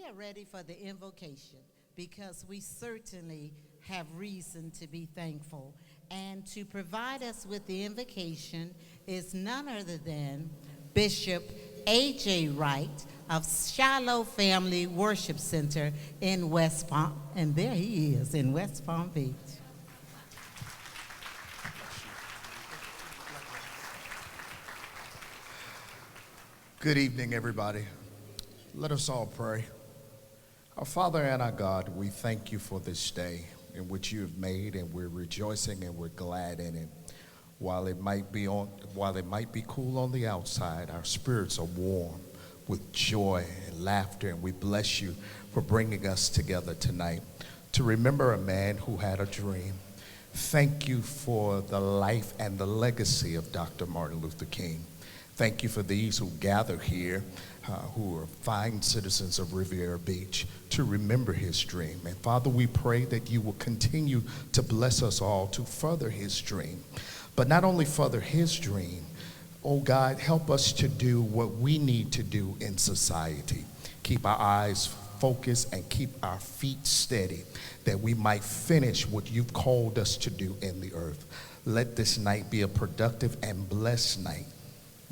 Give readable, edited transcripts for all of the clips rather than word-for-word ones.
are ready for the invocation because we certainly have reason to be thankful. And to provide us with the invocation is none other than Bishop A.J. Wright of Shiloh Family Worship Center in West Palm. And there he is in West Palm Beach. Good evening, everybody. Let us all pray. Our Father and our God, we thank you for this day in which you have made, and we're rejoicing and we're glad in it. While it might be cool on the outside, our spirits are warm with joy and laughter, and we bless you for bringing us together tonight to remember a man who had a dream. Thank you for the life and the legacy of Dr. Martin Luther King. Thank you for these who gather here, who are fine citizens of Riviera Beach, to remember his dream. And Father, we pray that you will continue to bless us all to further his dream. But not only further his dream, oh God, help us to do what we need to do in society. Keep our eyes focused and keep our feet steady, that we might finish what you've called us to do in the earth. Let this night be a productive and blessed night.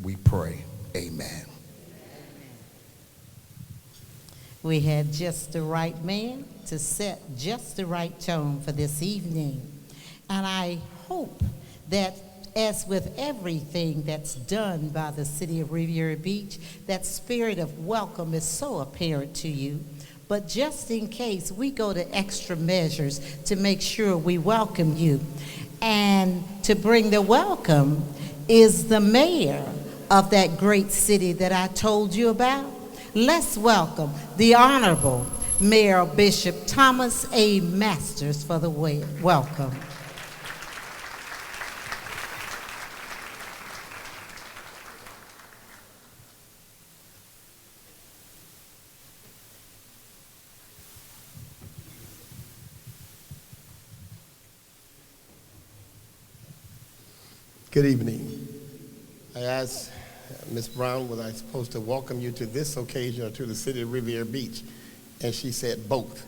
We pray, amen. We had just the right man to set just the right tone for this evening. And I hope that as with everything that's done by the City of Riviera Beach, that spirit of welcome is so apparent to you. But just in case, we go to extra measures to make sure we welcome you. And to bring the welcome is the mayor of that great city that I told you about. Let's welcome the Honorable Mayor Bishop Thomas A. Masters for the welcome. Good evening. I asked Ms. Brown, was I supposed to welcome you to this occasion or to the City of Riviera Beach? And she said both.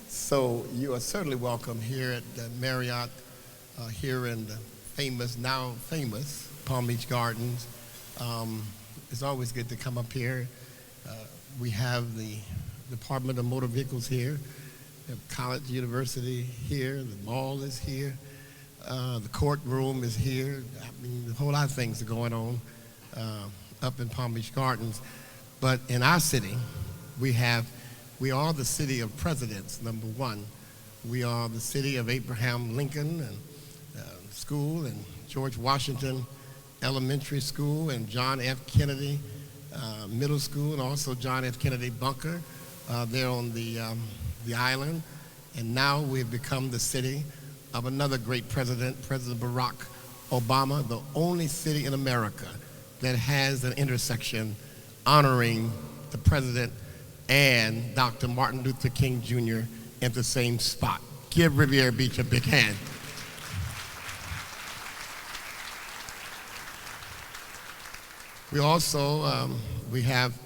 So you are certainly welcome here at the Marriott, here in the now famous Palm Beach Gardens. It's always good to come up here. We have the Department of Motor Vehicles here, we have College University here, the mall is here. The courtroom is here. I mean, a whole lot of things are going on up in Palm Beach Gardens. But in our city, we are the city of presidents, number one. We are the city of Abraham Lincoln and School and George Washington Elementary School and John F. Kennedy Middle School, and also John F. Kennedy Bunker there on the island. And now we've become the city of another great president, President Barack Obama, the only city in America that has an intersection honoring the president and Dr. Martin Luther King Jr. in the same spot. Give Riviera Beach a big hand. We also, we have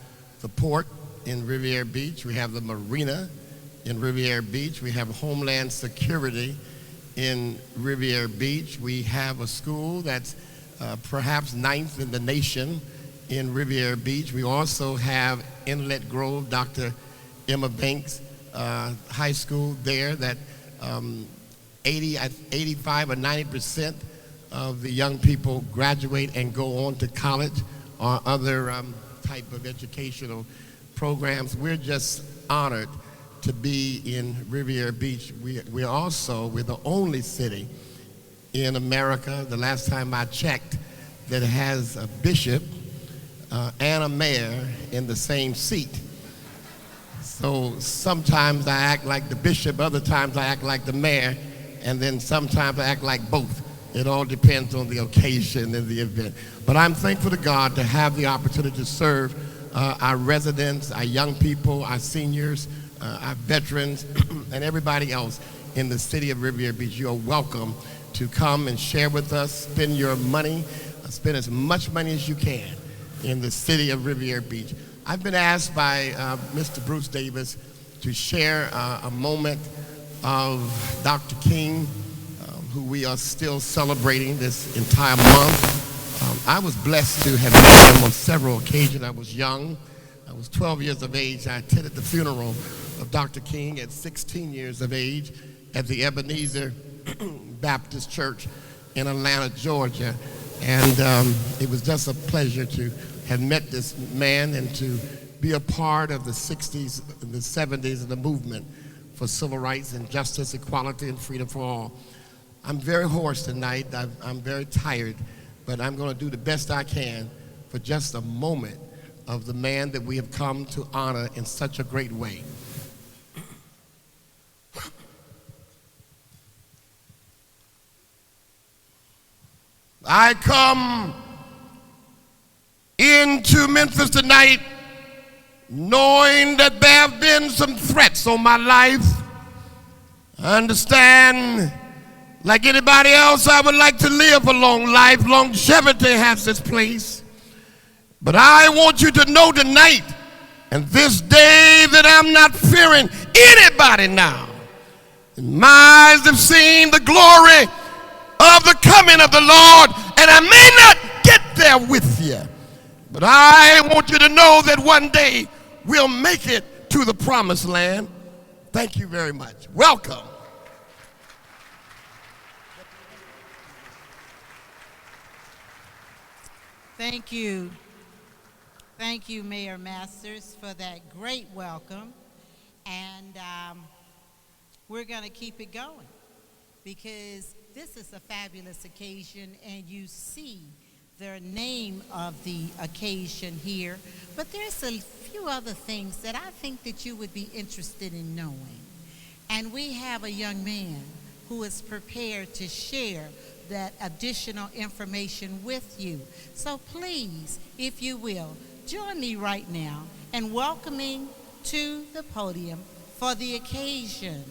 the port in Riviera Beach. We have the marina in Riviera Beach. We have Homeland Security in Riviera Beach. We have a school that's perhaps 9th in the nation in Riviera Beach. We also have Inlet Grove, Dr. Emma Banks High School there that 85 or 90% of the young people graduate and go on to college or other type of educational programs. We're just honored to be in Riviera Beach. We're the only city in America, the last time I checked, that has a bishop and a mayor in the same seat. So sometimes I act like the bishop, other times I act like the mayor, and then sometimes I act like both. It all depends on the occasion and the event. But I'm thankful to God to have the opportunity to serve our residents, our young people, our seniors, our veterans, and everybody else in the city of Riviera Beach. You are welcome to come and share with us, spend your money, spend as much money as you can in the city of Riviera Beach. I've been asked by Mr. Bruce Davis to share a moment of Dr. King, who we are still celebrating this entire month. I was blessed to have met him on several occasions. I was young. I was 12 years of age. I attended the funeral of Dr. King at 16 years of age at the Ebenezer Baptist Church in Atlanta, Georgia. And it was just a pleasure to have met this man and to be a part of the 60s and the 70s of the movement for civil rights and justice, equality, and freedom for all. I'm very hoarse tonight. I'm very tired, but I'm going to do the best I can for just a moment of the man that we have come to honor in such a great way. I come into Memphis tonight knowing that there have been some threats on my life. I understand, like anybody else, I would like to live a long life. Longevity has its place. But I want you to know tonight and this day that I'm not fearing anybody now. And my eyes have seen the glory of the coming of the Lord, and I may not get there with you, but I want you to know that one day we'll make it to the promised land. Thank you very much. Welcome. Thank you. Thank you, Mayor Masters, for that great welcome. And we're going to keep it going because this is a fabulous occasion, and you see the name of the occasion here. But there's a few other things that I think that you would be interested in knowing. And we have a young man who is prepared to share that additional information with you. So please, if you will, join me right now in welcoming to the podium for the occasion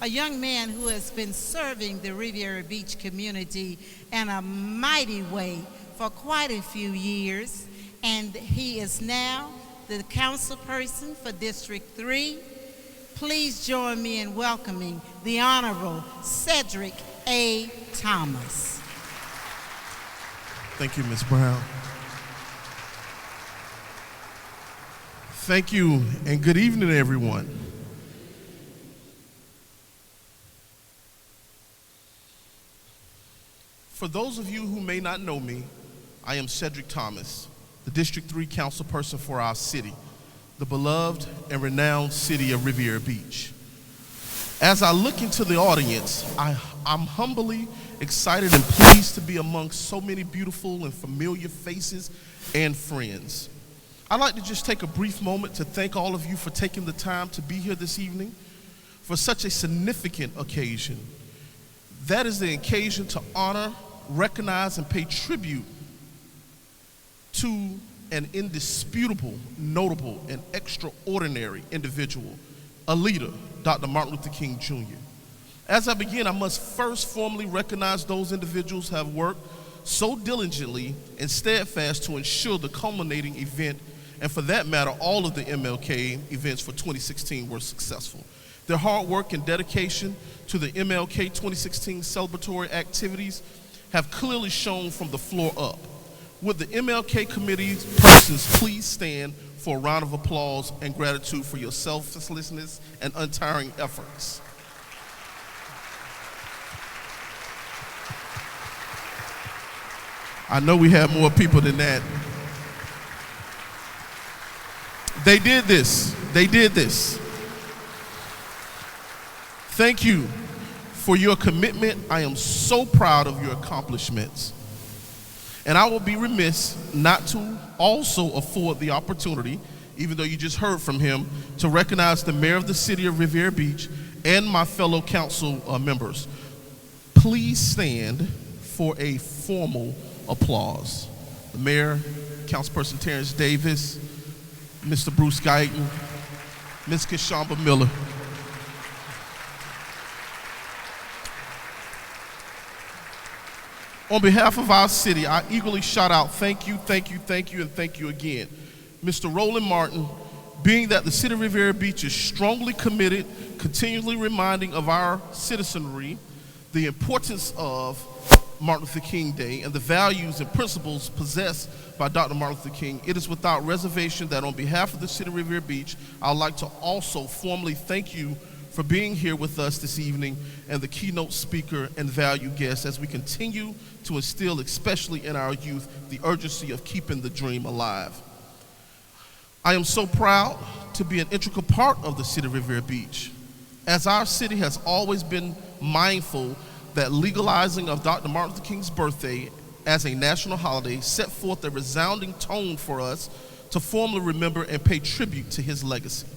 a young man who has been serving the Riviera Beach community in a mighty way for quite a few years, and he is now the council person for District 3. Please join me in welcoming the Honorable Cedric A. Thomas. Thank you, Ms. Brown. Thank you, and good evening, everyone. For those of you who may not know me, I am Cedric Thomas, the District 3 councilperson for our city, the beloved and renowned city of Riviera Beach. As I look into the audience, I'm humbly excited and pleased to be amongst so many beautiful and familiar faces and friends. I'd like to just take a brief moment to thank all of you for taking the time to be here this evening for such a significant occasion. That is the occasion to honor, recognize, and pay tribute to an indisputable, notable, and extraordinary individual, a leader, Dr. Martin Luther King Jr. As I begin, I must first formally recognize those individuals who have worked so diligently and steadfast to ensure the culminating event, and for that matter, all of the MLK events for 2016 were successful. Their hard work and dedication to the MLK 2016 celebratory activities have clearly shown from the floor up. Would the MLK committee persons please stand for a round of applause and gratitude for your selflessness and untiring efforts. I know we have more people than that. They did this. They did this. Thank you for your commitment. I am so proud of your accomplishments. And I will be remiss not to also afford the opportunity, even though you just heard from him, to recognize the mayor of the city of Riviera Beach and my fellow council members. Please stand for a formal applause. The mayor, Councilperson Terrence Davis, Mr. Bruce Guyton, Ms. Kashamba Miller. On behalf of our city, I eagerly shout out thank you, thank you, thank you, and thank you again. Mr. Roland Martin, being that the City of Riviera Beach is strongly committed, continually reminding of our citizenry the importance of Martin Luther King Day and the values and principles possessed by Dr. Martin Luther King, it is without reservation that on behalf of the City of Riviera Beach, I'd like to also formally thank you for being here with us this evening and the keynote speaker and value guest as we continue to instill, especially in our youth, the urgency of keeping the dream alive. I am so proud to be an integral part of the City of Riviera Beach, as our city has always been mindful that legalizing of Dr. Martin Luther King's birthday as a national holiday set forth a resounding tone for us to formally remember and pay tribute to his legacy.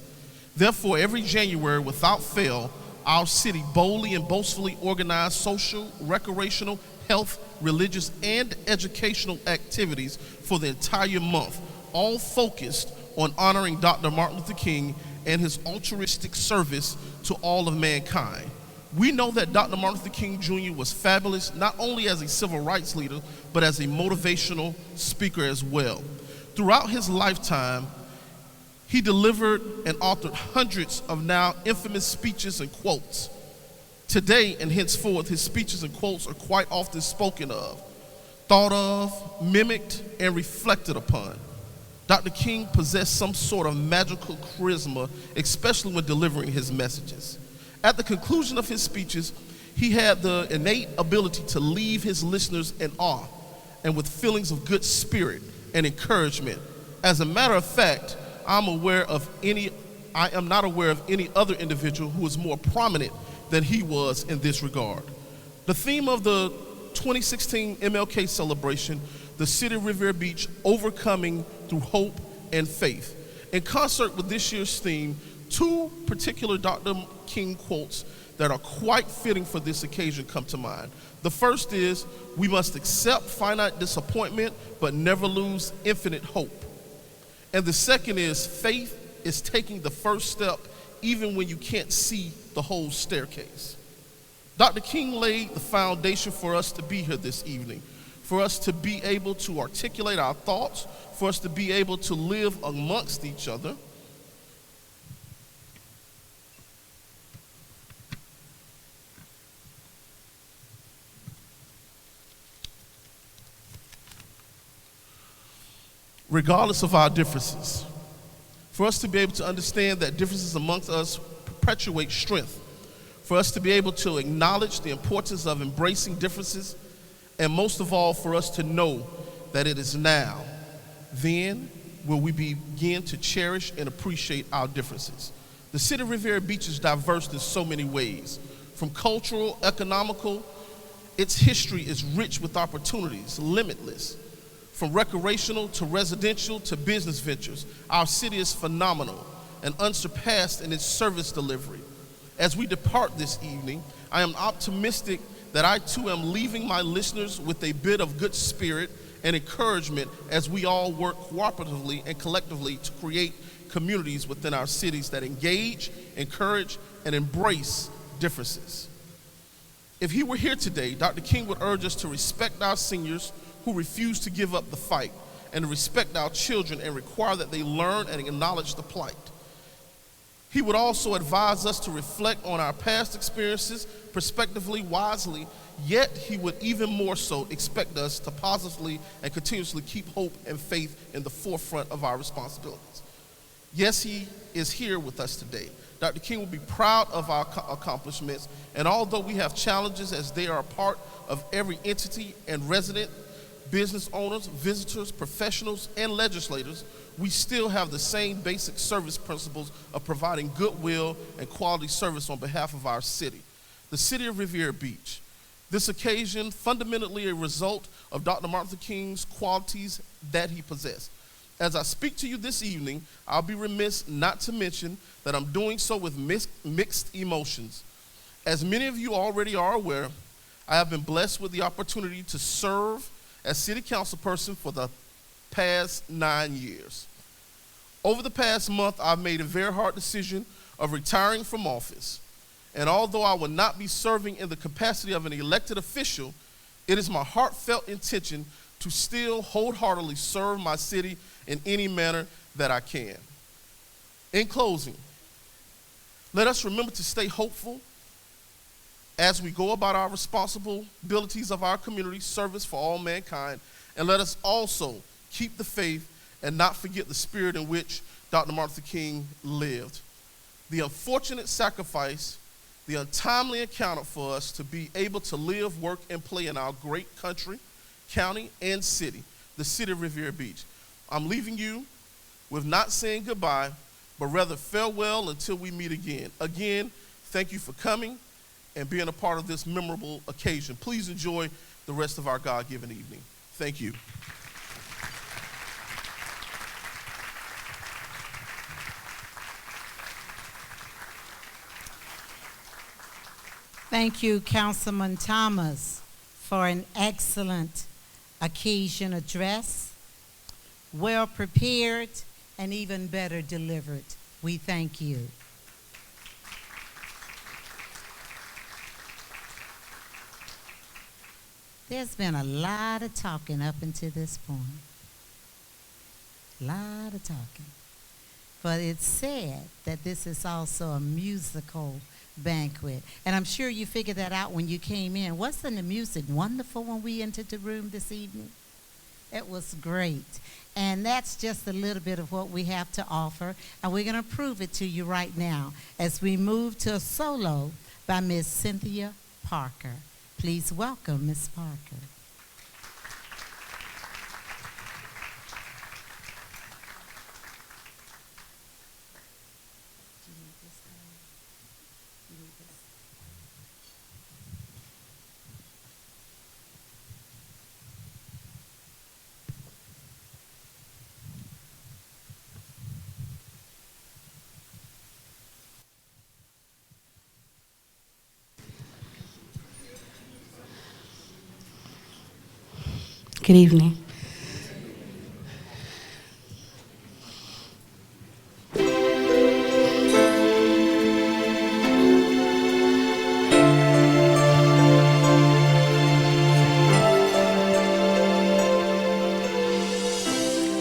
Therefore, every January, without fail, our city boldly and boastfully organized social, recreational, health, religious, and educational activities for the entire month, all focused on honoring Dr. Martin Luther King and his altruistic service to all of mankind. We know that Dr. Martin Luther King Jr. was fabulous, not only as a civil rights leader, but as a motivational speaker as well. Throughout his lifetime, he delivered and authored hundreds of now infamous speeches and quotes. Today and henceforth, his speeches and quotes are quite often spoken of, thought of, mimicked, and reflected upon. Dr. King possessed some sort of magical charisma, especially when delivering his messages. At the conclusion of his speeches, he had the innate ability to leave his listeners in awe and with feelings of good spirit and encouragement. As a matter of fact, I am not aware of any other individual who is more prominent than he was in this regard. The theme of the 2016 MLK celebration, the City of Riviera Beach, overcoming through hope and faith. In concert with this year's theme, two particular Dr. King quotes that are quite fitting for this occasion come to mind. The first is, "We must accept finite disappointment, but never lose infinite hope." And the second is, "Faith is taking the first step even when you can't see the whole staircase." Dr. King laid the foundation for us to be here this evening, for us to be able to articulate our thoughts, for us to be able to live amongst each other. Regardless of our differences, for us to be able to understand that differences amongst us perpetuate strength, for us to be able to acknowledge the importance of embracing differences, and most of all, for us to know that it is now, then will we begin to cherish and appreciate our differences. The City of Riviera Beach is diverse in so many ways. From cultural, economical, its history is rich with opportunities, limitless. From recreational to residential to business ventures, our city is phenomenal and unsurpassed in its service delivery. As we depart this evening, I am optimistic that I too am leaving my listeners with a bit of good spirit and encouragement as we all work cooperatively and collectively to create communities within our cities that engage, encourage, and embrace differences. If he were here today, Dr. King would urge us to respect our seniors who refuse to give up the fight, and to respect our children and require that they learn and acknowledge the plight. He would also advise us to reflect on our past experiences prospectively, wisely, yet he would even more so expect us to positively and continuously keep hope and faith in the forefront of our responsibilities. Yes, he is here with us today. Dr. King will be proud of our accomplishments, and although we have challenges as they are a part of every entity and resident, business owners, visitors, professionals, and legislators, we still have the same basic service principles of providing goodwill and quality service on behalf of our city. The City of Riviera Beach. This occasion, fundamentally a result of Dr. Martin Luther King's qualities that he possessed. As I speak to you this evening, I'll be remiss not to mention that I'm doing so with mixed emotions. As many of you already are aware, I have been blessed with the opportunity to serve as city council person for the past 9 years. Over the past month, I've made a very hard decision of retiring from office. And although I will not be serving in the capacity of an elected official, it is my heartfelt intention to still wholeheartedly serve my city in any manner that I can. In closing, let us remember to stay hopeful as we go about our responsibilities of our community service for all mankind, and let us also keep the faith and not forget the spirit in which Dr. Martin Luther King lived. The unfortunate sacrifice, the untimely accounted for us to be able to live, work, and play in our great country, county, and city, the City of Riviera Beach. I'm leaving you with not saying goodbye, but rather farewell until we meet again. Again, thank you for coming and being a part of this memorable occasion. Please enjoy the rest of our God-given evening. Thank you. Thank you, Councilman Thomas, for an excellent occasion address, well prepared, and even better delivered. We thank you. There's been a lot of talking up until this point. A lot of talking. But it's said that this is also a musical banquet. And I'm sure you figured that out when you came in. Wasn't the music wonderful when we entered the room this evening? It was great. And that's just a little bit of what we have to offer. And we're going to prove it to you right now as we move to a solo by Miss Cynthia Parker. Please welcome Miss Parker. Good evening.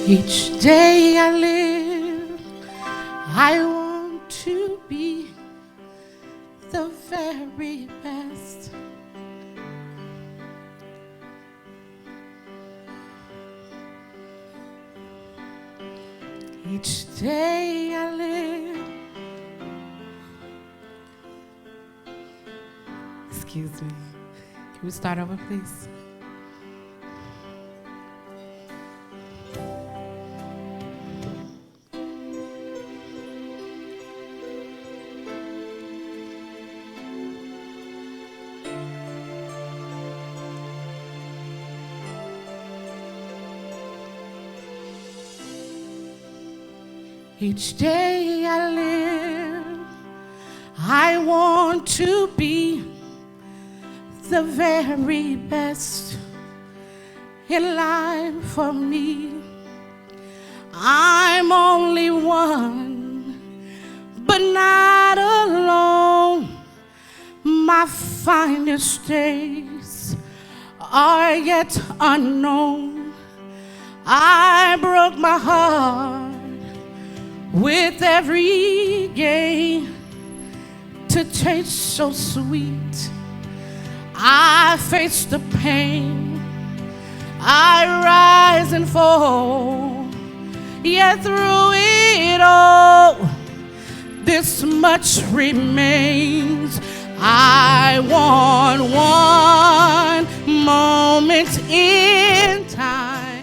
Each day I live, I want to be the very best. Each day I live. Excuse me. Can we start over, please? Each day I live, I want to be the very best in life for me. I'm only one, but not alone. My finest days are yet unknown. I broke my heart with every gain to taste so sweet. I face the pain, I rise and fall, yet through it all, this much remains. I want one moment in time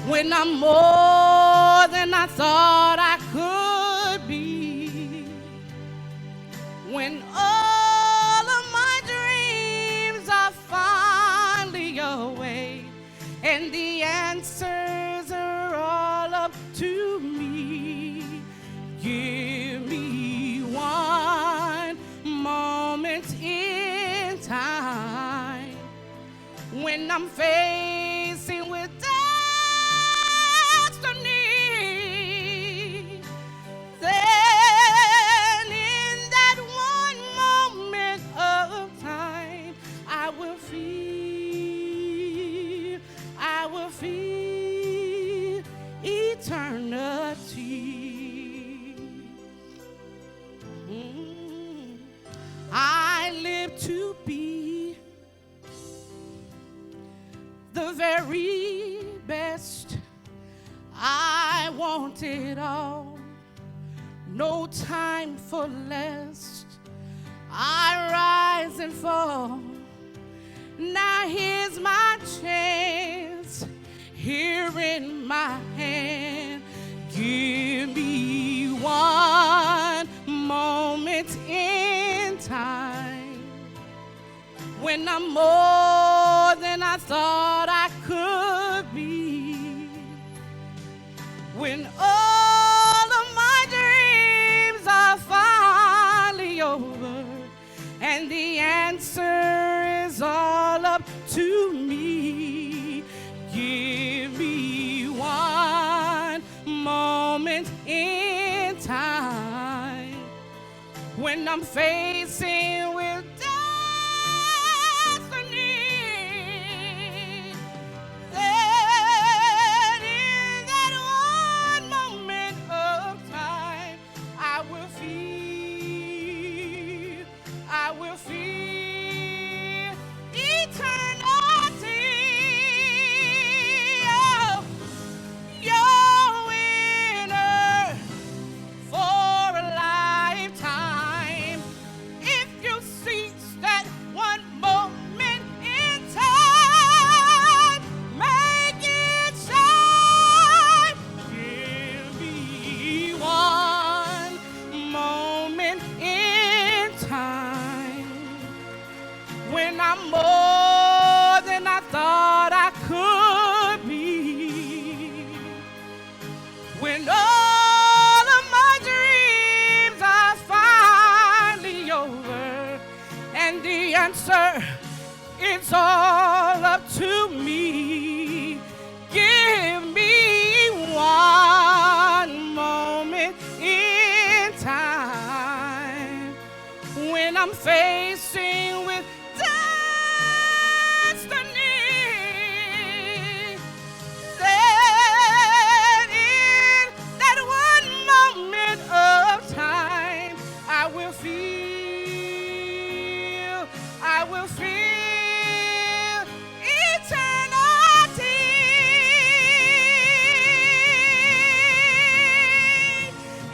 when I'm more than I thought I could be, when all of my dreams are finally away and the answers are all up to me. Give me one moment in time when I'm facing with destiny. Then in that one moment of time, I will feel eternity. it all. No time for less. I rise and fall. Now here's my chance. Here in my hand. Give me one moment in time when I'm more than I thought I could be. When all of my dreams are finally over and the answer is all up to me. Give me one moment in time when I'm facing with destiny. That in that one moment of time, I will feel eternity. Oh, you're winner for a lifetime. If you seize that one moment in time, make it shine. Give me one moment in time when I'm more than I thought I could be. When all of my dreams are finally over and the answer is all up to me. Give me one moment in time when I'm facing with destiny. That in that one moment of time, I will feel eternity.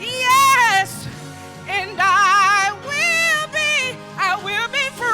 Yes, and I will be free.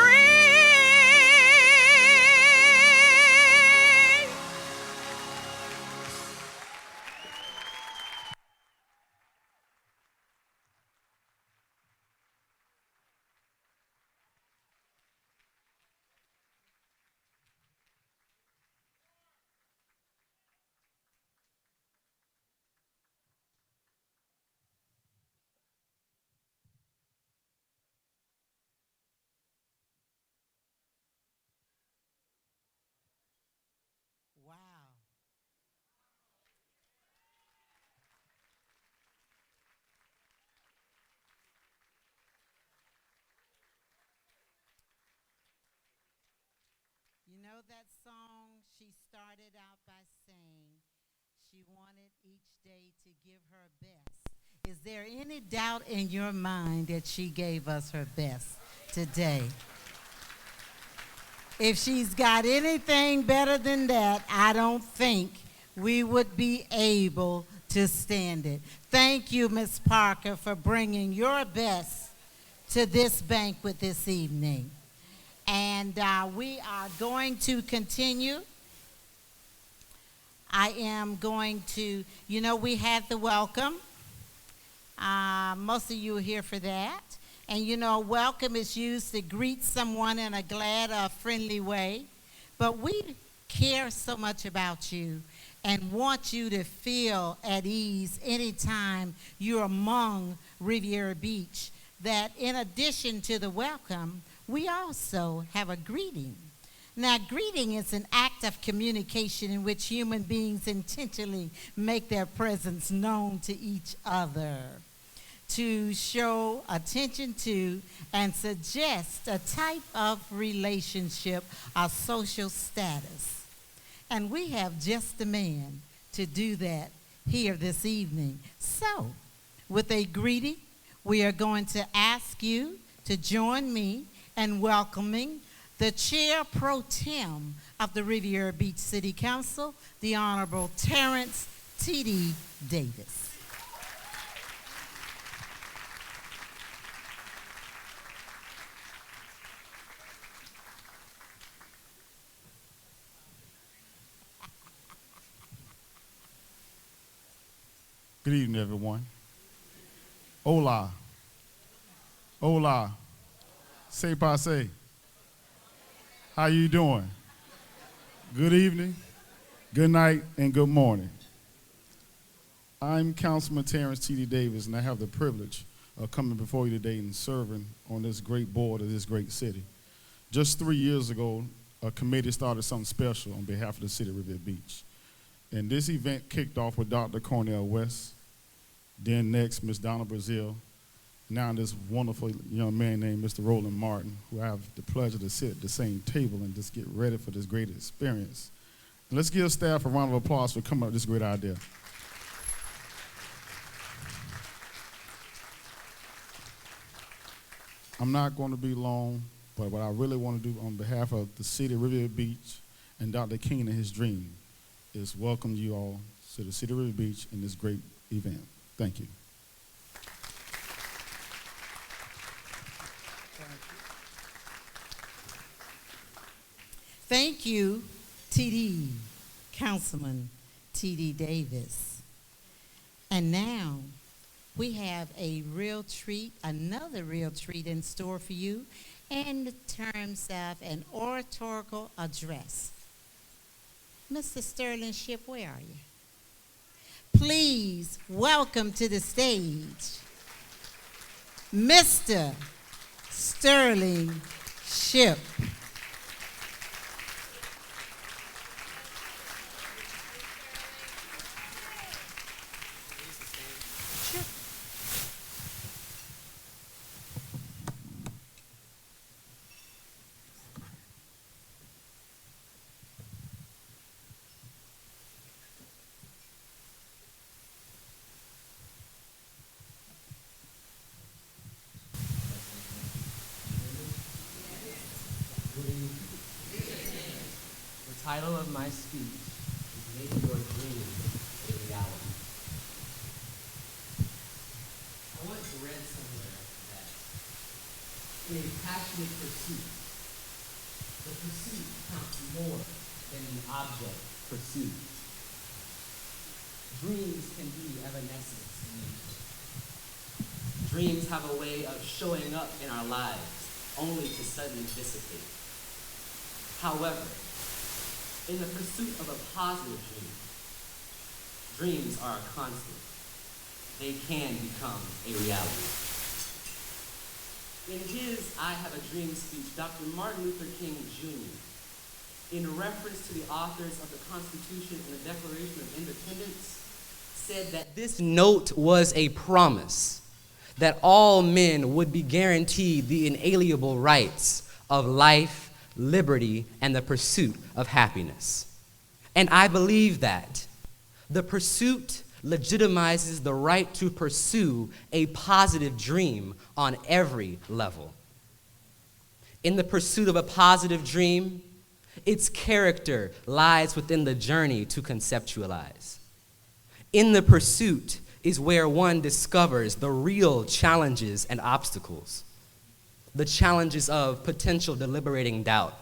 Wow. You know that song, she started out by saying she wanted each day to give her best. Is there any doubt in your mind that she gave us her best today? If she's got anything better than that, I don't think we would be able to stand it. Thank you, Ms. Parker, for bringing your best to this banquet this evening. And we are going to continue. I am going to, we had the welcome. Most of you are here for that. And welcome is used to greet someone in a glad or friendly way. But we care so much about you and want you to feel at ease anytime you're among Riviera Beach, that in addition to the welcome, we also have a greeting. Now, greeting is an act of communication in which human beings intentionally make their presence known to each other, to show attention to and suggest a type of relationship or social status. And we have just the man to do that here this evening. So, with a greeting, we are going to ask you to join me in welcoming the Chair Pro Tem of the Riviera Beach City Council, the Honorable Terrence T.D. Davis. Good evening, everyone. Hola. Hola. Se pase. How you doing? Good evening, good night, and good morning. I'm Councilman Terrence T.D. Davis, and I have the privilege of coming before you today and serving on this great board of this great city. Just 3 years ago, a committee started something special on behalf of the City of Riviera Beach. And this event kicked off with Dr. Cornell West, then next, Ms. Donna Brazil, now this wonderful young man named Mr. Roland Martin, who I have the pleasure to sit at the same table and just get ready for this great experience. And let's give staff a round of applause for coming up with this great idea. I'm not going to be long, but what I really want to do on behalf of the City of Riviera Beach and Dr. King and his dream is welcome you all to the City of Riviera Beach in this great event. Thank you. Thank you, TD, Councilman TD Davis. And now we have a real treat, another real treat in store for you in terms of an oratorical address. Mr. Sterling Ship, where are you? Please welcome to the stage Mr. Sterling Ship. The title of my speech is Make Your Dreams a Reality. I once read somewhere that in a passionate pursuit, the pursuit counts more than the object pursued. Dreams can be evanescent in nature. Dreams have a way of showing up in our lives only to suddenly dissipate. However, in the pursuit of a positive dream, dreams are a constant. They can become a reality. In his I Have a Dream speech, Dr. Martin Luther King Jr., in reference to the authors of the Constitution and the Declaration of Independence, said that this note was a promise that all men would be guaranteed the inalienable rights of life, liberty, and the pursuit of happiness. And I believe that the pursuit legitimizes the right to pursue a positive dream on every level. In the pursuit of a positive dream, its character lies within the journey to conceptualize. In the pursuit is where one discovers the real challenges and obstacles. The challenges of potential deliberating doubt,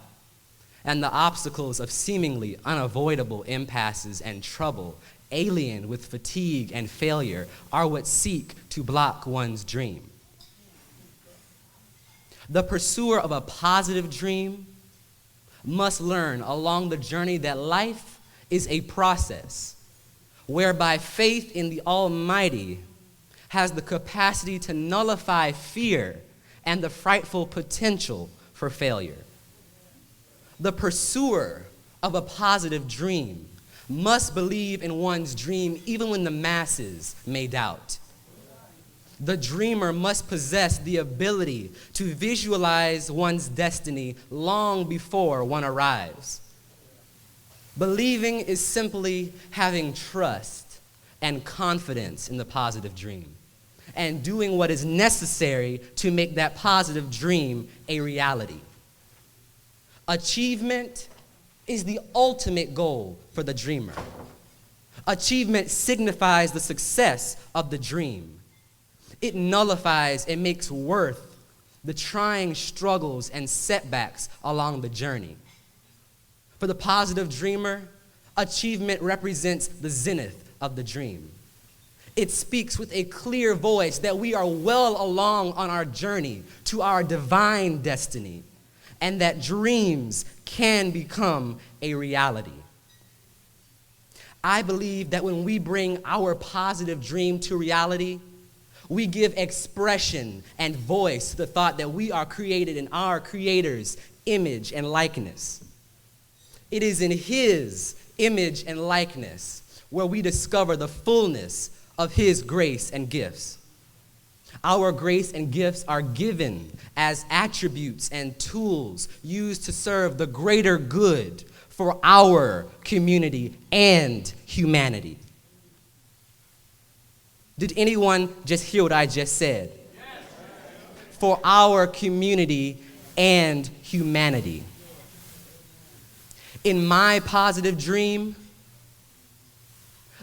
and the obstacles of seemingly unavoidable impasses and trouble, alien with fatigue and failure, are what seek to block one's dream. The pursuer of a positive dream must learn along the journey that life is a process whereby faith in the Almighty has the capacity to nullify fear and the frightful potential for failure. The pursuer of a positive dream must believe in one's dream even when the masses may doubt. The dreamer must possess the ability to visualize one's destiny long before one arrives. Believing is simply having trust and confidence in the positive dream, and doing what is necessary to make that positive dream a reality. Achievement is the ultimate goal for the dreamer. Achievement signifies the success of the dream. It nullifies and makes worth the trying struggles and setbacks along the journey. For the positive dreamer, achievement represents the zenith of the dream. It speaks with a clear voice that we are well along on our journey to our divine destiny, and that dreams can become a reality. I believe that when we bring our positive dream to reality, we give expression and voice to the thought that we are created in our Creator's image and likeness. It is in His image and likeness where we discover the fullness of His grace and gifts. Our grace and gifts are given as attributes and tools used to serve the greater good for our community and humanity. Did anyone just hear what I just said? Yes. For our community and humanity. In my positive dream,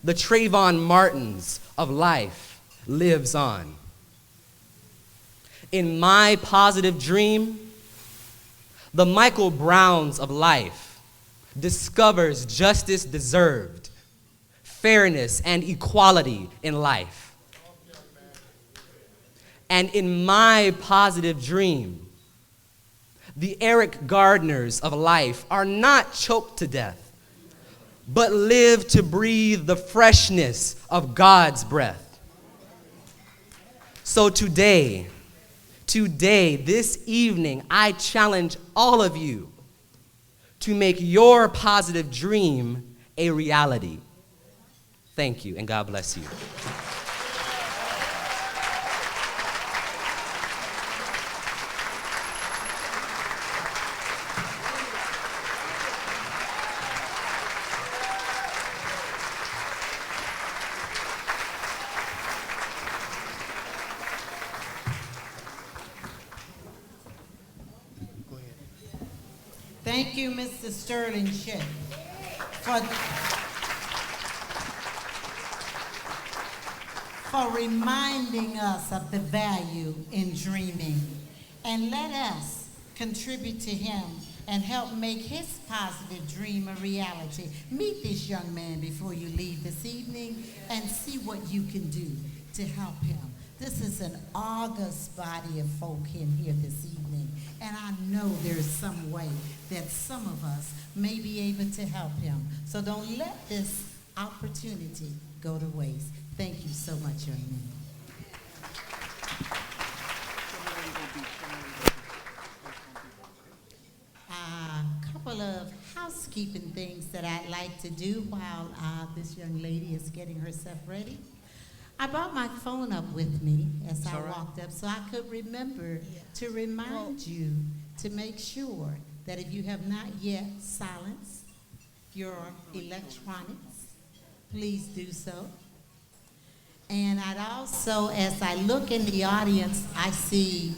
the Trayvon Martins of life lives on. In my positive dream, the Michael Browns of life discovers justice deserved, fairness and equality in life. And in my positive dream, the Eric Gardners of life are not choked to death, but live to breathe the freshness of God's breath. So today, this evening, I challenge all of you to make your positive dream a reality. Thank you, and God bless you. Thank you, Mr. Sterling Shea, for reminding us of the value in dreaming. And let us contribute to him and help make his positive dream a reality. Meet this young man before you leave this evening and see what you can do to help him. This is an august body of folk in here this evening, and I know there's some way that some of us may be able to help him. So don't let this opportunity go to waste. Thank you so much, young man. A couple of housekeeping things that I'd like to do while this young lady is getting herself ready. I brought my phone up with me as I walked up so I could remember to remind you to make sure that if you have not yet silenced your electronics, please do so. And I'd also, as I look in the audience, I see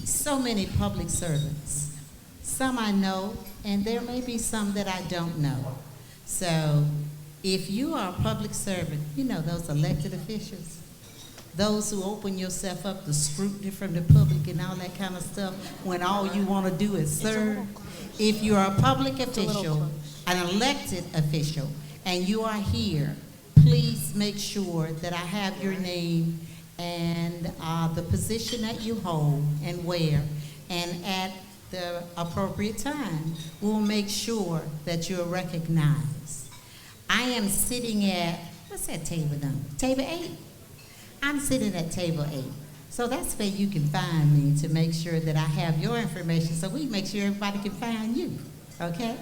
so many public servants. Some I know, and there may be some that I don't know. So if you are a public servant, you know those elected officials, those who open yourself up to scrutiny from the public and all that kind of stuff when all you want to do is serve. If you are a public official, an elected official, and you are here, please make sure that I have your name and the position that you hold and where, and at the appropriate time, we'll make sure that you're recognized. I am sitting at, what's that table number? Table 8. I'm sitting at table 8. So that's where you can find me to make sure that I have your information so we make sure everybody can find you, okay?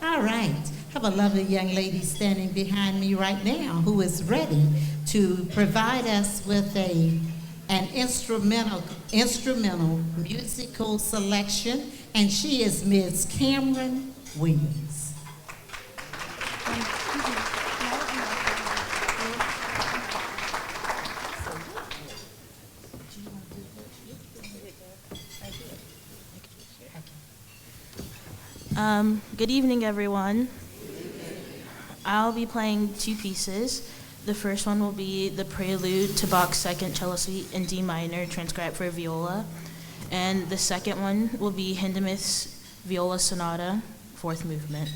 All right. Have a lovely young lady standing behind me right now who is ready to provide us with an instrumental musical selection, and she is Ms. Cameron Williams. Good evening, everyone. I'll be playing 2 pieces. The first one will be the Prelude to Bach's Second Cello Suite in D minor, transcribed for viola. And the second one will be Hindemith's Viola Sonata, 4th movement.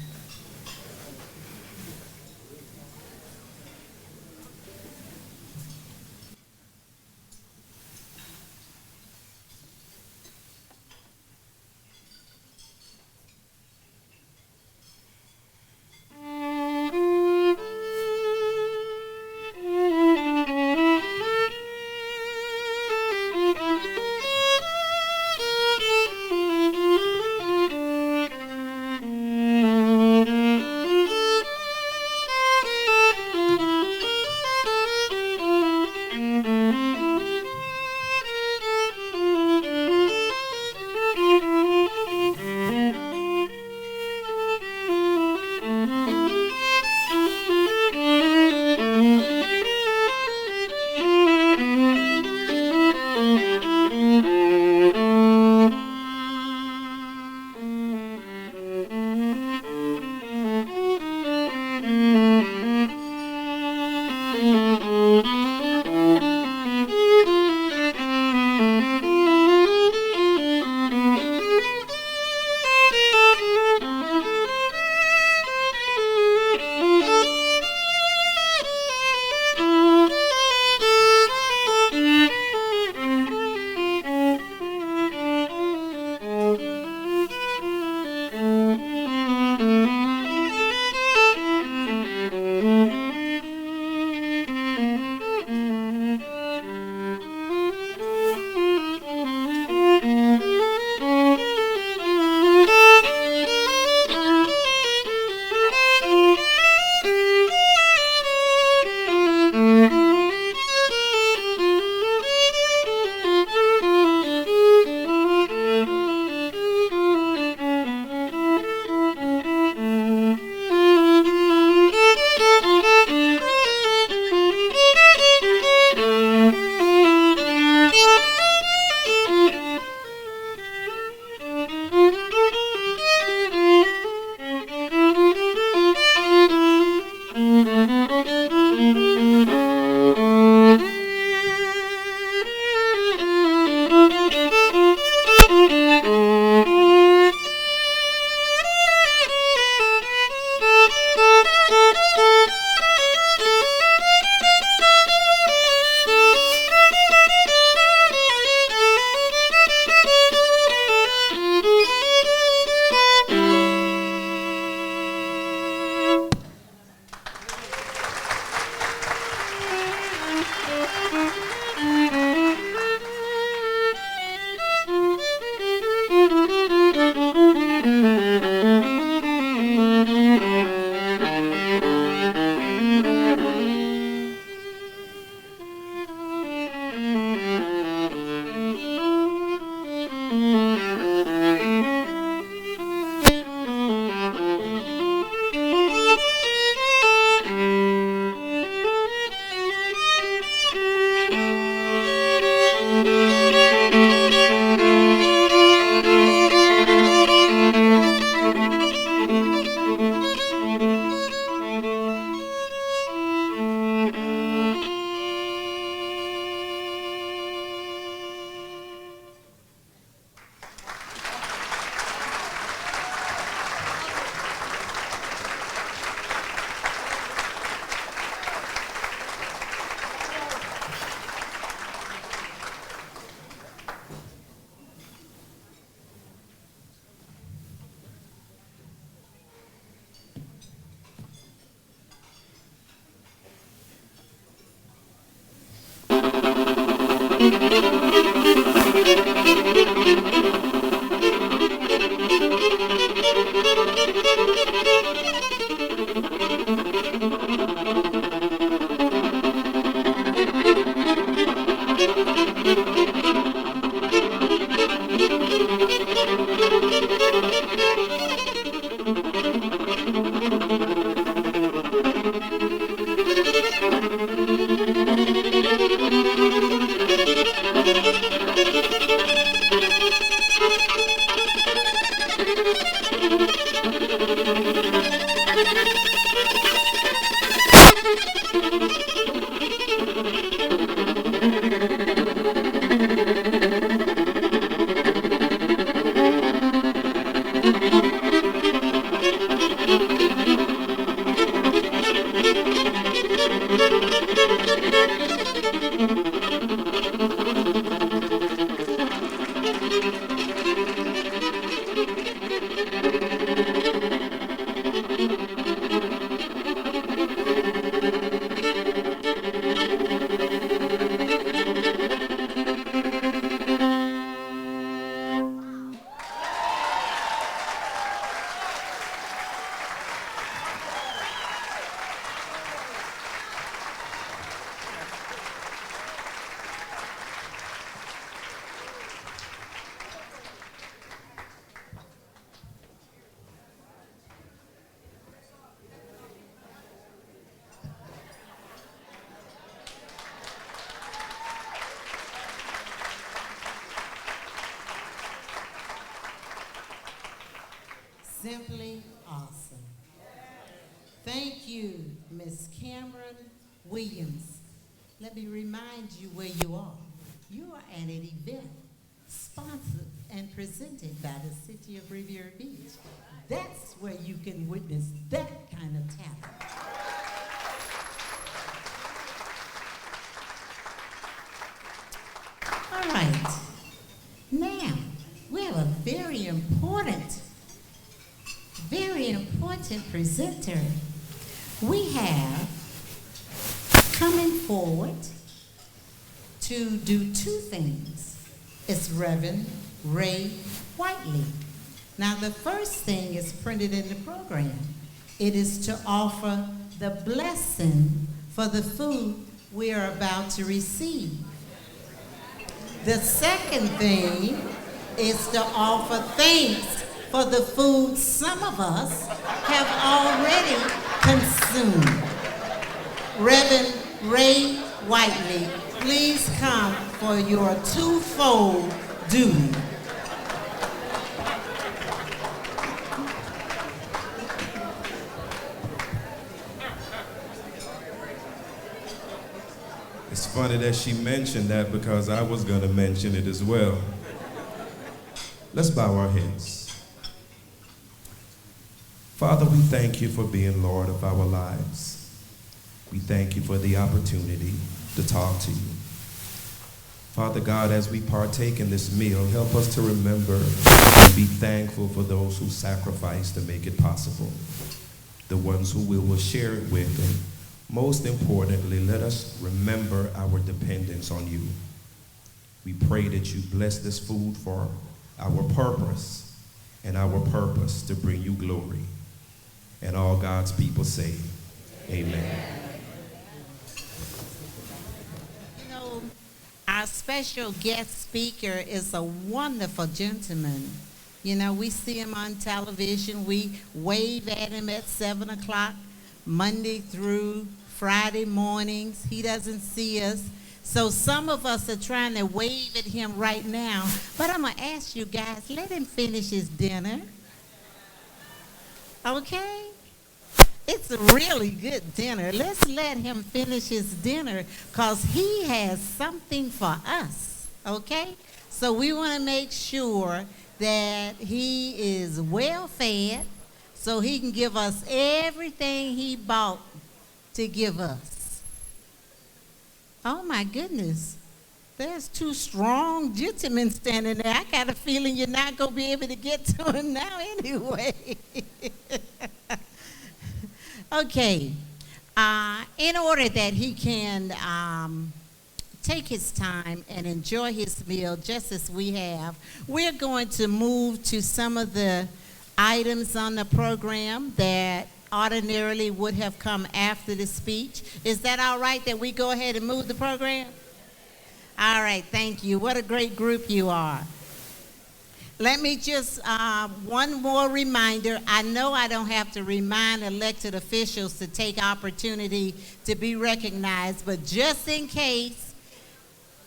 Simply awesome. Thank you, Miss Cameron Williams. Let me remind you where you are. You are at an event sponsored and presented by the City of Riviera Beach. That's where you can witness that kind of talent. All right. Now, we have a very important presenter. We have coming forward to do two things. It's Reverend Ray Whiteley. Now, the first thing is printed in the program. It is to offer the blessing for the food we are about to receive. The second thing is to offer thanks for the food some of us have already consumed. Reverend Ray Whiteley, please come for your twofold duty. It's funny that she mentioned that because I was going to mention it as well. Let's bow our heads. Father, we thank you for being Lord of our lives. We thank you for the opportunity to talk to you. Father God, as we partake in this meal, help us to remember and be thankful for those who sacrificed to make it possible, the ones who we will share it with, and most importantly, let us remember our dependence on you. We pray that you bless this food for our purpose and our purpose to bring you glory. And all God's people say, amen. You know, our special guest speaker is a wonderful gentleman. You know, we see him on television. We wave at him at 7 o'clock, Monday through Friday mornings. He doesn't see us So some of us are trying to wave at him right now. But I'm going to ask you guys, let him finish his dinner. Okay? It's a really good dinner. Let's let him finish his dinner because he has something for us. Okay? So we want to make sure that he is well fed so he can give us everything he bought to give us. Oh my goodness. There's two strong gentlemen standing there. I got a feeling you're not going to be able to get to him now anyway. Okay. In order that he can take his time and enjoy his meal just as we have, we're going to move to some of the items on the program that ordinarily would have come after the speech. Is that all right that we go ahead and move the program? All right, thank you. What a great group you are. Let me just, one more reminder. I know I don't have to remind elected officials to take opportunity to be recognized, but just in case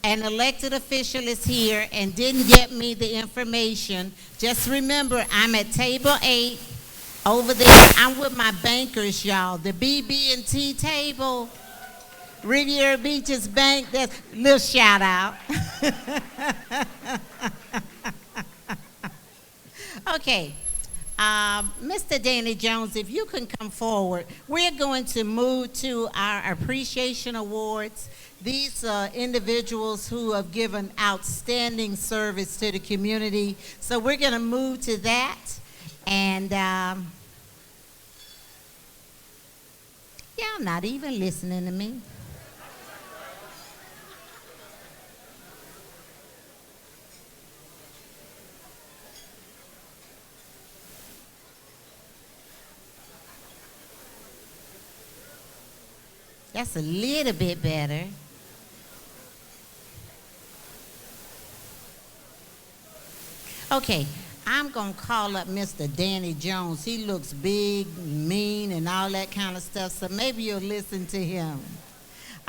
an elected official is here and didn't get me the information, just remember I'm at table 8 over there. I'm with my bankers, y'all. The BB&T table. Riviera Beach's bank, that's a little shout out. Okay, Mr. Danny Jones, if you can come forward, we're going to move to our appreciation awards. These individuals who have given outstanding service to the community. So we're going to move to that. And y'all not even listening to me. That's a little bit better. Okay, I'm going to call up Mr. Danny Jones. He looks big, mean, and all that kind of stuff, so maybe you'll listen to him.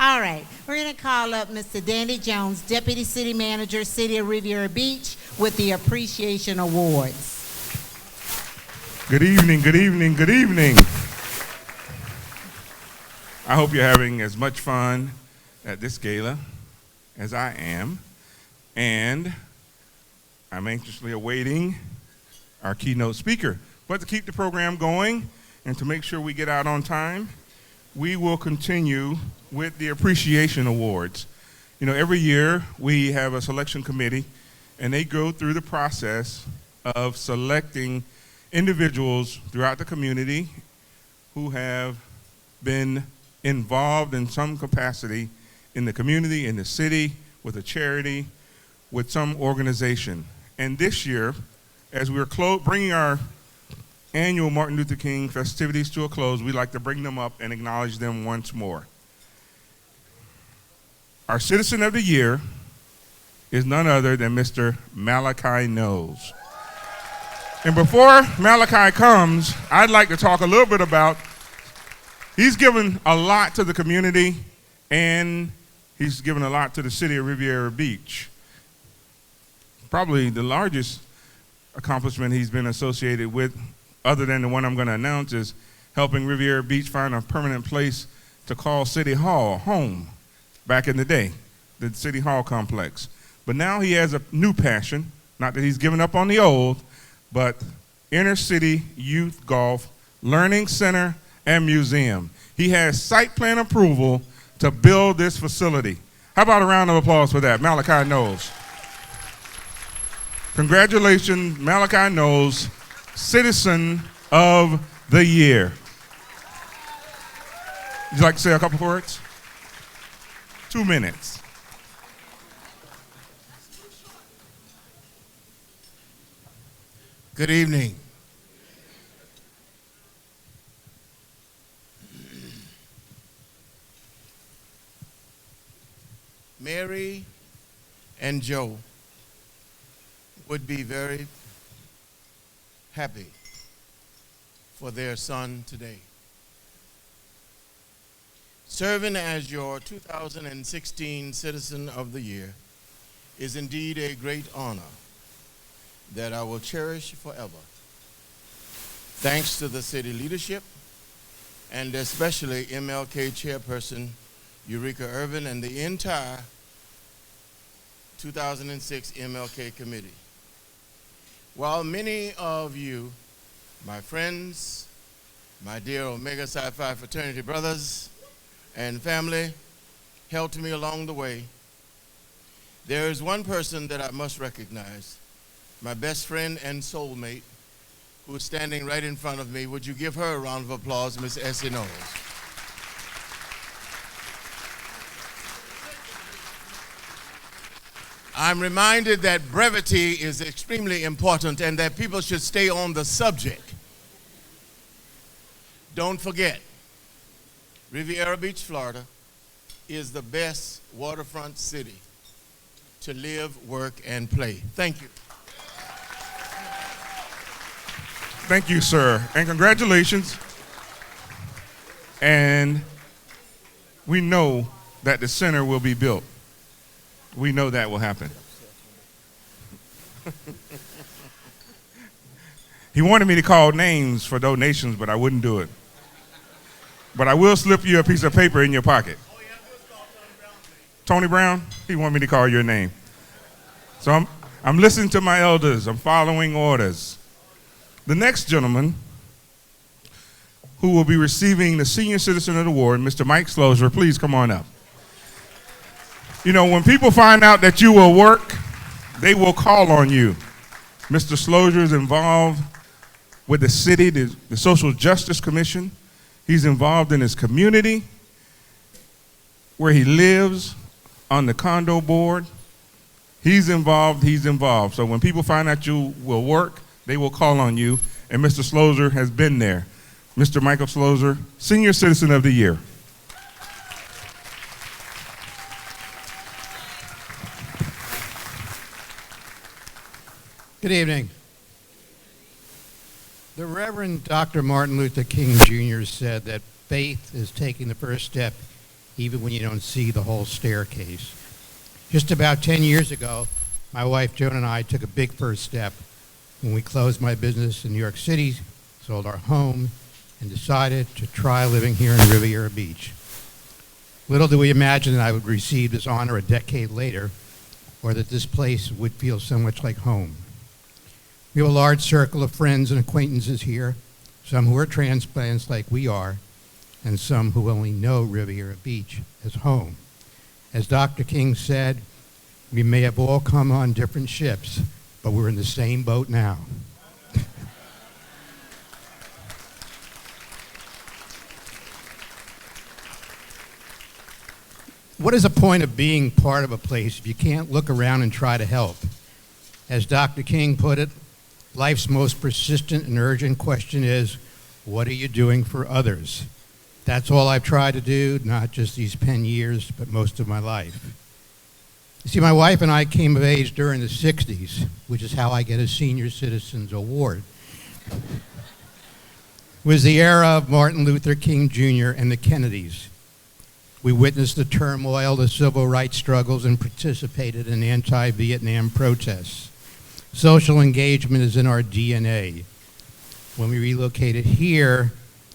All right, we're going to call up Mr. Danny Jones, Deputy City Manager, City of Riviera Beach, with the Appreciation Awards. Good evening, good evening, good evening. I hope you're having as much fun at this gala as I am, and I'm anxiously awaiting our keynote speaker. But to keep the program going and to make sure we get out on time, we will continue with the Appreciation Awards. You know, every year we have a selection committee, and they go through the process of selecting individuals throughout the community who have been involved in some capacity in the community, in the city, with a charity, with some organization. And this year, as we're bringing our annual Martin Luther King festivities to a close, we'd like to bring them up and acknowledge them once more. Our Citizen of the Year is none other than Mr. MLK Knowles. And before Malachi comes, I'd like to talk a little bit about, he's given a lot to the community, and he's given a lot to the city of Riviera Beach. Probably the largest accomplishment he's been associated with, other than the one I'm going to announce, is helping Riviera Beach find a permanent place to call City Hall home back in the day, the City Hall complex. But now he has a new passion, not that he's given up on the old, but Inner City Youth Golf Learning Center and Museum. He has site plan approval to build this facility. How about a round of applause for that? Malachi Knowles. Congratulations, Malachi Knowles, Citizen of the Year. Would you like to say a couple words? 2 minutes. Good evening. Mary and Joe would be very happy for their son today. Serving as your 2016 Citizen of the Year is indeed a great honor that I will cherish forever. Thanks to the city leadership and especially MLK Chairperson Eureka Irvin and the entire 2006 MLK Committee. While many of you, my friends, my dear Omega Psi Phi fraternity brothers and family, helped me along the way, there is one person that I must recognize, my best friend and soulmate, who is standing right in front of me. Would you give her a round of applause, Miss Essie Knowles? I'm reminded that brevity is extremely important and that people should stay on the subject. Don't forget, Riviera Beach, Florida is the best waterfront city to live, work, and play. Thank you. Thank you, sir, and congratulations. And we know that the center will be built. We know that will happen. He wanted me to call names for donations, but I wouldn't do it. But I will slip you a piece of paper in your pocket. Tony Brown, he wanted me to call your name. So I'm listening to my elders. I'm following orders. The next gentleman who will be receiving the Senior Citizen Award, Mr. Mike Slozer, please come on up. You know, when people find out that you will work, they will call on you. Mr. Slozer is involved with the city, the Social Justice Commission. He's involved in his community, where he lives, on the condo board. He's involved. So when people find out you will work, they will call on you, and Mr. Slozer has been there. Mr. Michael Slozer, Senior Citizen of the Year. Good evening. The Reverend Dr. Martin Luther King Jr. said that faith is taking the first step even when you don't see the whole staircase. Just about 10 years ago, my wife Joan and I took a big first step when we closed my business in New York City, sold our home, and decided to try living here in Riviera Beach. Little do we imagine that I would receive this honor a decade later, or that this place would feel so much like home. We have a large circle of friends and acquaintances here, some who are transplants like we are, and some who only know Riviera Beach as home. As Dr. King said, we may have all come on different ships, but we're in the same boat now. What is the point of being part of a place if you can't look around and try to help? As Dr. King put it, life's most persistent and urgent question is, what are you doing for others? That's all I've tried to do, not just these 10 years, but most of my life. You see, my wife and I came of age during the 60s, which is how I get a Senior Citizens Award. It was the era of Martin Luther King Jr. and the Kennedys. We witnessed the turmoil, the civil rights struggles, and participated in anti-Vietnam protests. Social engagement is in our DNA. When we relocated here,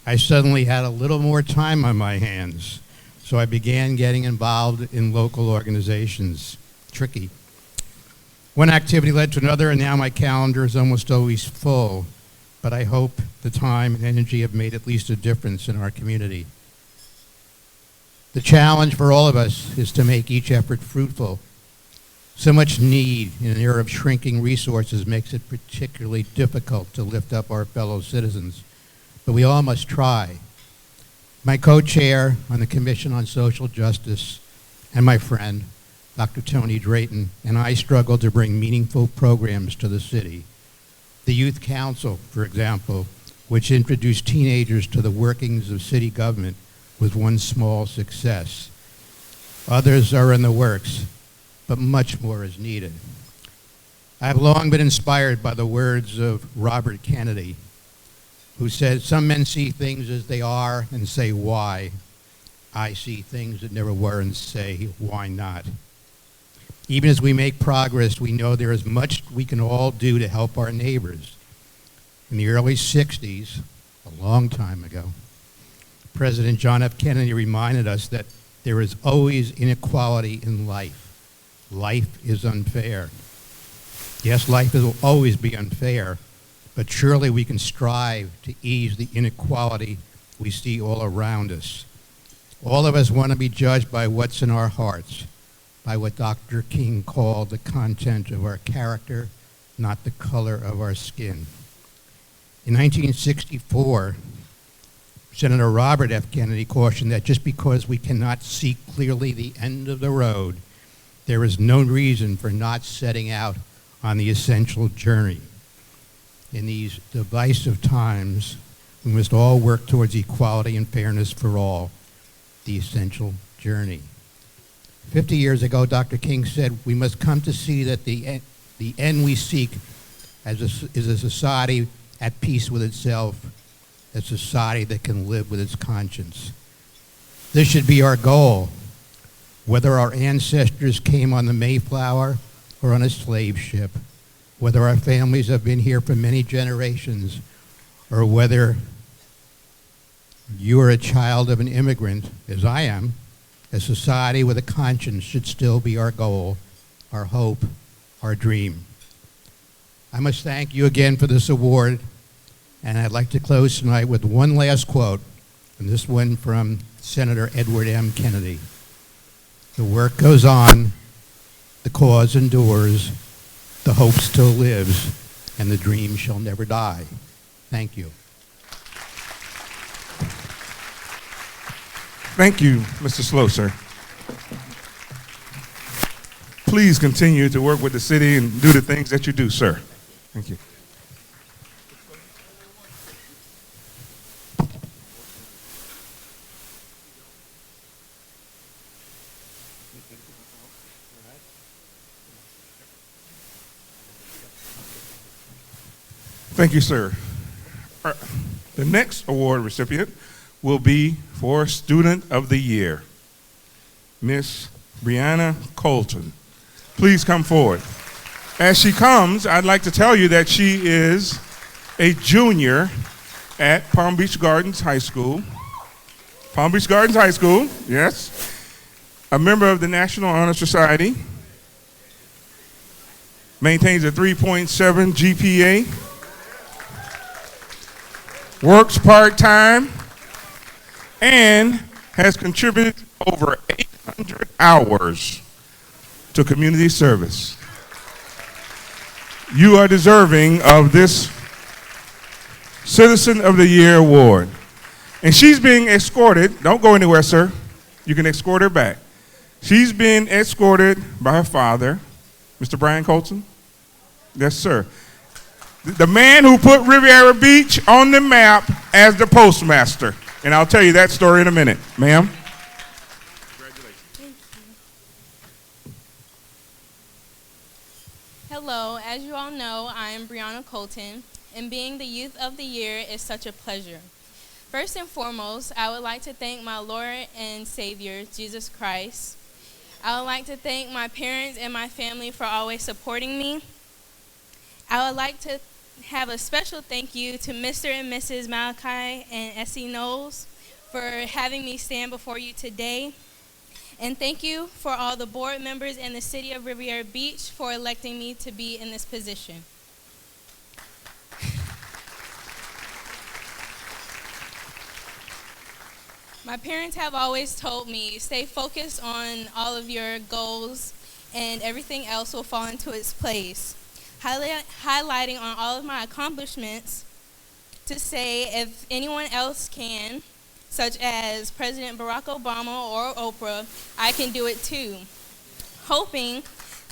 I suddenly had a little more time on my hands, so I began getting involved in local organizations. Tricky. One activity led to another, and now my calendar is almost always full, but I hope the time and energy have made at least a difference in our community. The challenge for all of us is to make each effort fruitful. So much need in an era of shrinking resources makes it particularly difficult to lift up our fellow citizens, but we all must try. My co-chair on the Commission on Social Justice and my friend, Dr. Tony Drayton, and I struggled to bring meaningful programs to the city. The Youth Council, for example, which introduced teenagers to the workings of city government, was one small success. Others are in the works, but much more is needed. I have long been inspired by the words of Robert Kennedy, who said, "Some men see things as they are and say why. I see things that never were and say, why not? Even as we make progress, we know there is much we can all do to help our neighbors. In the early 60s, a long time ago, President John F. Kennedy reminded us that there is always inequality in life. Life is unfair. Yes, life will always be unfair, but surely we can strive to ease the inequality we see all around us. All of us want to be judged by what's in our hearts, by what Dr. King called the content of our character, not the color of our skin. In 1964, Senator Robert F. Kennedy cautioned that just because we cannot see clearly the end of the road, there is no reason for not setting out on the essential journey. In these divisive times, we must all work towards equality and fairness for all, the essential journey. 50 years ago, Dr. King said, we must come to see that the end we seek is a society at peace with itself, a society that can live with its conscience. This should be our goal, whether our ancestors came on the Mayflower or on a slave ship, whether our families have been here for many generations, or whether you are a child of an immigrant, as I am. A society with a conscience should still be our goal, our hope, our dream. I must thank you again for this award, and I'd like to close tonight with one last quote, and this one from Senator Edward M. Kennedy. The work goes on, the cause endures, the hope still lives, and the dream shall never die. Thank you. Thank you, Mr. Slow, sir. Please continue to work with the city and do the things that you do, sir. Thank you. Thank you, sir. The next award recipient will be for Student of the Year, Miss Brianna Colton. Please come forward. As she comes, I'd like to tell you that she is a junior at Palm Beach Gardens High School. Palm Beach Gardens High School, yes. A member of the National Honor Society. Maintains a 3.7 GPA. Works part-time. And has contributed over 800 hours to community service. You are deserving of this Citizen of the Year award. And she's being escorted. Don't go anywhere, sir. You can escort her back. She's being escorted by her father, Mr. Brian Colton. Yes, sir. The man who put Riviera Beach on the map as the postmaster. And I'll tell you that story in a minute. Ma'am? Congratulations. Thank you. Hello, as you all know, I am Brianna Colton, and being the Youth of the Year is such a pleasure. First and foremost, I would like to thank my Lord and Savior, Jesus Christ. I would like to thank my parents and my family for always supporting me. I would like to have a special thank you to Mr. and Mrs. MLK and S.E. Knowles for having me stand before you today. And thank you for all the board members in the City of Riviera Beach for electing me to be in this position. My parents have always told me, stay focused on all of your goals and everything else will fall into its place. Highlighting on all of my accomplishments to say if anyone else can, such as President Barack Obama or Oprah, I can do it too. Hoping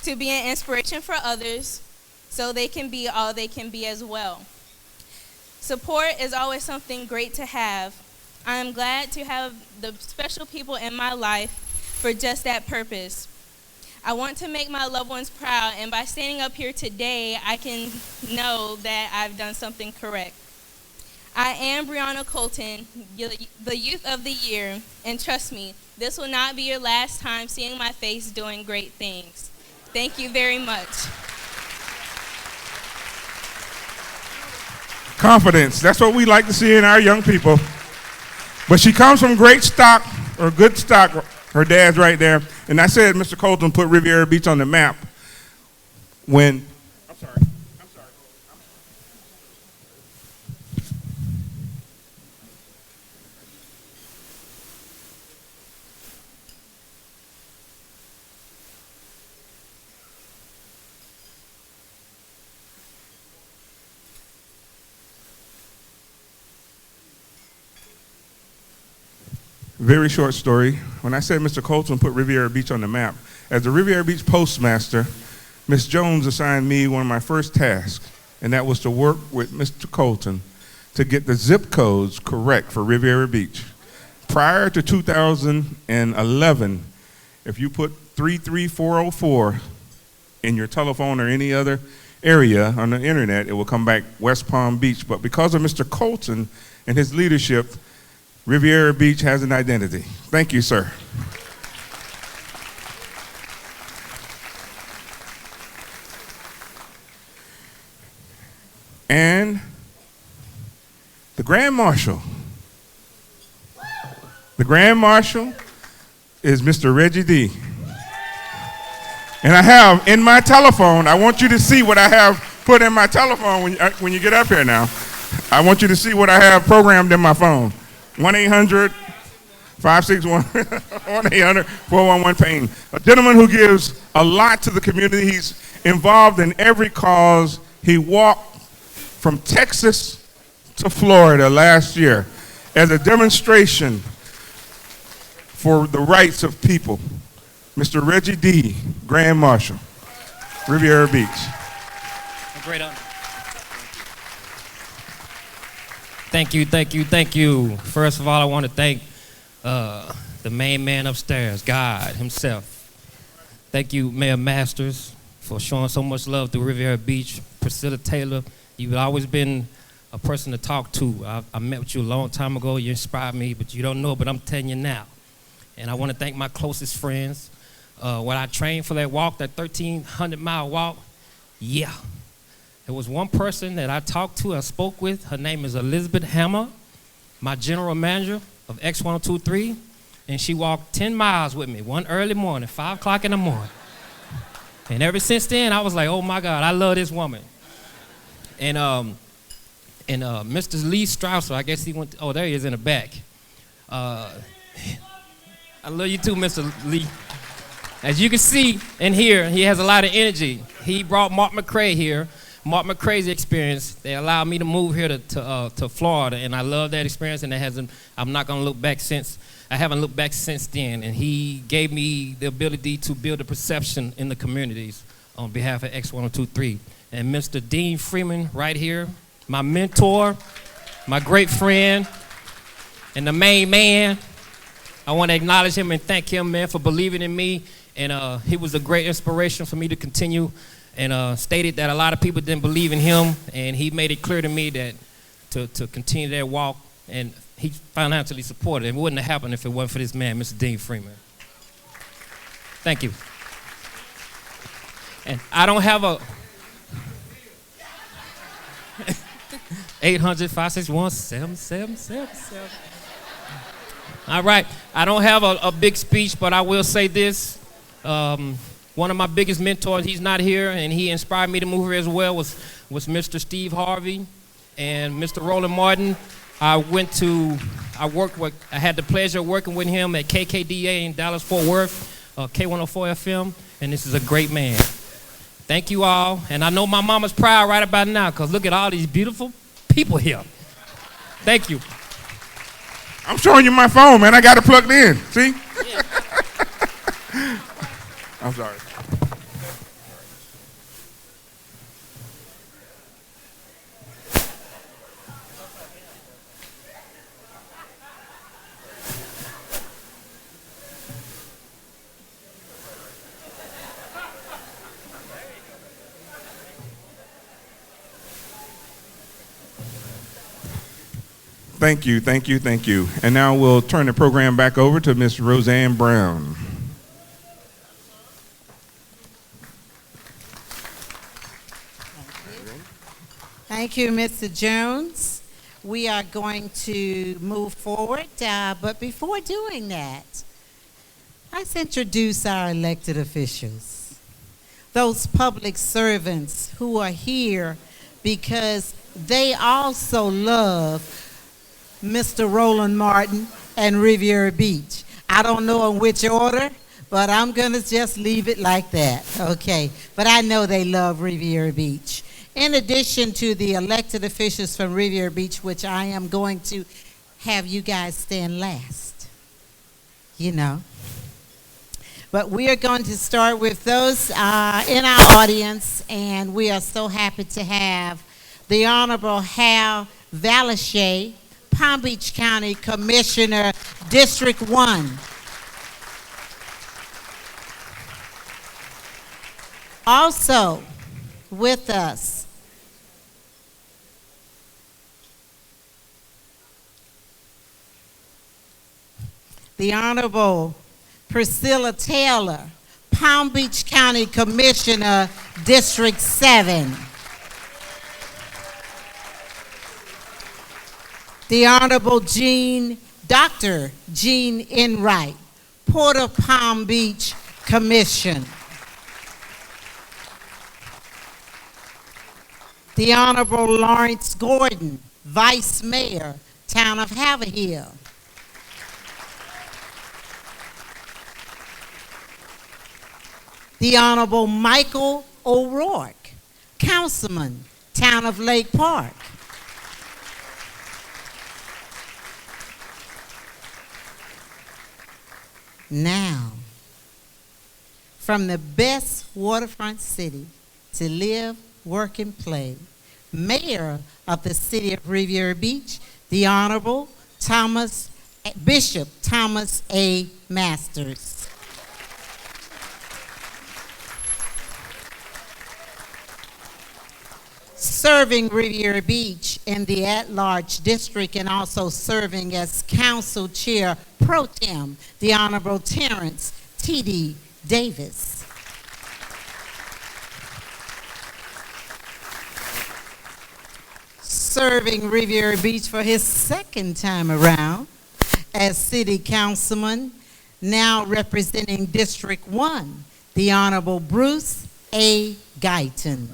to be an inspiration for others so they can be all they can be as well. Support is always something great to have. I am glad to have the special people in my life for just that purpose. I want to make my loved ones proud, and by standing up here today, I can know that I've done something correct. I am Brianna Colton, the Youth of the Year, and trust me, this will not be your last time seeing my face doing great things. Thank you very much. Confidence. That's what we like to see in our young people. But she comes from great stock, or good stock. Her dad's right there. And I said Mr. Colton put Riviera Beach on the map when, I'm sorry. Very short story. When I said Mr. Colton put Riviera Beach on the map, as the Riviera Beach postmaster, Ms. Jones assigned me one of my first tasks, and that was to work with Mr. Colton to get the zip codes correct for Riviera Beach. Prior to 2011, if you put 33404 in your telephone or any other area on the internet, it will come back West Palm Beach. But because of Mr. Colton and his leadership, Riviera Beach has an identity. Thank you, sir. And the Grand Marshal. The Grand Marshal is Mr. Reggie D. And I have in my telephone, I want you to see what I have put in my telephone when you get up here now. I want you to see what I have programmed in my phone. 1-800-561, 1-800-411-PAIN. A gentleman who gives a lot to the community. He's involved in every cause. He walked from Texas to Florida last year as a demonstration for the rights of people. Mr. Reggie D., Grand Marshal, Riviera Beach. A great honor. Thank you, thank you, thank you. First of all, I want to thank the main man upstairs, God himself. Thank you, Mayor Masters, for showing so much love through Riviera Beach. Priscilla Taylor, you've always been a person to talk to. I met with you a long time ago. You inspired me, but you don't know, but I'm telling you now. And I want to thank my closest friends. When I trained for that walk, that 1,300-mile walk, yeah. There was one person that I talked to, I spoke with. Her name is Elizabeth Hammer, my general manager of X1023. And she walked 10 miles with me one early morning, 5 o'clock in the morning. And ever since then, I was like, oh my God, I love this woman. And Mr. Lee Strausser, I guess he went, oh, there he is in the back. I love you too, Mr. Lee. As you can see and hear, he has a lot of energy. He brought Mark McCray here. Mark McCray's experience, they allowed me to move here to Florida, and I love that experience, and I'm not gonna look back since, I haven't looked back since then, and he gave me the ability to build a perception in the communities on behalf of X1023. And Mr. Dean Freeman right here, my mentor, my great friend, and the main man, I want to acknowledge him and thank him, man, for believing in me. And he was a great inspiration for me to continue, and stated that a lot of people didn't believe in him, and he made it clear to me that to continue that walk, and he financially supported it. It wouldn't have happened if it wasn't for this man, Mr. Dean Freeman. Thank you. And I don't have a 800-561-7777. All right, I don't have a big speech, but I will say this. One of my biggest mentors, he's not here, and he inspired me to move here as well, was Mr. Steve Harvey and Mr. Roland Martin. I had the pleasure of working with him at KKDA in Dallas-Fort Worth, K104 FM, and this is a great man. Thank you all, and I know my mama's proud right about now, because look at all these beautiful people here. Thank you. I'm showing you my phone, man. I got it plugged in. See? Yeah. I'm sorry. Thank you, thank you, thank you. And now we'll turn the program back over to Miss Roseanne Brown. Thank you, Mr. Jones. We are going to move forward, but before doing that, let's introduce our elected officials, those public servants who are here because they also love Mr. Roland Martin and Riviera Beach. I don't know in which order, but I'm going to just leave it like that, okay? But I know they love Riviera Beach. In addition to the elected officials from Riviera Beach, which I am going to have you guys stand last, you know. But we are going to start with those in our audience, and we are so happy to have the Honorable Hal Valashay, Palm Beach County Commissioner, District 1. Also with us, the Honorable Priscilla Taylor, Palm Beach County Commissioner, District 7. The Honorable Dr. Jean Enright, Port of Palm Beach Commission. The Honorable Lawrence Gordon, Vice Mayor, Town of Haverhill. The Honorable Michael O'Rourke, Councilman, Town of Lake Park. Now, from the best waterfront city to live, work, and play, Mayor of the City of Riviera Beach, the Honorable Bishop Thomas A. Masters. Serving Riviera Beach in the at-large district and also serving as council chair pro tem, the Honorable Terrence T.D. Davis. Serving Riviera Beach for his second time around as city councilman, now representing District 1, the Honorable Bruce A. Guyton.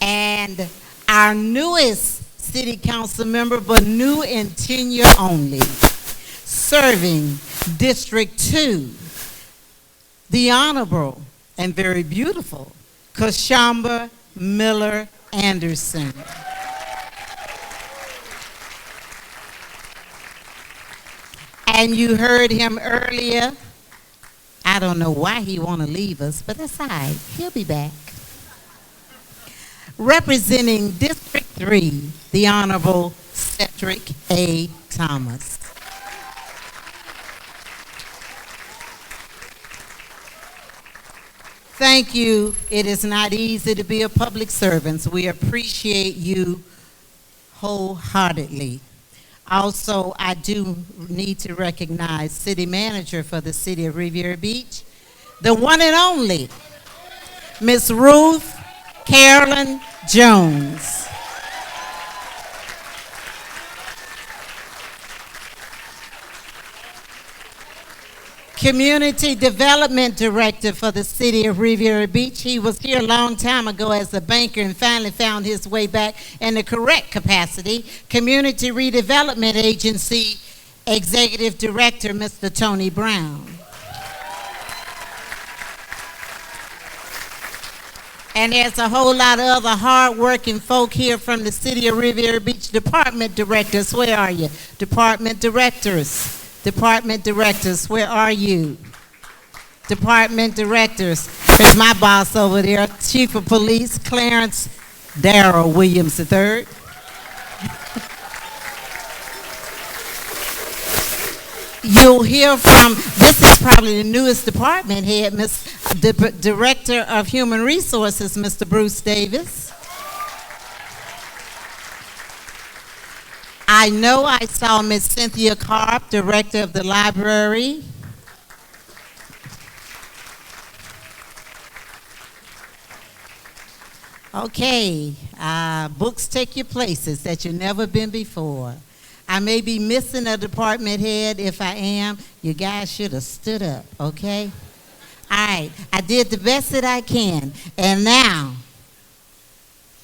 And our newest city council member, but new in tenure only, serving District 2, the Honorable and very beautiful Kashamba Miller Anderson. And you heard him earlier. I don't know why he want to leave us, but that's all right. He'll be back. Representing District 3, the Honorable Cedric A. Thomas. Thank you. It is not easy to be a public servant. We appreciate you wholeheartedly. Also, I do need to recognize City Manager for the City of Riviera Beach, the one and only, Miss Ruth Carolyn Jones. Community Development Director for the City of Riviera Beach. He was here a long time ago as a banker and finally found his way back in the correct capacity. Community Redevelopment Agency Executive Director, Mr. Tony Brown. And there's a whole lot of other hard-working folk here from the City of Riviera Beach. Department Directors, where are you? Department Directors. Department Directors, where are you? Department Directors. There's my boss over there, Chief of Police, Clarence Darrell Williams III. You'll hear from, this is probably the newest department head, the Director of Human Resources, Mr. Bruce Davis. I know I saw Miss Cynthia Karp, Director of the Library. Okay, books take you places that you've never been before. I may be missing a department head. If I am, you guys should have stood up, okay? All right, I did the best that I can. And now,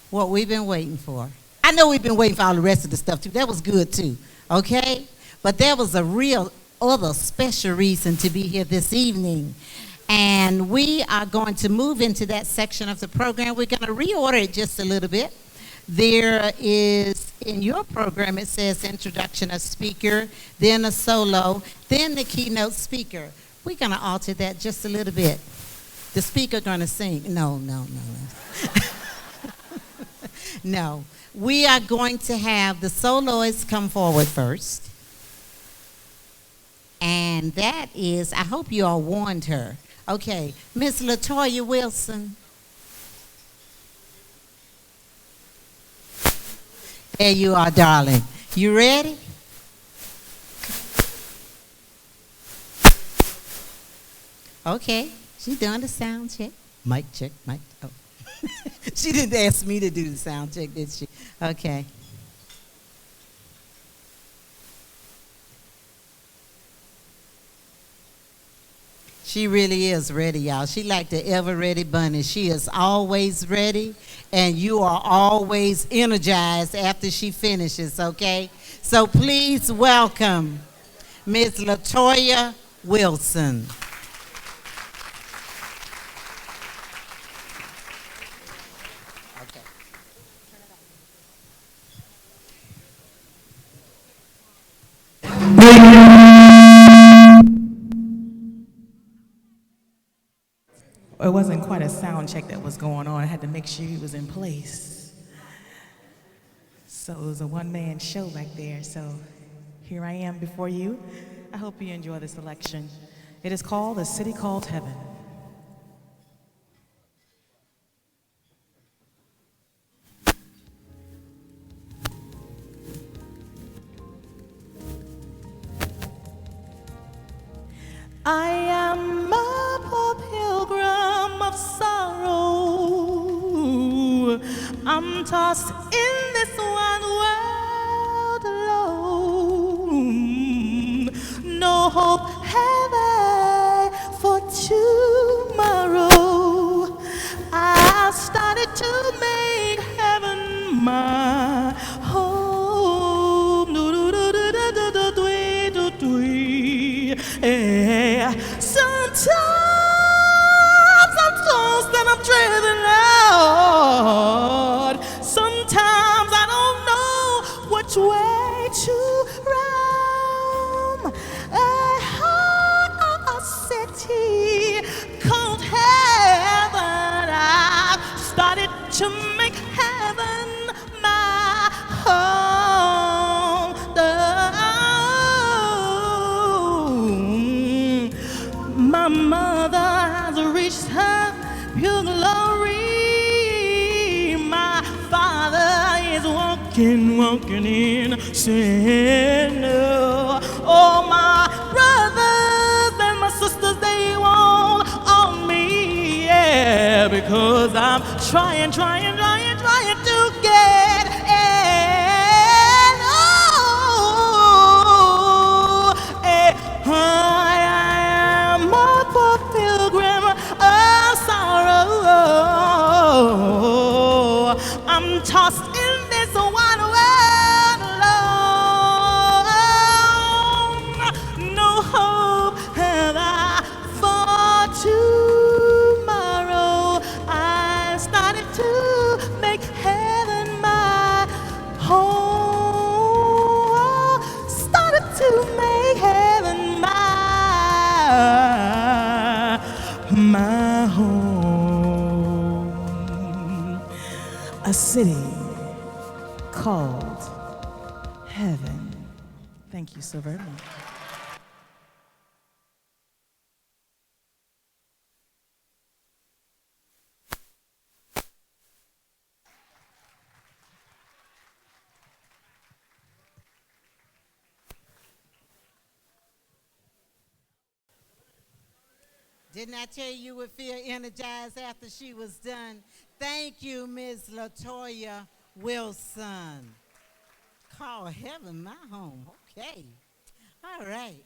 what we've been waiting for. I know we've been waiting for all the rest of the stuff too. That was good too, okay? But there was a real other special reason to be here this evening. And we are going to move into that section of the program. We're going to reorder it just a little bit. There is, in your program, it says introduction of speaker, then a solo, then the keynote speaker. We're going to alter that just a little bit. The speaker going to sing. No. No. We are going to have the soloist come forward first. And that is, I hope you all warned her. Okay, Miss LaToya Wilson. There you are, darling. You ready? Okay, she's doing the sound check. Mic check, mic. Oh. She didn't ask me to do the sound check, did she? Okay. She really is ready, y'all. She like the ever-ready bunny. She is always ready, and you are always energized after she finishes, okay? So please welcome Ms. LaToya Wilson. It wasn't quite a sound check that was going on. I had to make sure he was in place. So it was a one-man show back there. So here I am before you. I hope you enjoy this selection. It is called A City Called Heaven. I am a poor pilgrim of sorrow. I'm tossed in this wide world alone. No hope have I for tomorrow. I started to make heaven my home. Sometimes I'm lost and I'm driven out. Sometimes I don't know which way to roam. A heart of a city called heaven. I've started to make heaven my home. My mother has reached her pure glory. My father is walking in sin. Oh, my brothers and my sisters, they won't own me, yeah, because I'm trying to get in. Oh, I am a poor pilgrim of sorrow. I'm tossed in this wide world alone. No hope have I for tomorrow. I started to make heaven my home. Started to make heaven my home. A city called heaven. Thank you so very much. Didn't I tell you would feel energized after she was done? Thank you, Ms. LaToya Wilson. Call heaven my home. Okay. All right.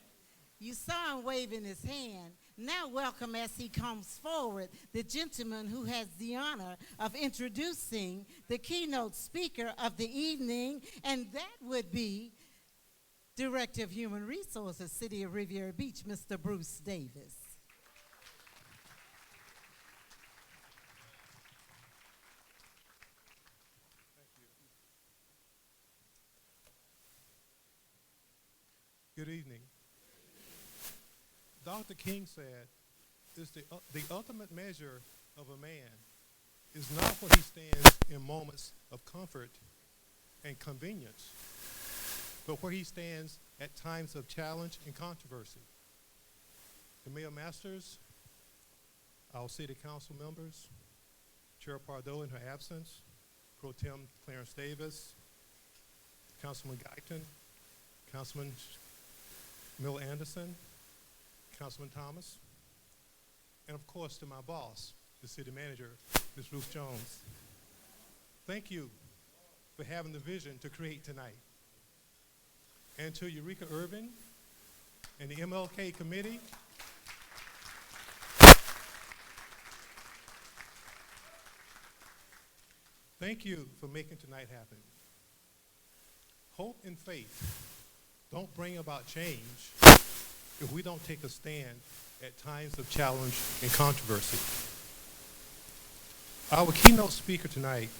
You saw him waving his hand. Now welcome as he comes forward the gentleman who has the honor of introducing the keynote speaker of the evening, and that would be Director of Human Resources, City of Riviera Beach, Mr. Bruce Davis. Good evening. Dr. King said, the ultimate measure of a man is not what he stands in moments of comfort and convenience, but where he stands at times of challenge and controversy. The Mayor Masters, our City Council members, Chair Pardo in her absence, Pro Tem Clarence Davis, Councilman Guyton, Councilman Mill Anderson, Councilman Thomas, and of course to my boss, the city manager, Ms. Ruth Jones. Thank you for having the vision to create tonight. And to Eureka Irvin and the MLK committee, thank you for making tonight happen. Hope and faith don't bring about change if we don't take a stand at times of challenge and controversy. Our keynote speaker tonight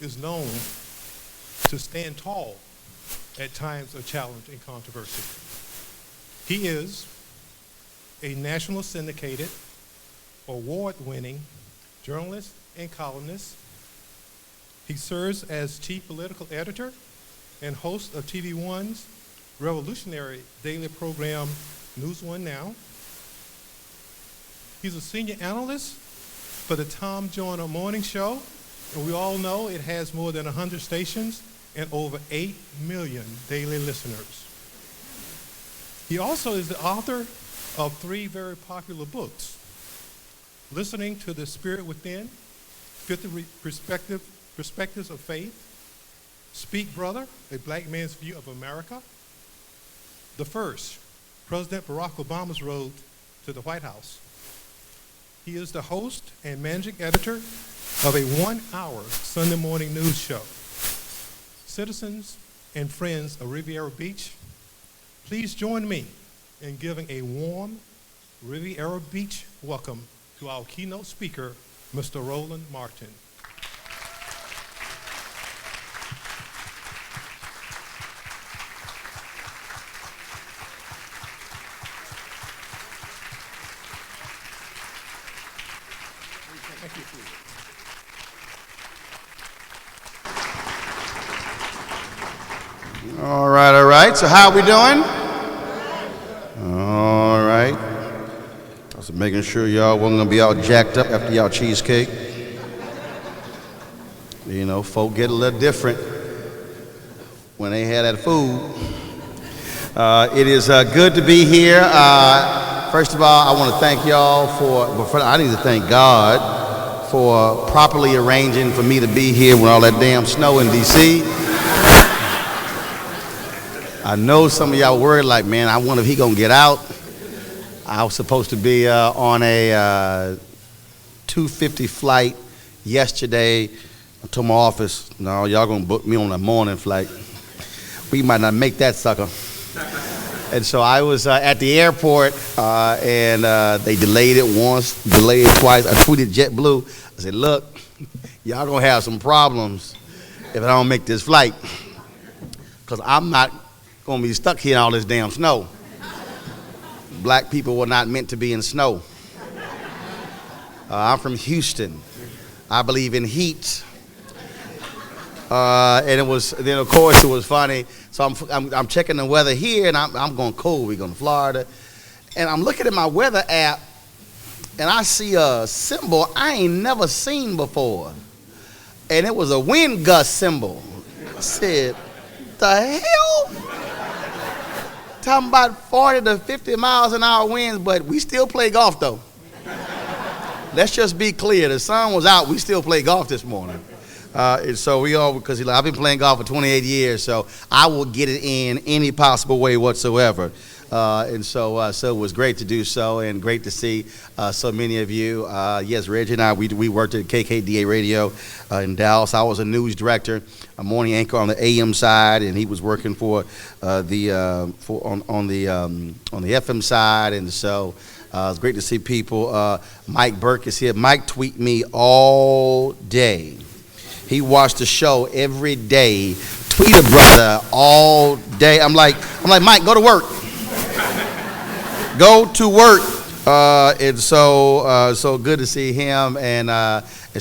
is known to stand tall at times of challenge and controversy. He is a national syndicated, award-winning journalist and columnist. He serves as chief political editor and host of TV One's revolutionary daily program, News One Now. He's a senior analyst for the Tom Joyner Morning Show, and we all know it has more than 100 stations and over 8 million daily listeners. He also is the author of 3 very popular books, Listening to the Spirit Within, 50 Perspectives of Faith, Speak Brother, A Black Man's View of America, the first, President Barack Obama's Road to the White House. He is the host and managing editor of a 1-hour Sunday morning news show. Citizens and friends of Riviera Beach, please join me in giving a warm Riviera Beach welcome to our keynote speaker, Mr. Roland Martin. All right. So how are we doing? All right. I was making sure y'all wasn't gonna be all jacked up after y'all cheesecake. You know, folk get a little different when they had that food. It is good to be here. First of all, I want to thank y'all I need to thank God for properly arranging for me to be here when all that damn snow in D.C. I know some of y'all worried like, man, I wonder if he gonna get out. I was supposed to be on a 2:50 flight yesterday. I told my office, no, y'all gonna book me on a morning flight. We might not make that sucker. And so I was at the airport and they delayed it once, delayed it twice. I tweeted JetBlue. I said, look, y'all gonna have some problems if I don't make this flight. Because I'm not gonna be stuck here in all this damn snow. Black people were not meant to be in snow. I'm from Houston. I believe in heat. And then of course it was funny. So I'm checking the weather here, and I'm going cold. We're going to Florida, and I'm looking at my weather app, and I see a symbol I ain't never seen before, and it was a wind gust symbol. I said, "The hell?" Talking about 40 to 50 miles an hour winds, but we still play golf though. Let's just be clear. The sun was out. We still play golf this morning. And so we all, because I've been playing golf for 28 years, so I will get it in any possible way whatsoever. And so it was great to do so, and great to see so many of you. Yes, Reggie and I, we worked at KKDA Radio in Dallas. I was a news director, a morning anchor on the AM side, and he was working for on the FM side. And so it's great to see people. Mike Burke is here. Mike tweet me all day. He watched the show every day. Tweet a brother all day. I'm like, Mike, go to work. Go to work, and so good to see him, and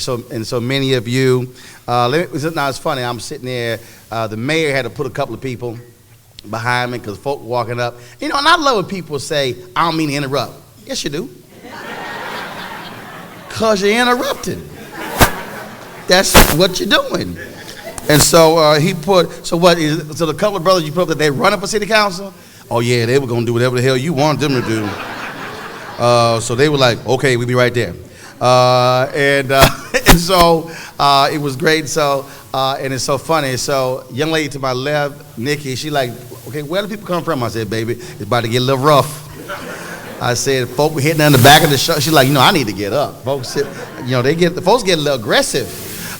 so many of you. Now it's funny. I'm sitting there. The mayor had to put a couple of people behind me because folk walking up. You know, and I love when people say, "I don't mean to interrupt." Yes, you do, cause you're interrupting. That's what you're doing. And so he put. So the couple of brothers you put up that they run up for city council. Oh yeah, they were gonna do whatever the hell you wanted them to do. So they were like, okay, we'll be right there. And so it was great. So and it's so funny. So young lady to my left, Nikki, she like, okay, where do people come from? I said, baby, it's about to get a little rough. I said, folk were hitting her in the back of the show. She's like, I need to get up. Folks, the folks get a little aggressive.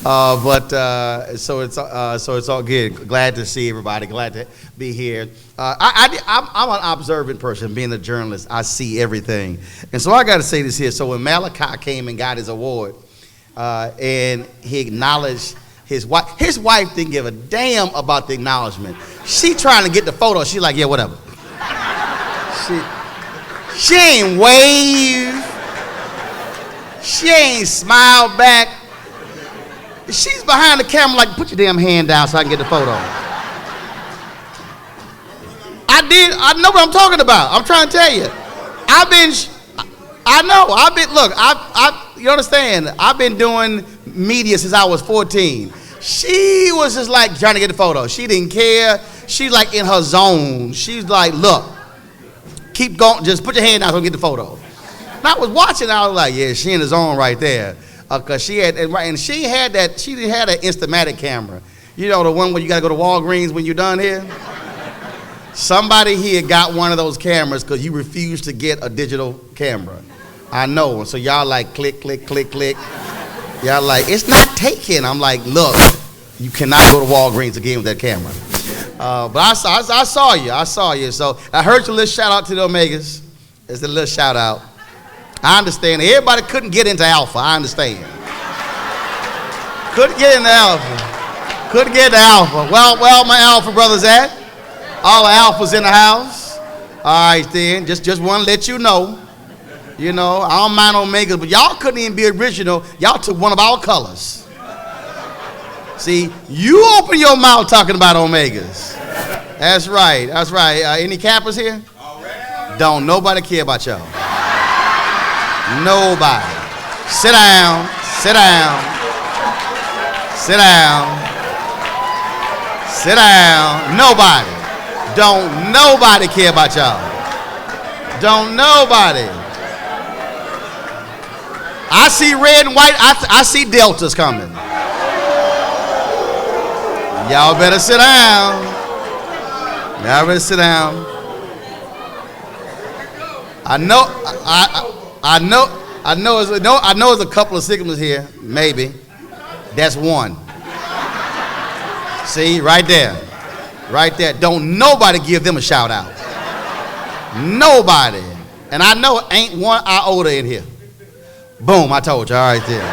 So it's all good. Glad to see everybody. Glad to be here. I'm an observant person. Being a journalist, I see everything. And so I got to say this here. So when Malachi came and got his award, and he acknowledged his wife didn't give a damn about the acknowledgement. She trying to get the photo. She like, yeah, whatever. She ain't wave. She ain't smile back. She's behind the camera like, put your damn hand down so I can get the photo. I know what I'm talking about. I'm trying to tell you. You understand, I've been doing media since I was 14. She was just like trying to get the photo. She didn't care. She's like in her zone. She's like, look, keep going, just put your hand down so I can get the photo. And I was watching, I was like, yeah, she in the zone right there. Cause she had an Instamatic camera. You know, the one where you gotta go to Walgreens when you're done here? Somebody here got one of those cameras because you refused to get a digital camera. I know, so y'all like click, click, click, click. Y'all like, it's not taken. I'm like, look, you cannot go to Walgreens again with that camera. But I saw you. So I heard your little shout out to the Omegas. It's a little shout out. I understand. Everybody couldn't get into Alpha. I understand. Couldn't get into Alpha. Well, my Alpha brothers at? All the Alphas in the house. All right, then. Just want to let you know. You know, I don't mind Omegas, but y'all couldn't even be original. Y'all took one of our colors. See, you open your mouth talking about Omegas. That's right. Any Kappas here? Don't nobody care about y'all. Nobody. Sit down. Nobody. Don't nobody care about y'all. Don't nobody. I see red and white. I see deltas coming. Y'all better sit down. I know there's a couple of Sigmas here, maybe. That's one. See, right there. Don't nobody give them a shout out. Nobody. And I know ain't one iota in here. Boom, I told you, all right there.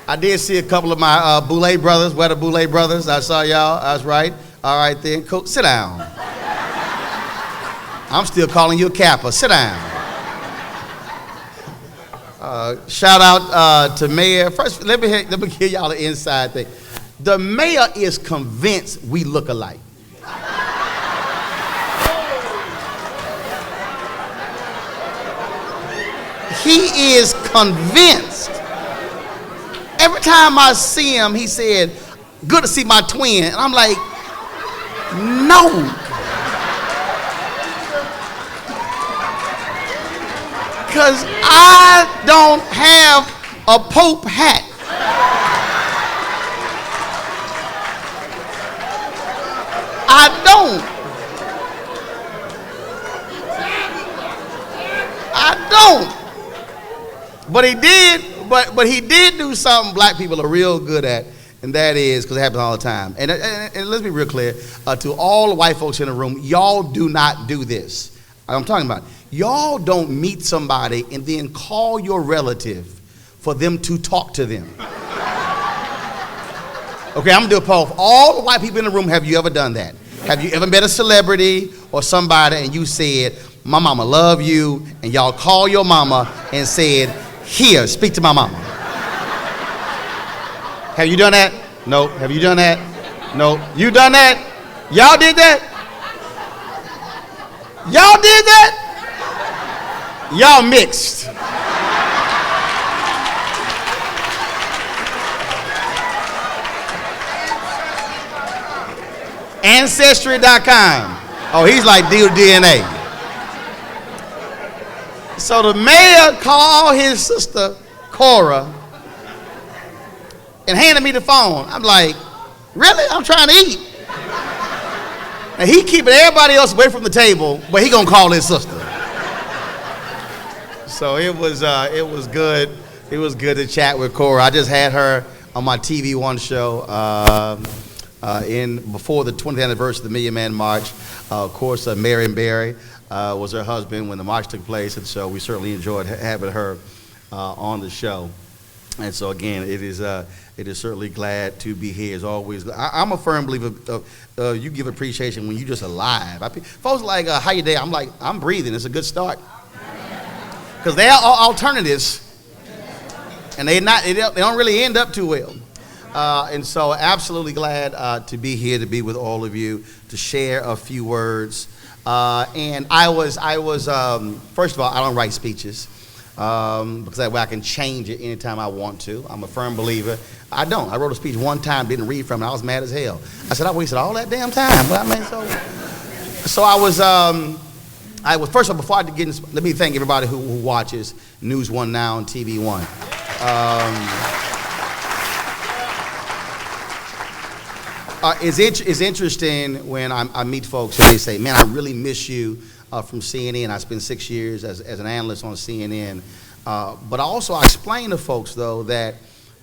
I did see a couple of my Boulay brothers, Weather Boulay brothers. I saw y'all, that's right. All right then, cool, sit down. I'm still calling you a Kappa, sit down. Shout out to Mayor. First, let me give y'all the inside thing. The mayor is convinced we look alike. He is convinced. Every time I see him, he said, good to see my twin. And I'm like, no. Because I don't have a Pope hat. I don't. But he did, but he did do something black people are real good at, and that is, because it happens all the time. And let's be real clear, to all the white folks in the room, y'all do not do this. I'm talking about, y'all don't meet somebody and then call your relative for them to talk to them. Okay, I'm gonna do a poll. All the white people in the room, have you ever done that? Have you ever met a celebrity or somebody and you said, my mama love you, and y'all call your mama and said, here, speak to my mama? Have you done that? No. Have you done that? No. You done that? Y'all did that? Y'all did that? Y'all mixed. Ancestry.com. Oh, he's like DNA. So the mayor called his sister, Cora, and handed me the phone. I'm like, really? I'm trying to eat. And he keeping everybody else away from the table, but he gonna call his sister. So it was good. It was good to chat with Cora. I just had her on my TV One show before the 20th anniversary of the Million Man March. Of course, Marion Barry was her husband when the march took place, and so we certainly enjoyed having her on the show. And so again, it is certainly glad to be here as always. I'm a firm believer of you give appreciation when you just alive. Folks like, how you day? I'm like, I'm breathing. It's a good start. Because they are alternatives, and they don't really end up too well. And so absolutely glad to be here, to be with all of you, to share a few words. And I was first of all, I don't write speeches because that way I can change it anytime I want to. I'm a firm believer. I don't. I wrote a speech one time, didn't read from it. I was mad as hell. I said, I wasted all that damn time. But I mean, so I was first of all, before I get into, let me thank everybody who watches News One Now and TV One. It's interesting when I meet folks and they say, man, I really miss you from CNN. I spent 6 years as an analyst on CNN. But also I explain to folks, though, that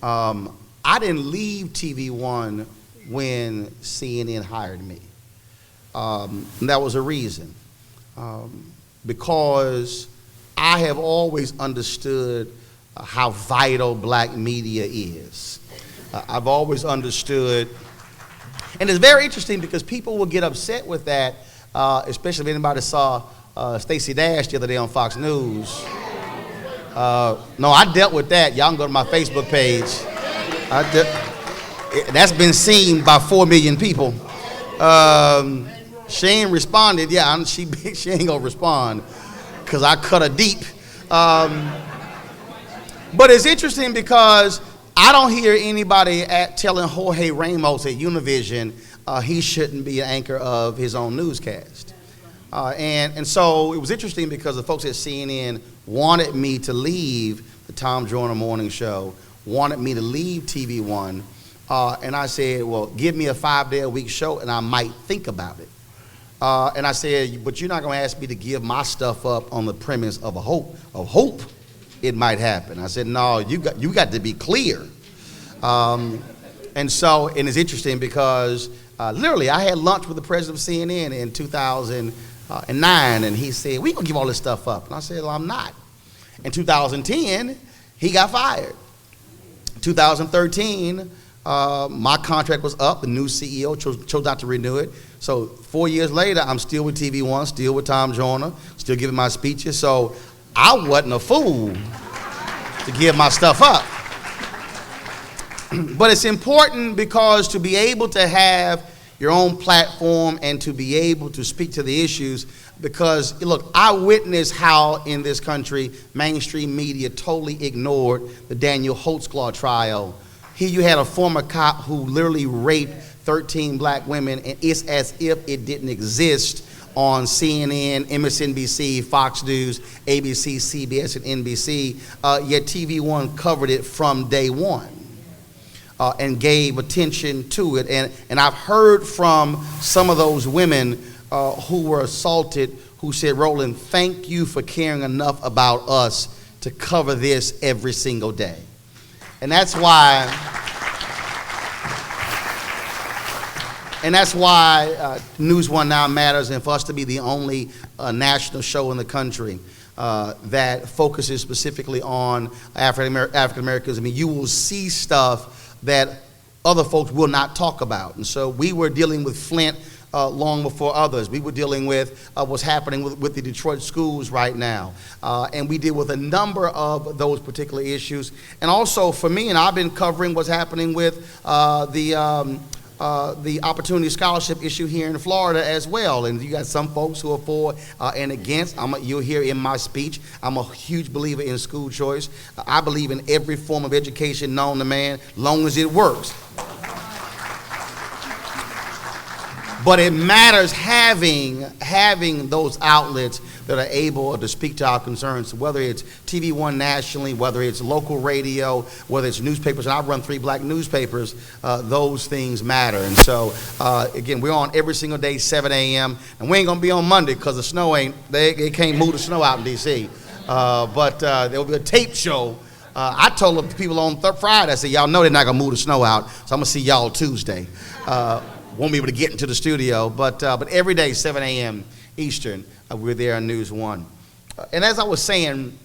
I didn't leave TV One when CNN hired me. And that was a reason. Because I have always understood how vital black media is. I've always understood. And it's very interesting because people will get upset with that, especially if anybody saw Stacey Dash the other day on Fox News. No, I dealt with that. Y'all can go to my Facebook page. That's been seen by 4 million people. She ain't responded. Yeah, she ain't gonna respond because I cut her deep. But it's interesting because I don't hear anybody telling Jorge Ramos at Univision he shouldn't be an anchor of his own newscast. And so it was interesting because the folks at CNN wanted me to leave the Tom Joyner Morning Show, wanted me to leave TV One, and I said, well, give me a 5-day-a-week show and I might think about it. And I said, but you're not going to ask me to give my stuff up on the premise of a hope it might happen. I said, no, you got to be clear. And it's interesting because literally I had lunch with the president of CNN in 2009, and he said, we going to give all this stuff up. And I said, well, I'm not. In 2010, he got fired. 2013, my contract was up. The new CEO chose not to renew it. So 4 years later, I'm still with TV One, still with Tom Joyner, still giving my speeches. So I wasn't a fool to give my stuff up. But it's important because to be able to have your own platform and to be able to speak to the issues, because look, I witnessed how in this country mainstream media totally ignored the Daniel Holtzclaw trial. Here you had a former cop who literally raped 13 black women, and it's as if it didn't exist on CNN, MSNBC, Fox News, ABC, CBS, and NBC, yet TV One covered it from day one. And gave attention to it. And I've heard from some of those women who were assaulted who said, Roland, thank you for caring enough about us to cover this every single day. And that's why, News One now matters, and for us to be the only national show in the country that focuses specifically on African Americans. I mean, you will see stuff that other folks will not talk about. And so we were dealing with Flint long before others. We were dealing with what's happening with the Detroit schools right now. And we deal with a number of those particular issues. And also for me, and I've been covering what's happening with the Opportunity Scholarship issue here in Florida as well. And you got some folks who are for and against. You'll hear in my speech, I'm a huge believer in school choice. I believe in every form of education known to man, long as it works. But it matters having those outlets that are able to speak to our concerns, whether it's TV One nationally, whether it's local radio, whether it's newspapers. And I run 3 black newspapers. Those things matter. And so, again, we're on every single day, 7 a.m. And we ain't going to be on Monday because the snow they can't move the snow out in D.C. But there will be a tape show. I told the people on Friday, I said, y'all know they're not going to move the snow out, so I'm going to see y'all Tuesday. Won't be able to get into the studio, but every day, 7 a.m. Eastern, we're there on News One. And as I was saying,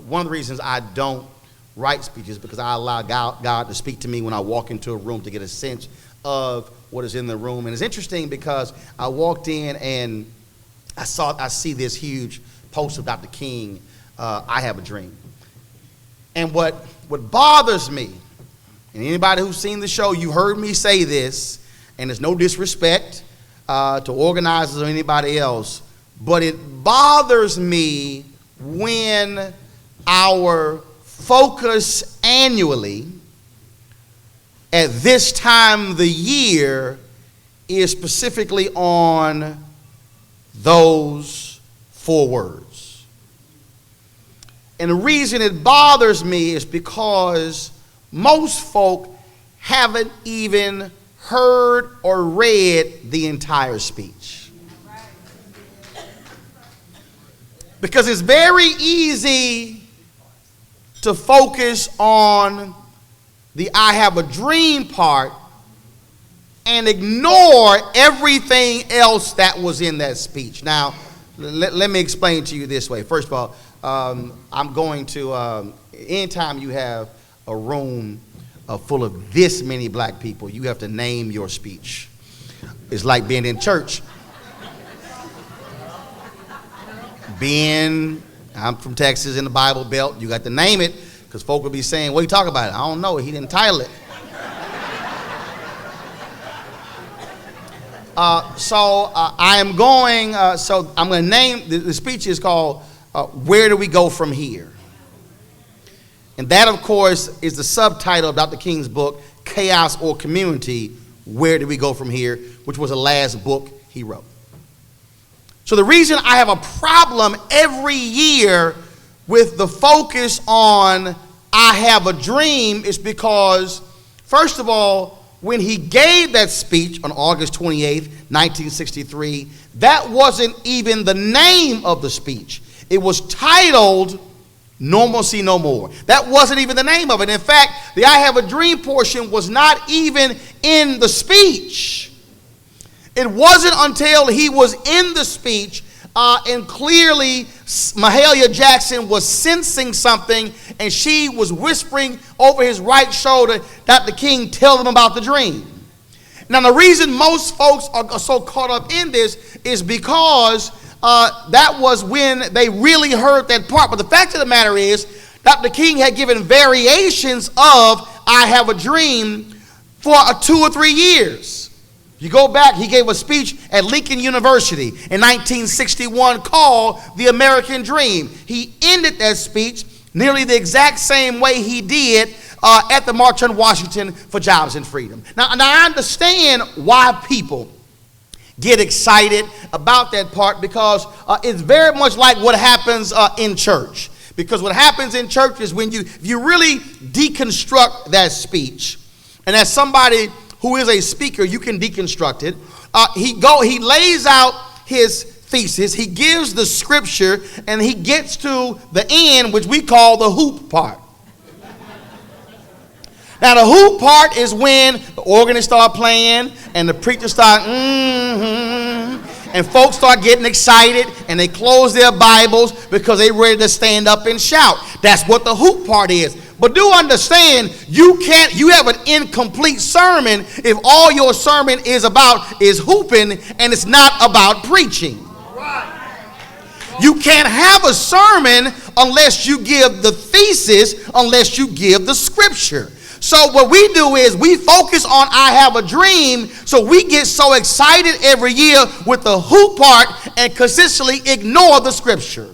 one of the reasons I don't write speeches is because I allow God to speak to me when I walk into a room to get a sense of what is in the room. And it's interesting because I walked in and I see this huge post of Dr. King, I Have a Dream. And what bothers me, and anybody who's seen the show, you heard me say this, and there's no disrespect to organizers or anybody else, but it bothers me when our focus annually at this time of the year is specifically on those 4 words. And the reason it bothers me is because most folk haven't even heard or read the entire speech. Because it's very easy to focus on the I have a dream part and ignore everything else that was in that speech. Now, let me explain to you this way. First of all, I'm going to, anytime you have a room full of this many black people, you have to name your speech. It's like being in church. I'm from Texas in the Bible Belt. You got to name it because folk will be saying, what are you talking about? I don't know. He didn't title it. So I'm going to name, the speech is called Where Do We Go From Here? And that, of course, is the subtitle of Dr. King's book, Chaos or Community, Where Do We Go From Here, which was the last book he wrote. So the reason I have a problem every year with the focus on I Have a Dream is because, first of all, when he gave that speech on August 28th, 1963, that wasn't even the name of the speech. It was titled Normalcy No More. That wasn't even the name of it. In fact, the I Have a Dream portion was not even in the speech. It wasn't until he was in the speech and clearly Mahalia Jackson was sensing something and she was whispering over his right shoulder, Dr. King, tell them about the dream. Now, the reason most folks are so caught up in this is because that was when they really heard that part. But the fact of the matter is, Dr. King had given variations of I Have a Dream for 2 or 3 years. You go back, he gave a speech at Lincoln University in 1961 called The American Dream. He ended that speech nearly the exact same way he did at the March on Washington for Jobs and Freedom. Now I understand why people get excited about that part because it's very much like what happens in church. Because what happens in church is when you really deconstruct that speech, and as somebody who is a speaker, you can deconstruct it. He lays out his thesis, he gives the scripture, and he gets to the end, which we call the hoop part. Now the hoop part is when the organist start playing and the preacher start and folks start getting excited and they close their Bibles because they're ready to stand up and shout. That's what the hoop part is. But do understand, you have an incomplete sermon if all your sermon is hooping and it's not about preaching. You can't have a sermon unless you give the thesis, unless you give the scripture. So what we do is we focus on I have a dream, so we get so excited every year with the who part and consistently ignore the scripture.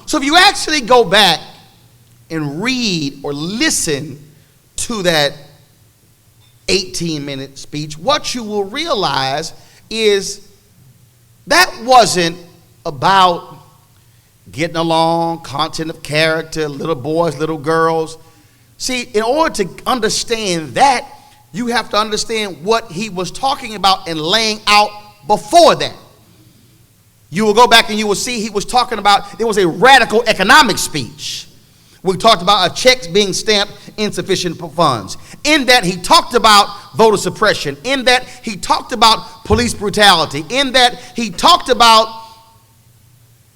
So if you actually go back and read or listen to that 18-minute speech, what you will realize is that wasn't about getting along, content of character, little boys, little girls. See, in order to understand that, you have to understand what he was talking about and laying out before that. You will go back and you will see he was talking about, there was a radical economic speech. We talked about checks being stamped, insufficient funds. In that he talked about voter suppression. In that he talked about police brutality. In that he talked about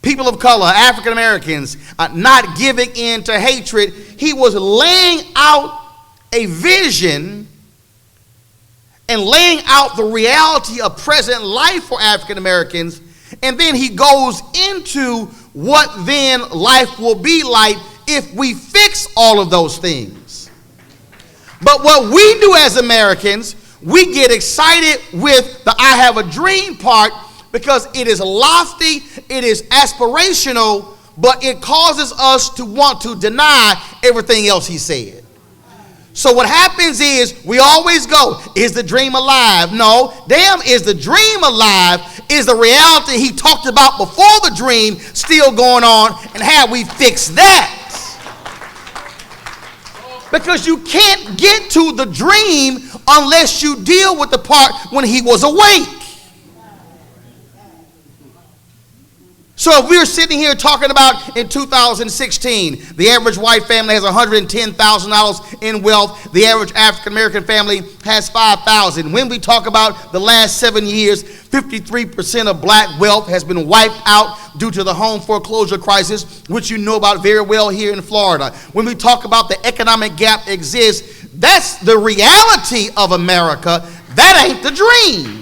people of color, African Americans, not giving in to hatred. He was laying out a vision and laying out the reality of present life for African Americans. And then he goes into what then life will be like if we fix all of those things. But what we do as Americans, we get excited with the I have a dream part because it is lofty, it is aspirational, but it causes us to want to deny everything else he said. So what happens is we always go, is the dream alive? No. Damn, is the dream alive? Is the reality he talked about before the dream still going on? And how we fix that? Because you can't get to the dream unless you deal with the part when he was awake. So if we're sitting here talking about in 2016, the average white family has $110,000 in wealth. The average African American family has $5,000. When we talk about the last 7 years, 53% of black wealth has been wiped out due to the home foreclosure crisis, which you know about very well here in Florida. When we talk about the economic gap exists, that's the reality of America. That ain't the dream.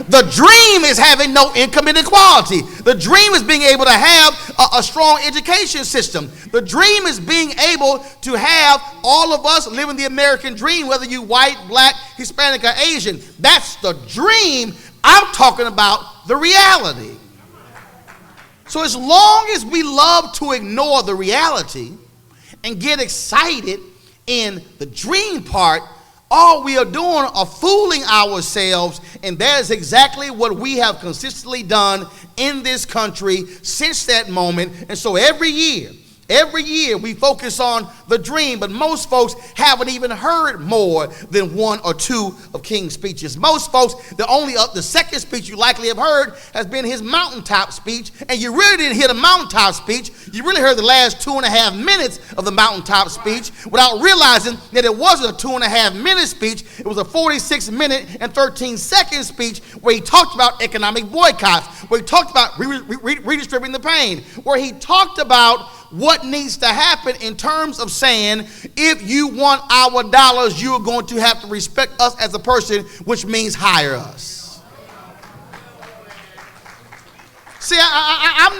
The dream is having no income inequality. The dream is being able to have a strong education system. The dream is being able to have all of us living the American dream, whether you white, black, Hispanic, or Asian. That's the dream. I'm talking about the reality. So as long as we love to ignore the reality and get excited in the dream part, all we are doing are fooling ourselves, and that is exactly what we have consistently done in this country since that moment. And so every year we focus on the dream, but most folks haven't even heard more than one or two of King's speeches. Most folks, the second speech you likely have heard has been his mountaintop speech, and you really didn't hear the mountaintop speech. You really heard the last 2.5 minutes of the mountaintop speech without realizing that it wasn't a 2.5-minute speech. It was a 46-minute and 13-second speech where he talked about economic boycotts, where he talked about redistributing the pain, where he talked about what needs to happen in terms of saying, if you want our dollars, you're going to have to respect us as a person, which means hire us. See, I'm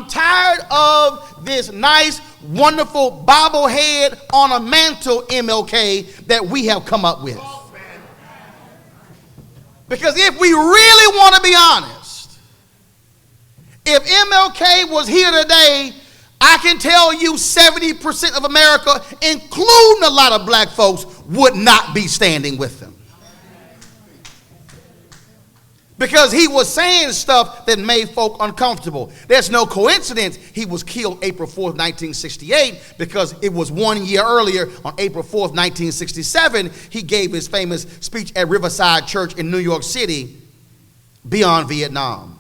tired of this nice, wonderful bobblehead on a mantle MLK that we have come up with. Because if we really want to be honest, if MLK was here today, I can tell you 70% of America, including a lot of black folks, would not be standing with them. because he was saying stuff that made folk uncomfortable. There's no coincidence he was killed April 4th, 1968, because it was 1 year earlier, on April 4th, 1967, he gave his famous speech at Riverside Church in New York City, Beyond Vietnam,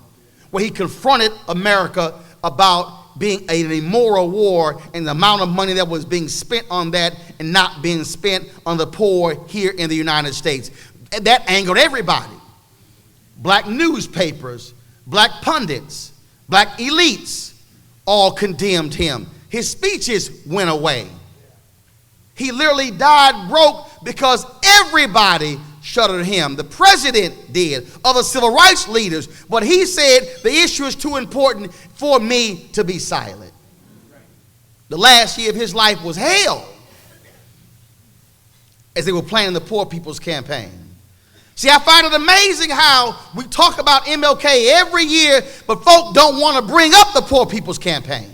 where he confronted America about being an immoral war and the amount of money that was being spent on that and not being spent on the poor here in the United States. And that angered everybody. Black newspapers, black pundits, black elites all condemned him. His speeches went away. He literally died broke because everybody shuddered him. The president did, other civil rights leaders, but he said the issue is too important for me to be silent. The last year of his life was hell as they were planning the Poor People's Campaign. See, I find it amazing how we talk about MLK every year, but folk don't want to bring up the Poor People's Campaign.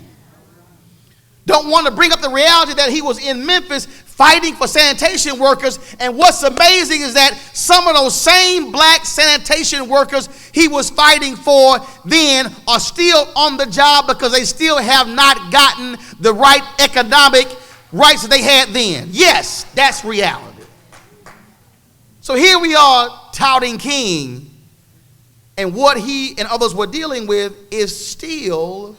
Don't want to bring up the reality that he was in Memphis fighting for sanitation workers. And what's amazing is that some of those same black sanitation workers he was fighting for then are still on the job because they still have not gotten the right economic rights that they had then. Yes, that's reality. So here we are touting King, and what he and others were dealing with is still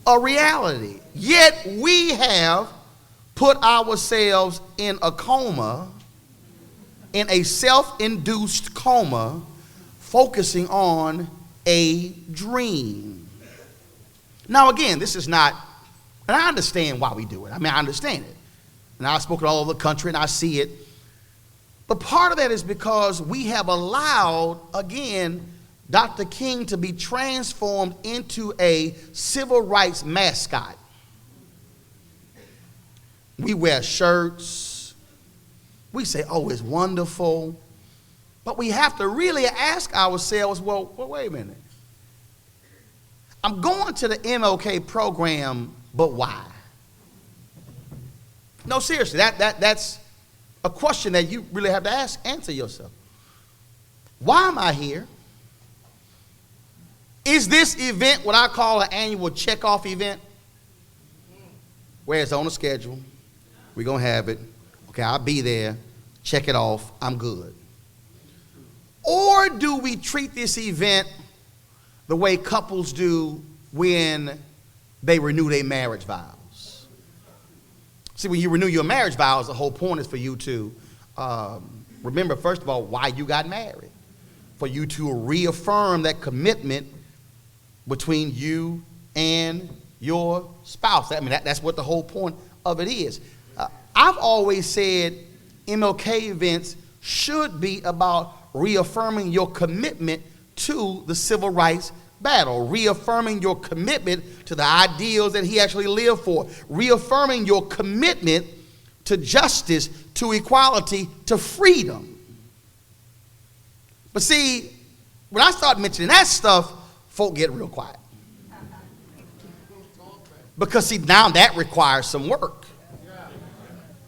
a reality. Yet we have put ourselves in a coma, in a self-induced coma, focusing on a dream. Now again, this is not, and I understand why we do it. I mean, I understand it. And I've spoken all over the country and I see it. But part of that is because we have allowed, again, Dr. King to be transformed into a civil rights mascot. We wear shirts. We say, oh, it's wonderful. But we have to really ask ourselves, well, wait a minute. I'm going to the MLK program, but why? No, seriously, that's a question that you really have to answer yourself. Why am I here? Is this event what I call an annual checkoff event? Where it's on the schedule. We're going to have it. Okay, I'll be there. Check it off. I'm good. Or do we treat this event the way couples do when they renew their marriage vows? See, when you renew your marriage vows, the whole point is for you to remember, first of all, why you got married. For you to reaffirm that commitment between you and your spouse. I mean, that's what the whole point of it is. I've always said MLK events should be about reaffirming your commitment to the civil rights battle, reaffirming your commitment to the ideals that he actually lived for, reaffirming your commitment to justice, to equality, to freedom. But see, when I start mentioning that stuff, folk get real quiet. Because see, now that requires some work.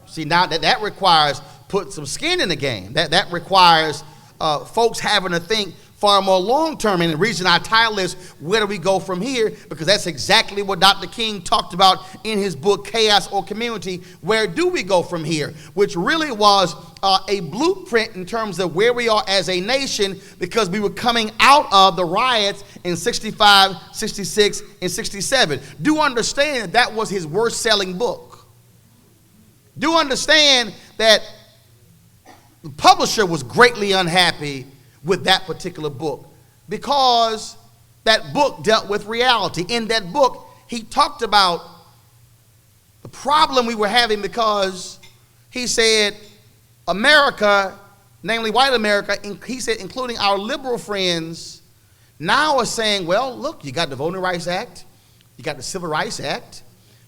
See, now that requires putting some skin in the game. That requires folks having to think far more long-term. And the reason I title this, Where Do We Go From Here? Because that's exactly what Dr. King talked about in his book, Chaos or Community, Where Do We Go From Here? Which really was a blueprint in terms of where we are as a nation, because we were coming out of the riots in 65, 66, and 67. Do understand that was his worst-selling book. Do understand that the publisher was greatly unhappy with that particular book because that book dealt with reality. In that book, he talked about the problem we were having because he said America, namely white America, he said including our liberal friends, now are saying, well, look, you got the Voting Rights Act, you got the Civil Rights Act,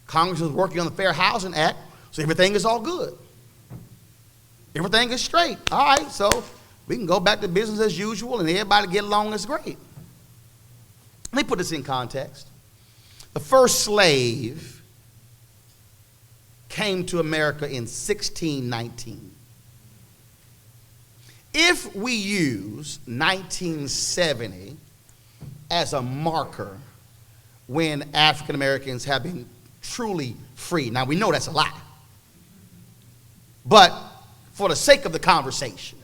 Congress is working on the Fair Housing Act, so everything is all good. Everything is straight. All right, so we can go back to business as usual and everybody get along as great. Let me put this in context. The first slave came to America in 1619. If we use 1970 as a marker when African Americans have been truly free, now we know that's a lie, but for the sake of the conversation,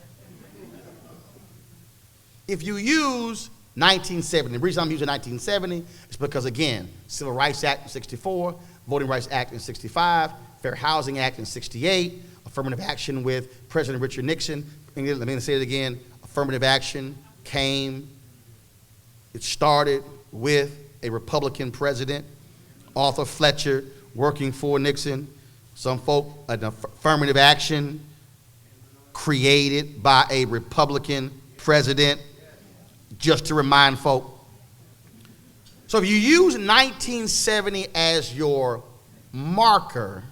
if you use 1970, the reason I'm using 1970 is because, again, Civil Rights Act in 64, Voting Rights Act in 65, Fair Housing Act in 68, affirmative action with President Richard Nixon. Let me say it again. Affirmative action came, it started with a Republican president, Arthur Fletcher, working for Nixon. Some folk, an affirmative action created by a Republican president, just to remind folk. So if you use 1970 as your marker,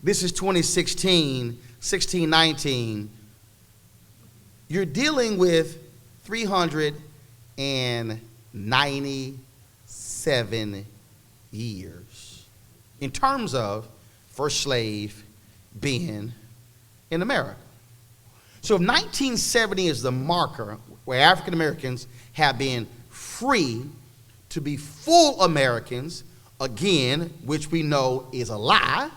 this is 2016, 1619, you're dealing with 397 years in terms of first slave being in America. So if 1970 is the marker where African Americans have been free to be full Americans, again, which we know is a lie,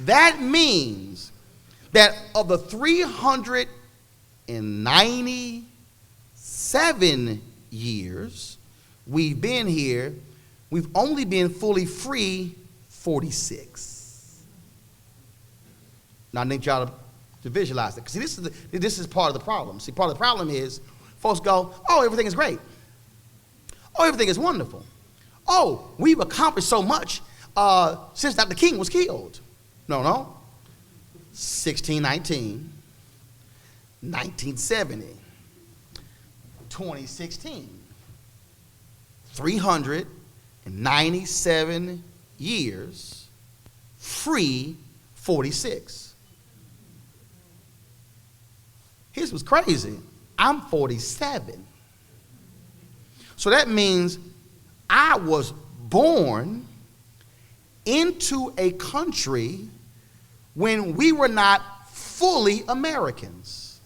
that means that of the 397 years we've been here, we've only been fully free 46. Now I need y'all to visualize that. Because this is part of the problem. See, part of the problem is folks go, oh, everything is great. Oh, everything is wonderful. Oh, we've accomplished so much since Dr. King was killed. No. 1619, 1970, 2016. 397 years, free 46. Here's what's crazy. I'm 47. So that means I was born into a country when we were not fully Americans.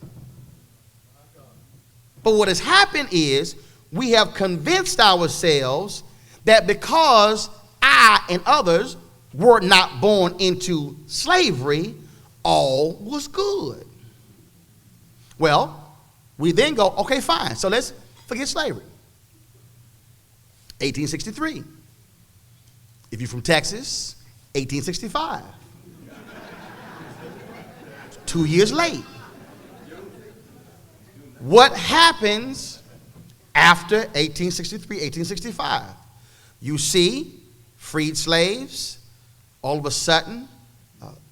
But what has happened is we have convinced ourselves that because I and others were not born into slavery, all was good. Well, we then go, okay, fine, so let's forget slavery. 1863. If you're from Texas, 1865. 2 years late. What happens after 1863, 1865? You see freed slaves all of a sudden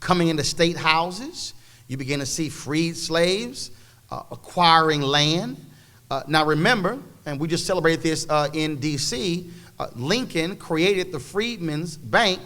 coming into state houses. You begin to see freed slaves acquiring land. Now remember, and we just celebrated this in D.C., Lincoln created the Freedmen's Bank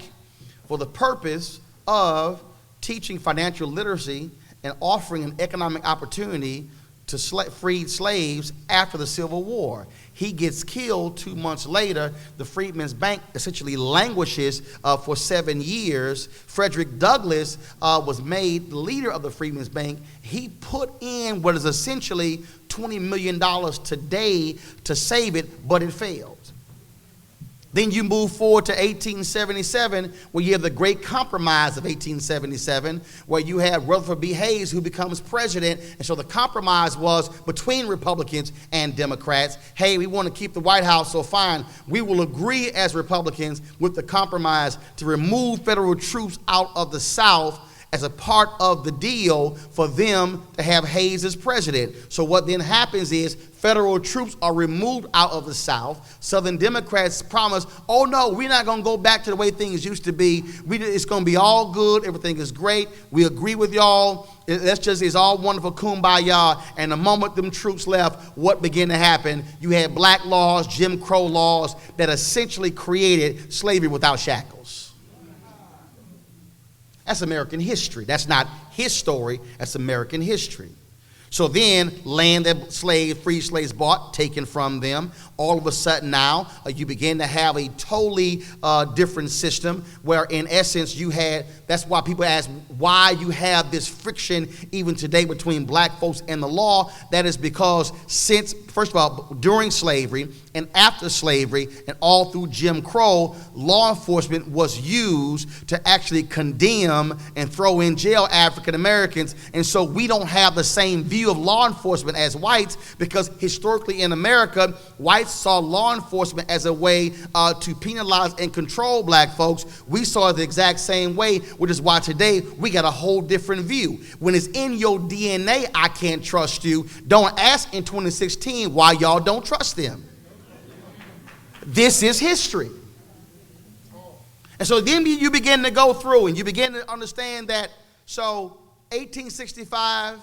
for the purpose of teaching financial literacy and offering an economic opportunity to freed slaves after the Civil War. He gets killed 2 months later. The Freedmen's Bank essentially languishes for 7 years. Frederick Douglass was made leader of the Freedmen's Bank. He put in what is essentially $20 million today to save it, but it failed. Then you move forward to 1877, where you have the Great Compromise of 1877, where you have Rutherford B. Hayes, who becomes president. And so the compromise was between Republicans and Democrats. Hey, we want to keep the White House, so fine. We will agree as Republicans with the compromise to remove federal troops out of the South as a part of the deal for them to have Hayes as president. So what then happens is federal troops are removed out of the South. Southern Democrats promise, oh no, we're not going to go back to the way things used to be. It's going to be all good. Everything is great. We agree with y'all. It's all wonderful, kumbaya. And the moment them troops left, what began to happen? You had black laws, Jim Crow laws that essentially created slavery without shackles. That's American history. That's not his story. That's American history. So then, land that free slaves bought, taken from them. All of a sudden now, you begin to have a totally different system where, in essence, that's why people ask why you have this friction even today between black folks and the law. That is because first of all, during slavery and after slavery and all through Jim Crow, law enforcement was used to actually condemn and throw in jail African Americans. And so we don't have the same view of law enforcement as whites, because historically in America, whites saw law enforcement as a way to penalize and control black folks. We saw it the exact same way, which is why today we got a whole different view. When it's in your DNA, I can't trust you. Don't ask in 2016 why y'all don't trust them. This is history. And so then you begin to go through and you begin to understand that, so 1865,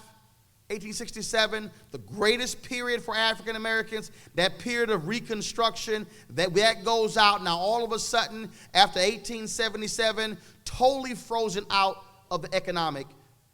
1867, the greatest period for African Americans, that period of Reconstruction, that goes out. Now all of a sudden, after 1877, totally frozen out of the economic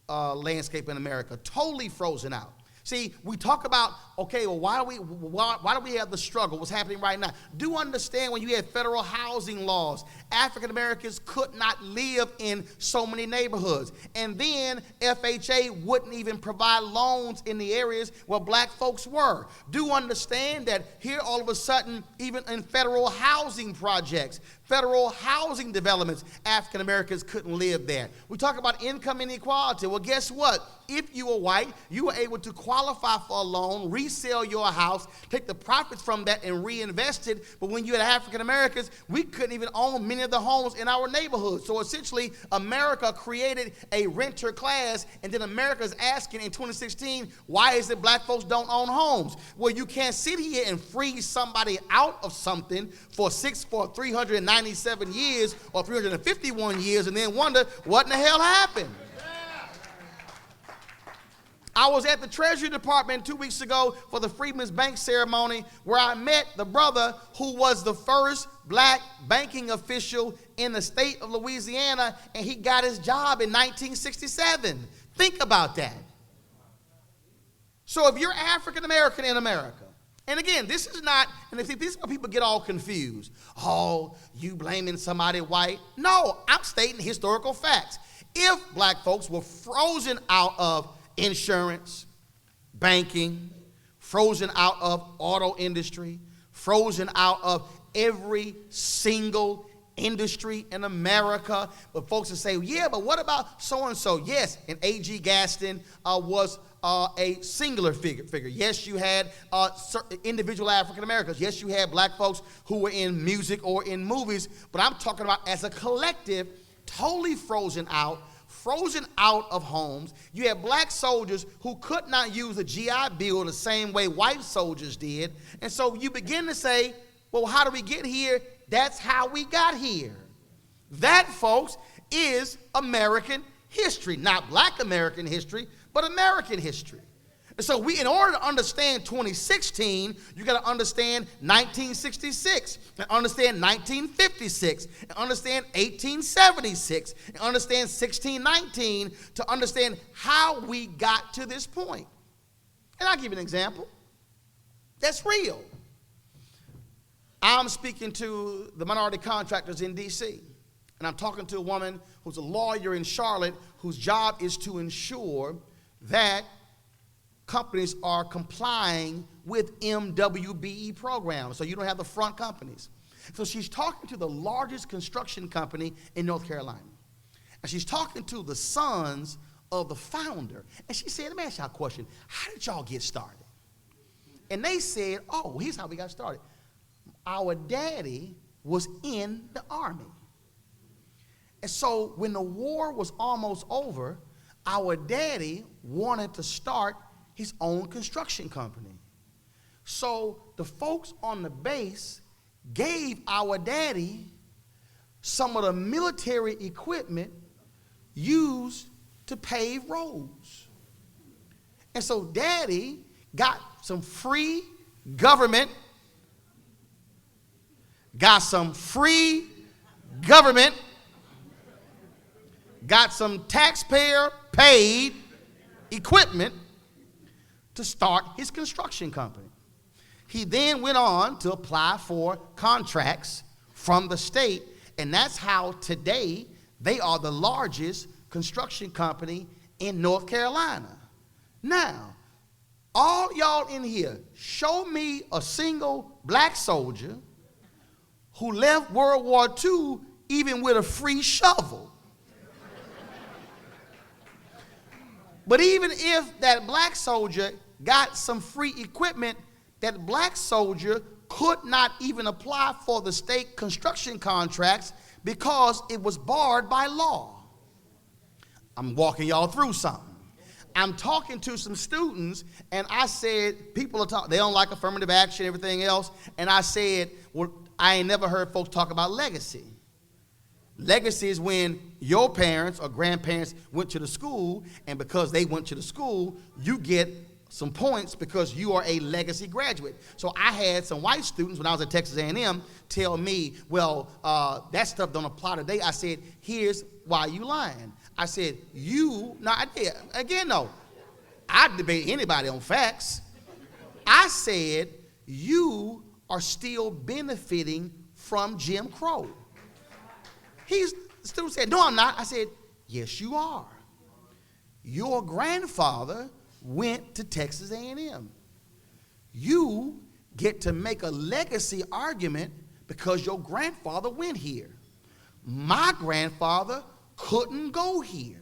landscape in America, totally frozen out. See, we talk about, okay, well, why do we have the struggle? What's happening right now? Do understand, when you had federal housing laws, African Americans could not live in so many neighborhoods. And then FHA wouldn't even provide loans in the areas where black folks were. Do understand that here all of a sudden, even in federal housing projects, federal housing developments, African Americans couldn't live there. We talk about income inequality. Well, guess what? If you were white, you were able to qualify for a loan, resell your house, take the profits from that and reinvest it. But when you had African Americans, we couldn't even own many of the homes in our neighborhoods. So essentially, America created a renter class, and then America is asking in 2016, why is it black folks don't own homes? Well, you can't sit here and freeze somebody out of something for 397 years or 351 years and then wonder what in the hell happened. I was at the Treasury Department 2 weeks ago for the Freedmen's Bank ceremony, where I met the brother who was the first black banking official in the state of Louisiana, and he got his job in 1967. Think about that. So if you're African American in America, and again, this is not, and this is where people get all confused. Oh, you blaming somebody white? No, I'm stating historical facts. If black folks were frozen out of insurance, banking, frozen out of auto industry, frozen out of every single industry in America. But folks will say, yeah, but what about so-and-so? Yes, and A.G. Gaston was a singular figure. Yes, you had individual African Americans. Yes, you had black folks who were in music or in movies. But I'm talking about as a collective, totally frozen out of homes. You had black soldiers who could not use a GI Bill the same way white soldiers did. And so you begin to say, well, how do we get here? That's how we got here. That, folks, is American history. Not black American history, but American history. And so in order to understand 2016, you got to understand 1966, and understand 1956, and understand 1876, and understand 1619 to understand how we got to this point. And I'll give you an example. That's real. I'm speaking to the minority contractors in D.C., and I'm talking to a woman who's a lawyer in Charlotte whose job is to ensure that companies are complying with MWBE programs, so you don't have the front companies. So she's talking to the largest construction company in North Carolina, and she's talking to the sons of the founder, and she said, let me ask y'all a question. How did y'all get started? And they said, oh, here's how we got started. Our daddy was in the army, and so when the war was almost over, our daddy wanted to start his own construction company. So the folks on the base gave our daddy some of the military equipment used to pave roads. And so daddy got some free government, got some taxpayer paid equipment to start his construction company. He then went on to apply for contracts from the state, and that's how today they are the largest construction company in North Carolina. Now, all y'all in here, show me a single black soldier who left World War II even with a free shovel. But even if that black soldier got some free equipment, that black soldier could not even apply for the state construction contracts because it was barred by law. I'm walking y'all through something. I'm talking to some students, and I said, people are talking, they don't like affirmative action, everything else, and I said, well, I ain't never heard folks talk about legacy. Legacy is when your parents or grandparents went to the school, and because they went to the school, you get some points because you are a legacy graduate. So I had some white students when I was at Texas A&M tell me, well, that stuff don't apply today. I said, here's why you lying. I said, I debate anybody on facts. I said, you are still benefiting from Jim Crow. The student said, no, I'm not. I said, yes, you are. Your grandfather went to Texas A&M. You get to make a legacy argument because your grandfather went here. My grandfather couldn't go here.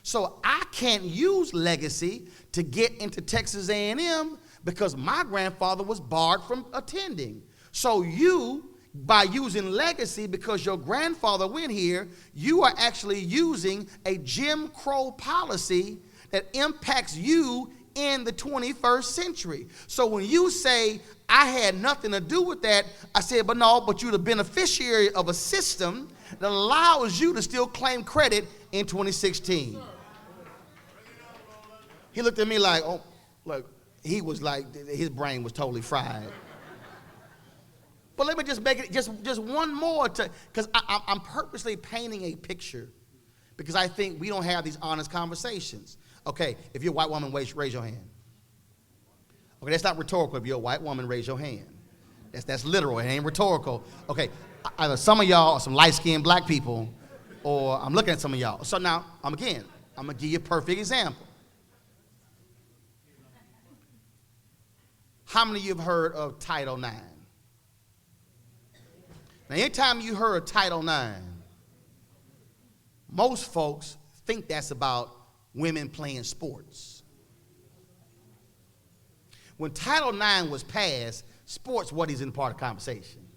So I can't use legacy to get into Texas A&M because my grandfather was barred from attending. So you, by using legacy because your grandfather went here, you are actually using a Jim Crow policy that impacts you in the 21st century. So when you say, I had nothing to do with that, I said, but you're the beneficiary of a system that allows you to still claim credit in 2016. He looked at me like, oh, look, he was like, his brain was totally fried. But let me just make it just one more, because I'm purposely painting a picture because I think we don't have these honest conversations. Okay, if you're a white woman, raise your hand. Okay, that's not rhetorical. If you're a white woman, raise your hand. That's literal. It ain't rhetorical. Okay, either some of y'all are some light-skinned black people, or I'm looking at some of y'all. So now, I'm going to give you a perfect example. How many of you have heard of Title IX? Now, anytime you heard of Title IX, most folks think that's about women playing sports. When Title IX was passed, sports wasn't even part of the conversation.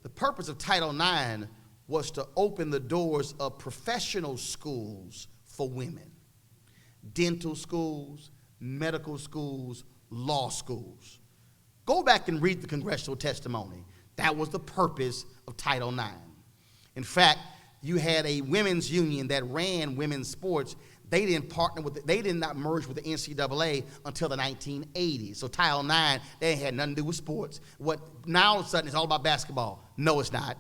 The purpose of Title IX was to open the doors of professional schools for women. Dental schools, medical schools, law schools. Go back and read the congressional testimony. That was the purpose of Title IX. In fact, you had a women's union that ran women's sports. They did not merge with the NCAA until the 1980s. So Title IX, they had nothing to do with sports. Now all of a sudden it's all about basketball. No, it's not.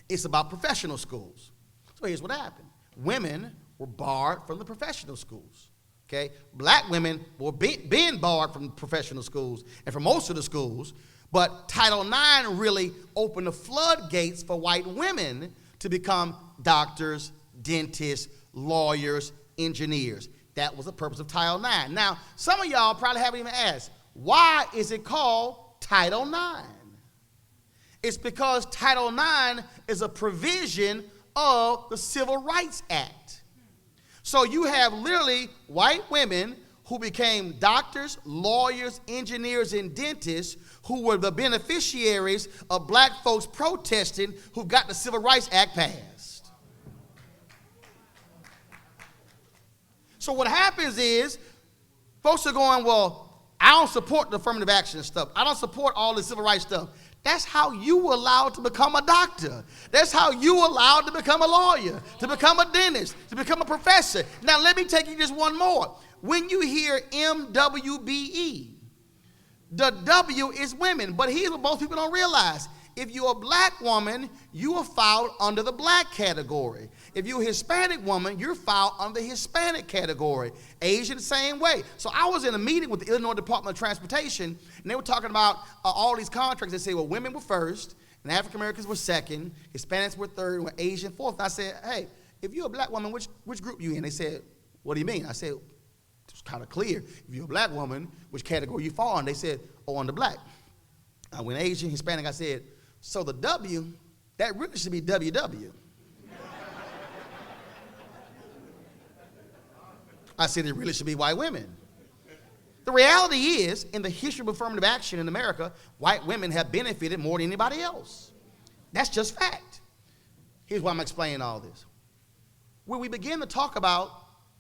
It's about professional schools. So here's what happened. Women were barred from the professional schools. Okay? Black women were being barred from professional schools and from most of the schools. But Title IX really opened the floodgates for white women to become doctors, dentists, lawyers, engineers. That was the purpose of Title IX. Now, some of y'all probably haven't even asked, why is it called Title IX? It's because Title IX is a provision of the Civil Rights Act. So you have literally white women who became doctors, lawyers, engineers, and dentists who were the beneficiaries of black folks protesting who got the Civil Rights Act passed. So what happens is folks are going, well, I don't support the affirmative action stuff. I don't support all the civil rights stuff. That's how you were allowed to become a doctor. That's how you were allowed to become a lawyer, to become a dentist, to become a professor. Now let me take you just one more. When you hear MWBE, the W is women, but here's what most people don't realize. If you're a black woman, you are filed under the black category. If you're a Hispanic woman, you're filed under the Hispanic category. Asian, same way. So I was in a meeting with the Illinois Department of Transportation, and they were talking about all these contracts. They say, well, women were first, and African Americans were second, Hispanics were third, and Asian fourth. And I said, hey, if you're a black woman, which group you in? They said, what do you mean? I said, it's kind of clear. If you're a black woman, which category you fall in? They said, oh, under black. I went Asian, Hispanic. I said, so the W, that really should be WW. I said it really should be white women. The reality is, in the history of affirmative action in America, white women have benefited more than anybody else. That's just fact. Here's why I'm explaining all this. When we begin to talk about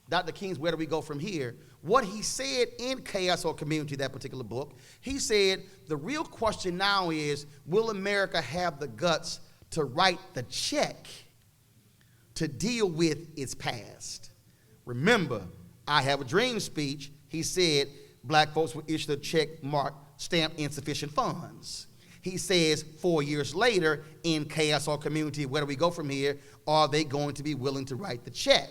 Dr. King's Where Do We Go From Here, what he said in Chaos or Community, that particular book, he said the real question now is, will America have the guts to write the check to deal with its past? Remember, I Have a Dream speech, he said black folks will issue the check marked stamped insufficient funds. He says 4 years later in Chaos or Community, Where Do We Go From Here, are they going to be willing to write the check?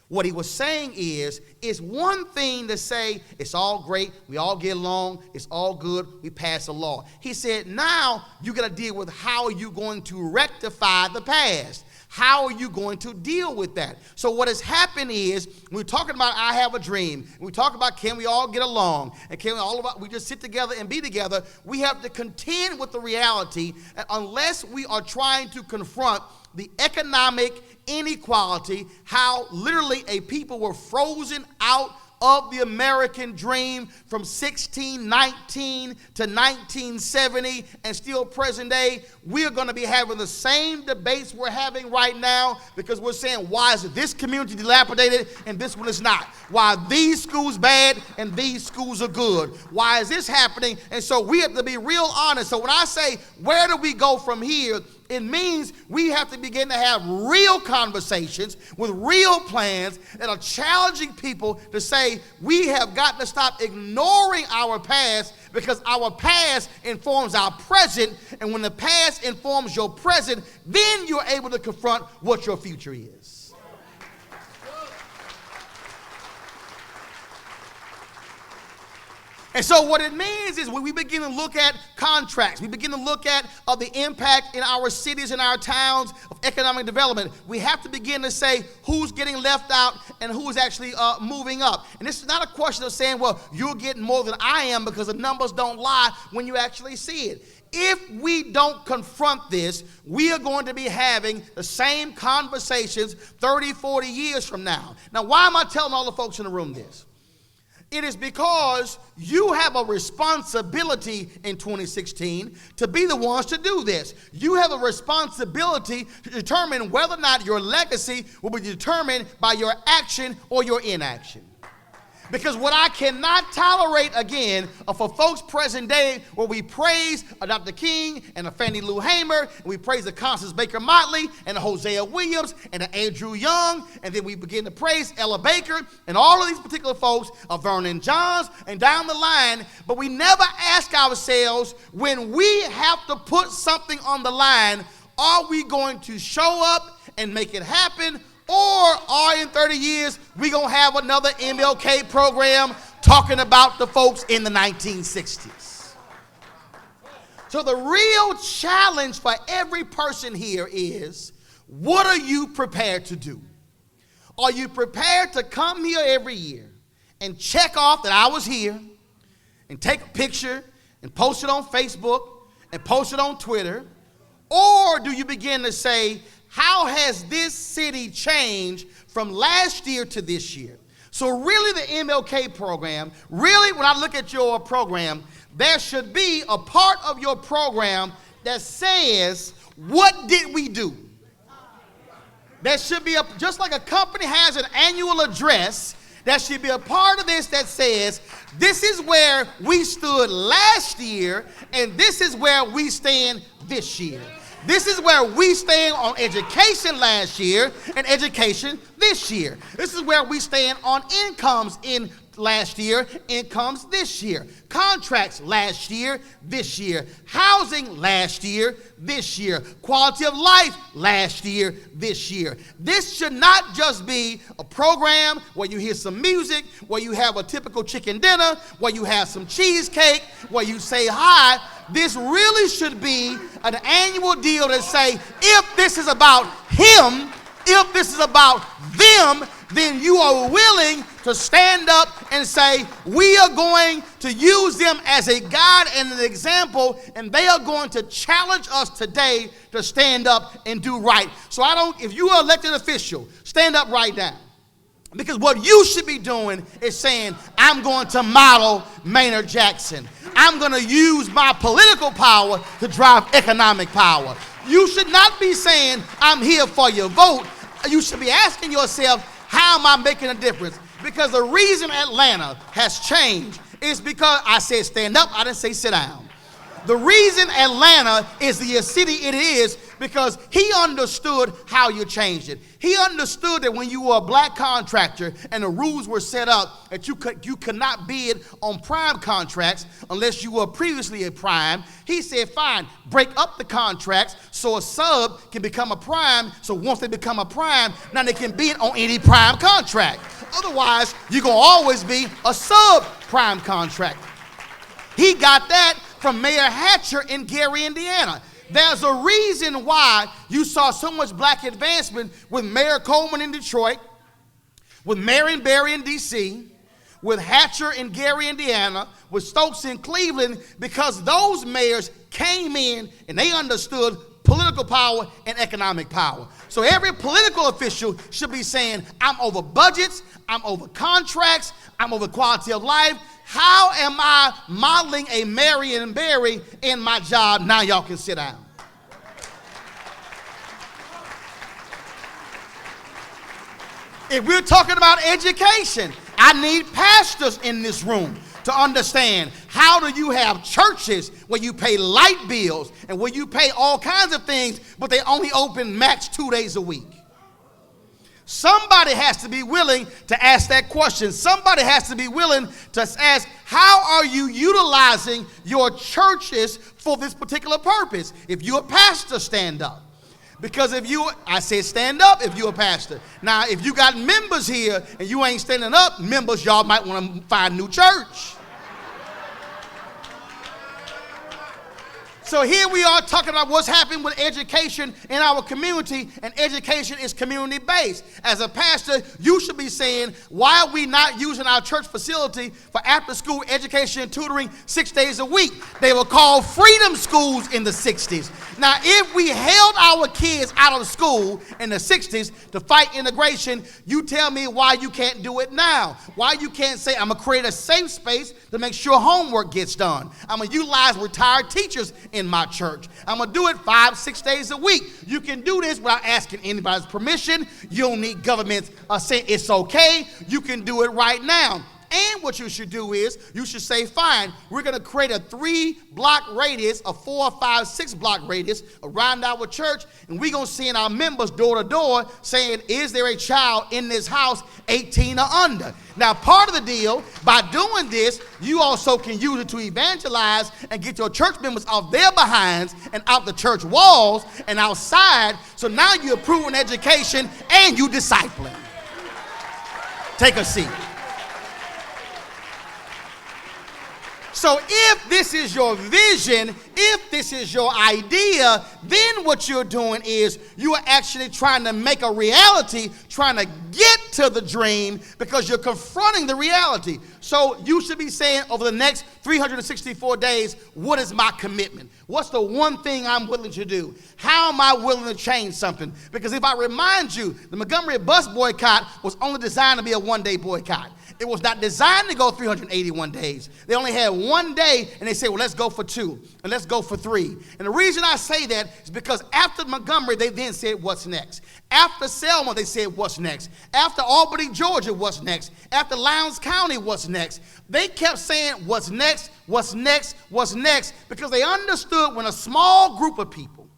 What he was saying is, it's one thing to say, it's all great, we all get along, it's all good, we pass a law. He said, now you got to deal with how are you going to rectify the past? How are you going to deal with that? So what has happened is, we're talking about I Have a Dream, we talk about can we all get along, and can we just sit together and be together. We have to contend with the reality that unless we are trying to confront the economic inequality, how literally a people were frozen out of the American dream from 1619 to 1970 and still present day, we're going to be having the same debates we're having right now, because we're saying, why is this community dilapidated and this one is not? Why are these schools bad and these schools are good? Why is this happening? And so we have to be real honest. So when I say, where do we go from here? It means we have to begin to have real conversations with real plans that are challenging people to say we have got to stop ignoring our past, because our past informs our present, and when the past informs your present, then you're able to confront what your future is. And so what it means is when we begin to look at contracts, we begin to look at the impact in our cities and our towns of economic development, we have to begin to say who's getting left out and who is actually moving up. And this is not a question of saying, well, you're getting more than I am, because the numbers don't lie when you actually see it. If we don't confront this, we are going to be having the same conversations 30, 40 years from now. Now, why am I telling all the folks in the room this? It is because you have a responsibility in 2016 to be the ones to do this. You have a responsibility to determine whether or not your legacy will be determined by your action or your inaction. Because what I cannot tolerate, again, for folks present day where we praise Dr. King and Fannie Lou Hamer, and we praise the Constance Baker Motley and the Hosea Williams and the Andrew Young, and then we begin to praise Ella Baker and all of these particular folks, Vernon Johns, and down the line, but we never ask ourselves, when we have to put something on the line, are we going to show up and make it happen? Or are in 30 years, we going to have another MLK program talking about the folks in the 1960s? So the real challenge for every person here is, what are you prepared to do? Are you prepared to come here every year and check off that I was here and take a picture and post it on Facebook and post it on Twitter? Or do you begin to say, how has this city changed from last year to this year? So really the MLK program, really when I look at your program, there should be a part of your program that says, what did we do? There should be, just like a company has an annual address, there should be a part of this that says, this is where we stood last year, and this is where we stand this year. This is where we stand on education last year and education this year. This is where we stand on incomes in last year, incomes this year. Contracts last year, this year. Housing last year, this year. Quality of life last year, this year. This should not just be a program where you hear some music, where you have a typical chicken dinner, where you have some cheesecake, where you say hi. This really should be an annual deal that say, if this is about him, if this is about them, then you are willing to stand up and say, we are going to use them as a guide and an example, and they are going to challenge us today to stand up and do right. So if you are an elected official, stand up right now. Because what you should be doing is saying, I'm going to model Maynard Jackson. I'm going to use my political power to drive economic power. You should not be saying, I'm here for your vote. You should be asking yourself, how am I making a difference? Because the reason Atlanta has changed is because I said stand up, I didn't say sit down. The reason Atlanta is the city it is because he understood how you changed it. He understood that when you were a black contractor and the rules were set up that you could not bid on prime contracts unless you were previously a prime. He said, fine, break up the contracts so a sub can become a prime. So once they become a prime, now they can bid on any prime contract. Otherwise, you're going to always be a sub-prime contract. He got that from Mayor Hatcher in Gary, Indiana. There's a reason why you saw so much black advancement with Mayor Coleman in Detroit, with Marion Barry in D.C., with Hatcher in Gary, Indiana, with Stokes in Cleveland, because those mayors came in and they understood political power and economic power. So every political official should be saying, I'm over budgets, I'm over contracts, I'm over quality of life. How am I modeling a Marion Barry in my job? Now y'all can sit down. If we're talking about education, I need pastors in this room to understand how do you have churches where you pay light bills and where you pay all kinds of things, but they only open max 2 days a week. Somebody has to be willing to ask that question. Somebody has to be willing to ask, how are you utilizing your churches for this particular purpose? If you're a pastor, stand up. Because I said stand up if you're a pastor. Now, if you got members here and you ain't standing up, members, y'all might want to find a new church. So here we are talking about what's happening with education in our community, and education is community-based. As a pastor, you should be saying, why are we not using our church facility for after-school education and tutoring 6 days a week? They were called freedom schools in the 60s. Now, if we held our kids out of school in the 60s to fight integration, you tell me why you can't do it now. Why you can't say, I'm going to create a safe space to make sure homework gets done. I'm going to utilize retired teachers in my church. I'm going to do it 5-6 days a week. You can do this without asking anybody's permission. You don't need government saying it's okay. You can do it right now. And what you should do is you should say, fine, we're going to create a 3-block radius, a 4, 5, 6-block radius around our church, and we're going to send our members door to door saying, is there a child in this house 18 or under? Now, part of the deal, by doing this, you also can use it to evangelize and get your church members off their behinds and out the church walls and outside. So now you're improving education and you discipling. Take a seat. So if this is your vision, if this is your idea, then what you're doing is you are actually trying to make a reality, trying to get to the dream because you're confronting the reality. So you should be saying over the next 364 days, what is my commitment? What's the one thing I'm willing to do? How am I willing to change something? Because if I remind you, the Montgomery bus boycott was only designed to be a one-day boycott. It was not designed to go 381 days. They only had 1 day, and they said, well, let's go for 2, and let's go for 3. And the reason I say that is because after Montgomery, they then said, what's next? After Selma, they said, what's next? After Albany, Georgia, what's next? After Lowndes County, what's next? They kept saying, what's next, what's next, what's next, because they understood when a small group of people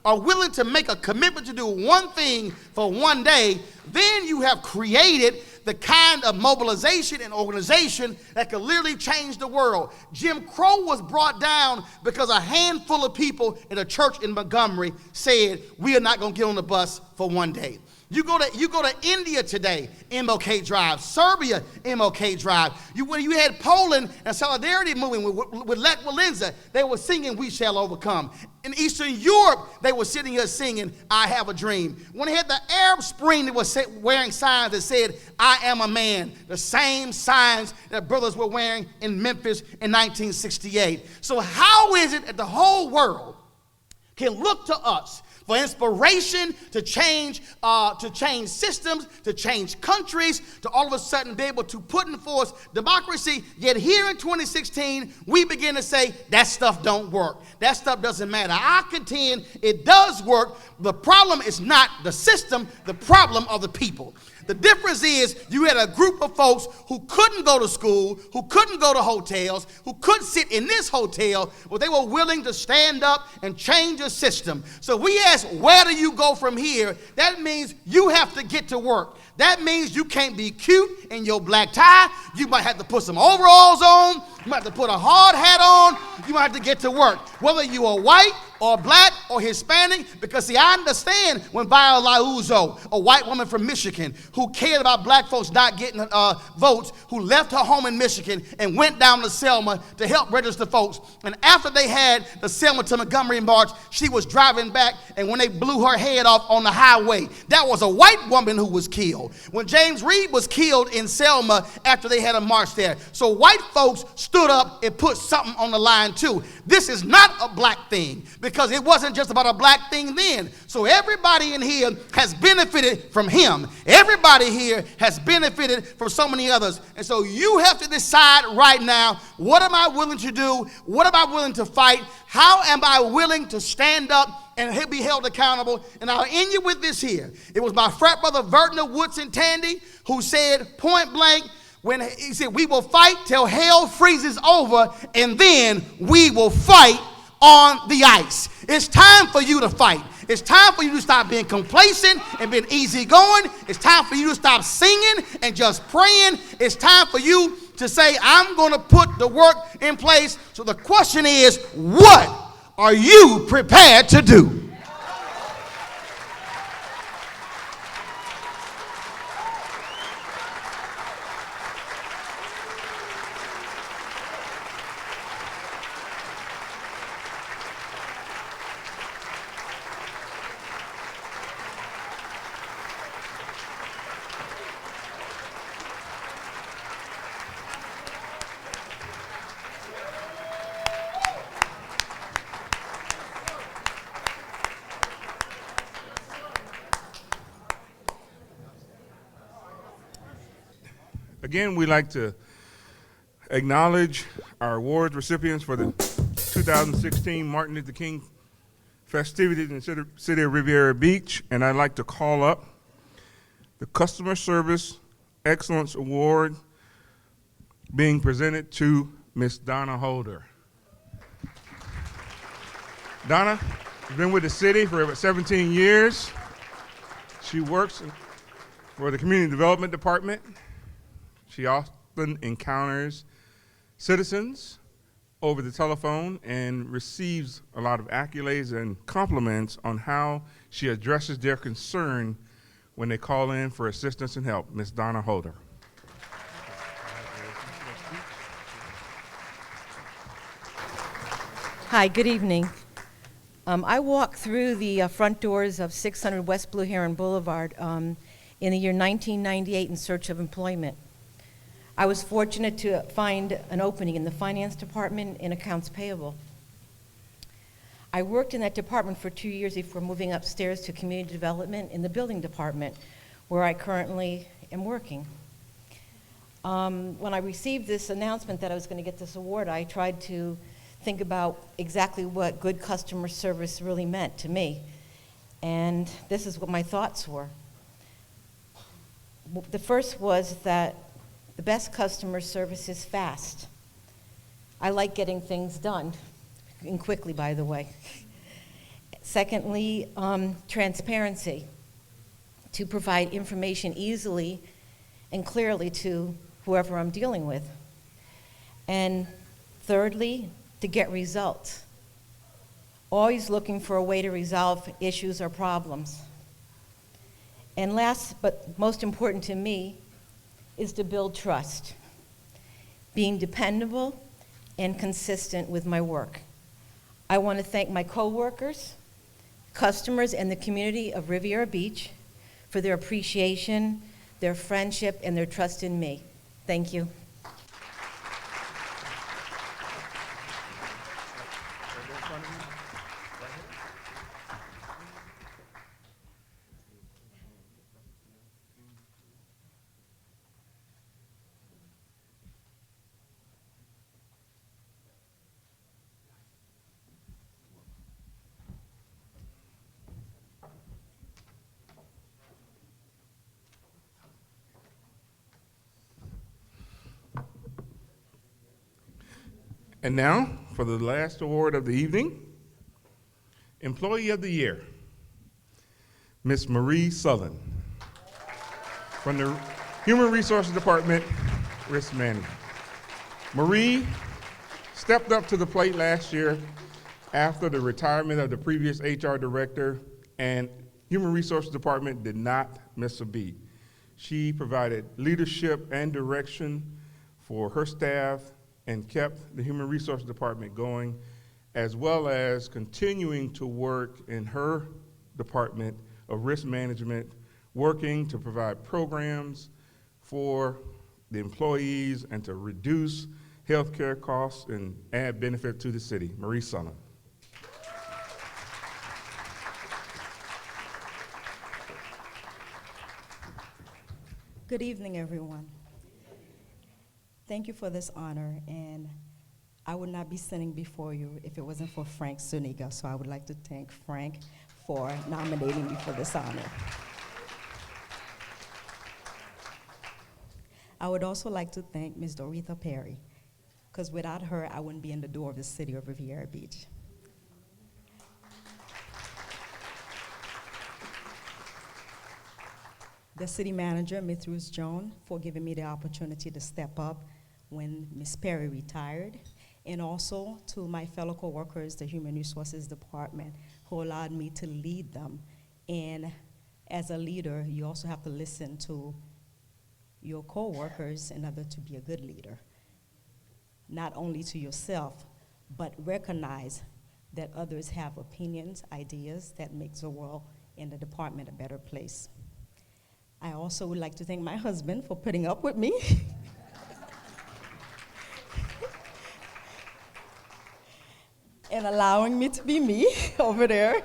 are willing to make a commitment to do one thing for 1 day, then you have created the kind of mobilization and organization that could literally change the world. Jim Crow was brought down because a handful of people in a church in Montgomery said, we are not going to get on the bus for one day. You go to India today, MLK Drive. Serbia, MLK Drive. When you had Poland and Solidarity moving with Lech Walesa, they were singing We Shall Overcome. In Eastern Europe, they were sitting here singing I Have a Dream. When they had the Arab Spring, they were wearing signs that said I am a man. The same signs that brothers were wearing in Memphis in 1968. So how is it that the whole world can look to us for inspiration to change systems, to change countries, to all of a sudden be able to put in force democracy? Yet here in 2016, we begin to say that stuff don't work. That stuff doesn't matter. I contend it does work. The problem is not the system. The problem are the people. The difference is you had a group of folks who couldn't go to school, who couldn't go to hotels, who couldn't sit in this hotel, but they were willing to stand up and change the system. So we ask, where do you go from here? That means you have to get to work. That means you can't be cute in your black tie. You might have to put some overalls on. You might have to put a hard hat on. You might have to get to work. Whether you are white or black or Hispanic, because see, I understand when Viola Liuzzo, a white woman from Michigan who cared about black folks not getting votes, who left her home in Michigan and went down to Selma to help register folks. And after they had the Selma to Montgomery march, she was driving back, and when they blew her head off on the highway, that was a white woman who was killed. When James Reed was killed in Selma after they had a march there. So white folks stood up and put something on the line too. This is not a black thing, because it wasn't just about a black thing then. So everybody in here has benefited from him. Everybody here has benefited from so many others. And so you have to decide right now, what am I willing to do? What am I willing to fight? How am I willing to stand up and be held accountable? And I'll end you with this here. It was my frat brother Vertner Woodson Tandy who said point blank, when he said, we will fight till hell freezes over, and then we will fight on the ice. It's time for you to fight. It's time for you to stop being complacent and being easygoing. It's time for you to stop singing and just praying. It's time for you to say, I'm going to put the work in place. So the question is, what are you prepared to do? Again, we'd like to acknowledge our awards recipients for the 2016 Martin Luther King festivities in the City of Riviera Beach, and I'd like to call up the Customer Service Excellence Award being presented to Miss Donna Holder. Donna has been with the city for about 17 years. She works for the Community Development Department. She often encounters citizens over the telephone and receives a lot of accolades and compliments on how she addresses their concern when they call in for assistance and help. Ms. Donna Holder. Hi, good evening. I walked through the front doors of 600 West Blue Heron Boulevard in the year 1998 in search of employment. I was fortunate to find an opening in the finance department in accounts payable. I worked in that department for 2 years before moving upstairs to community development in the building department, where I currently am working. When I received this announcement that I was going to get this award, I tried to think about exactly what good customer service really meant to me. And this is what my thoughts were. The first was that the best customer service is fast. I like getting things done, and quickly, by the way. Secondly, transparency, to provide information easily and clearly to whoever I'm dealing with. And thirdly, to get results. Always looking for a way to resolve issues or problems. And last, but most important to me, is to build trust. Being dependable and consistent with my work. I want to thank my coworkers, customers, and the community of Riviera Beach for their appreciation, their friendship, and their trust in me. Thank you. And now, for the last award of the evening, Employee of the Year, Miss Marie Sullivan, from the Human Resources Department, Risk Management. Marie stepped up to the plate last year after the retirement of the previous HR director, and Human Resources Department did not miss a beat. She provided leadership and direction for her staff and kept the Human Resources Department going, as well as continuing to work in her department of risk management, working to provide programs for the employees and to reduce healthcare costs and add benefit to the city. Marie Sullivan. Good evening, everyone. Thank you for this honor, and I would not be sitting before you if it wasn't for Frank Zuniga, so I would like to thank Frank for nominating me for this honor. I would also like to thank Ms. Doretha Perry, because without her, I wouldn't be in the door of the City of Riviera Beach. The city manager, Ms. Ruth Jones, for giving me the opportunity to step up when Ms. Perry retired, and also to my fellow coworkers, the Human Resources Department, who allowed me to lead them. And as a leader, you also have to listen to your coworkers in order to be a good leader. Not only to yourself, but recognize that others have opinions, ideas that makes the world and the department a better place. I also would like to thank my husband for putting up with me. And allowing me to be me over there.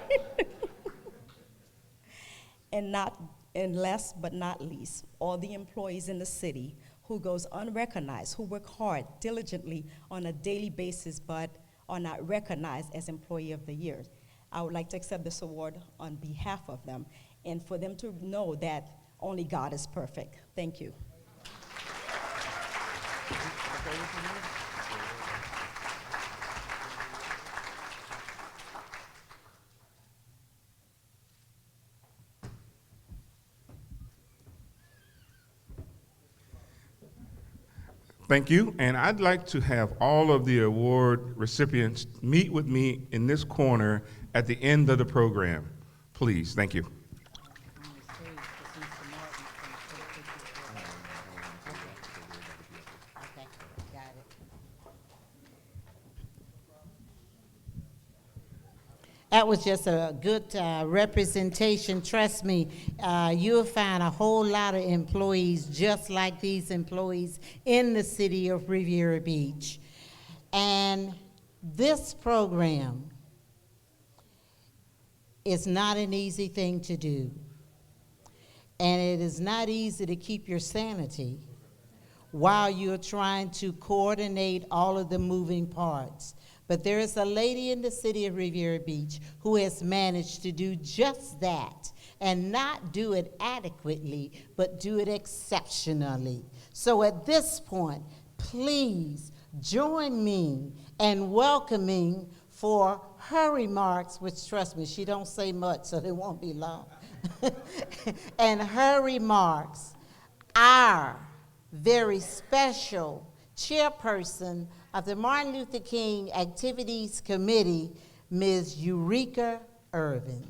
And last but not least, all the employees in the city who goes unrecognized, who work hard, diligently on a daily basis, but are not recognized as Employee of the Year. I would like to accept this award on behalf of them, and for them to know that only God is perfect. Thank you. Thank you, and I'd like to have all of the award recipients meet with me in this corner at the end of the program. Please, thank you. That was just a good representation. Trust me, you'll find a whole lot of employees just like these employees in the city of Riviera Beach. And this program is not an easy thing to do. And it is not easy to keep your sanity while you're trying to coordinate all of the moving parts. But there is a lady in the city of Riviera Beach who has managed to do just that, and not do it adequately, but do it exceptionally. So at this point, please join me in welcoming for her remarks, which trust me, she don't say much, so they won't be long. And her remarks, our very special chairperson of the Martin Luther King Activities Committee, Ms. Eureka Irvin.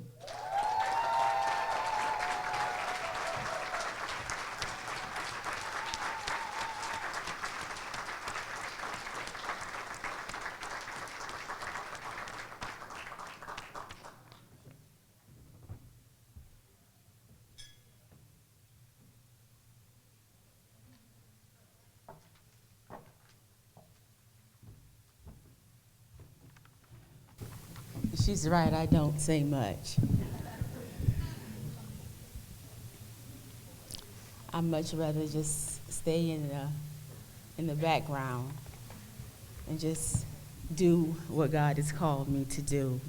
She's right, I don't say much. I'd much rather just stay in the background and just do what God has called me to do.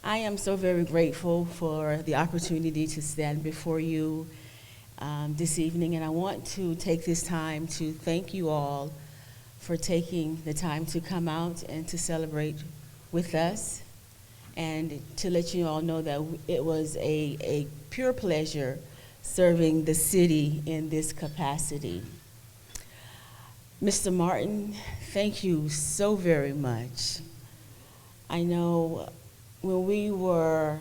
I am so very grateful for the opportunity to stand before you this evening, and I want to take this time to thank you all for taking the time to come out and to celebrate with us, and to let you all know that it was a pure pleasure serving the city in this capacity. Mr. Martin, thank you so very much. I know when we were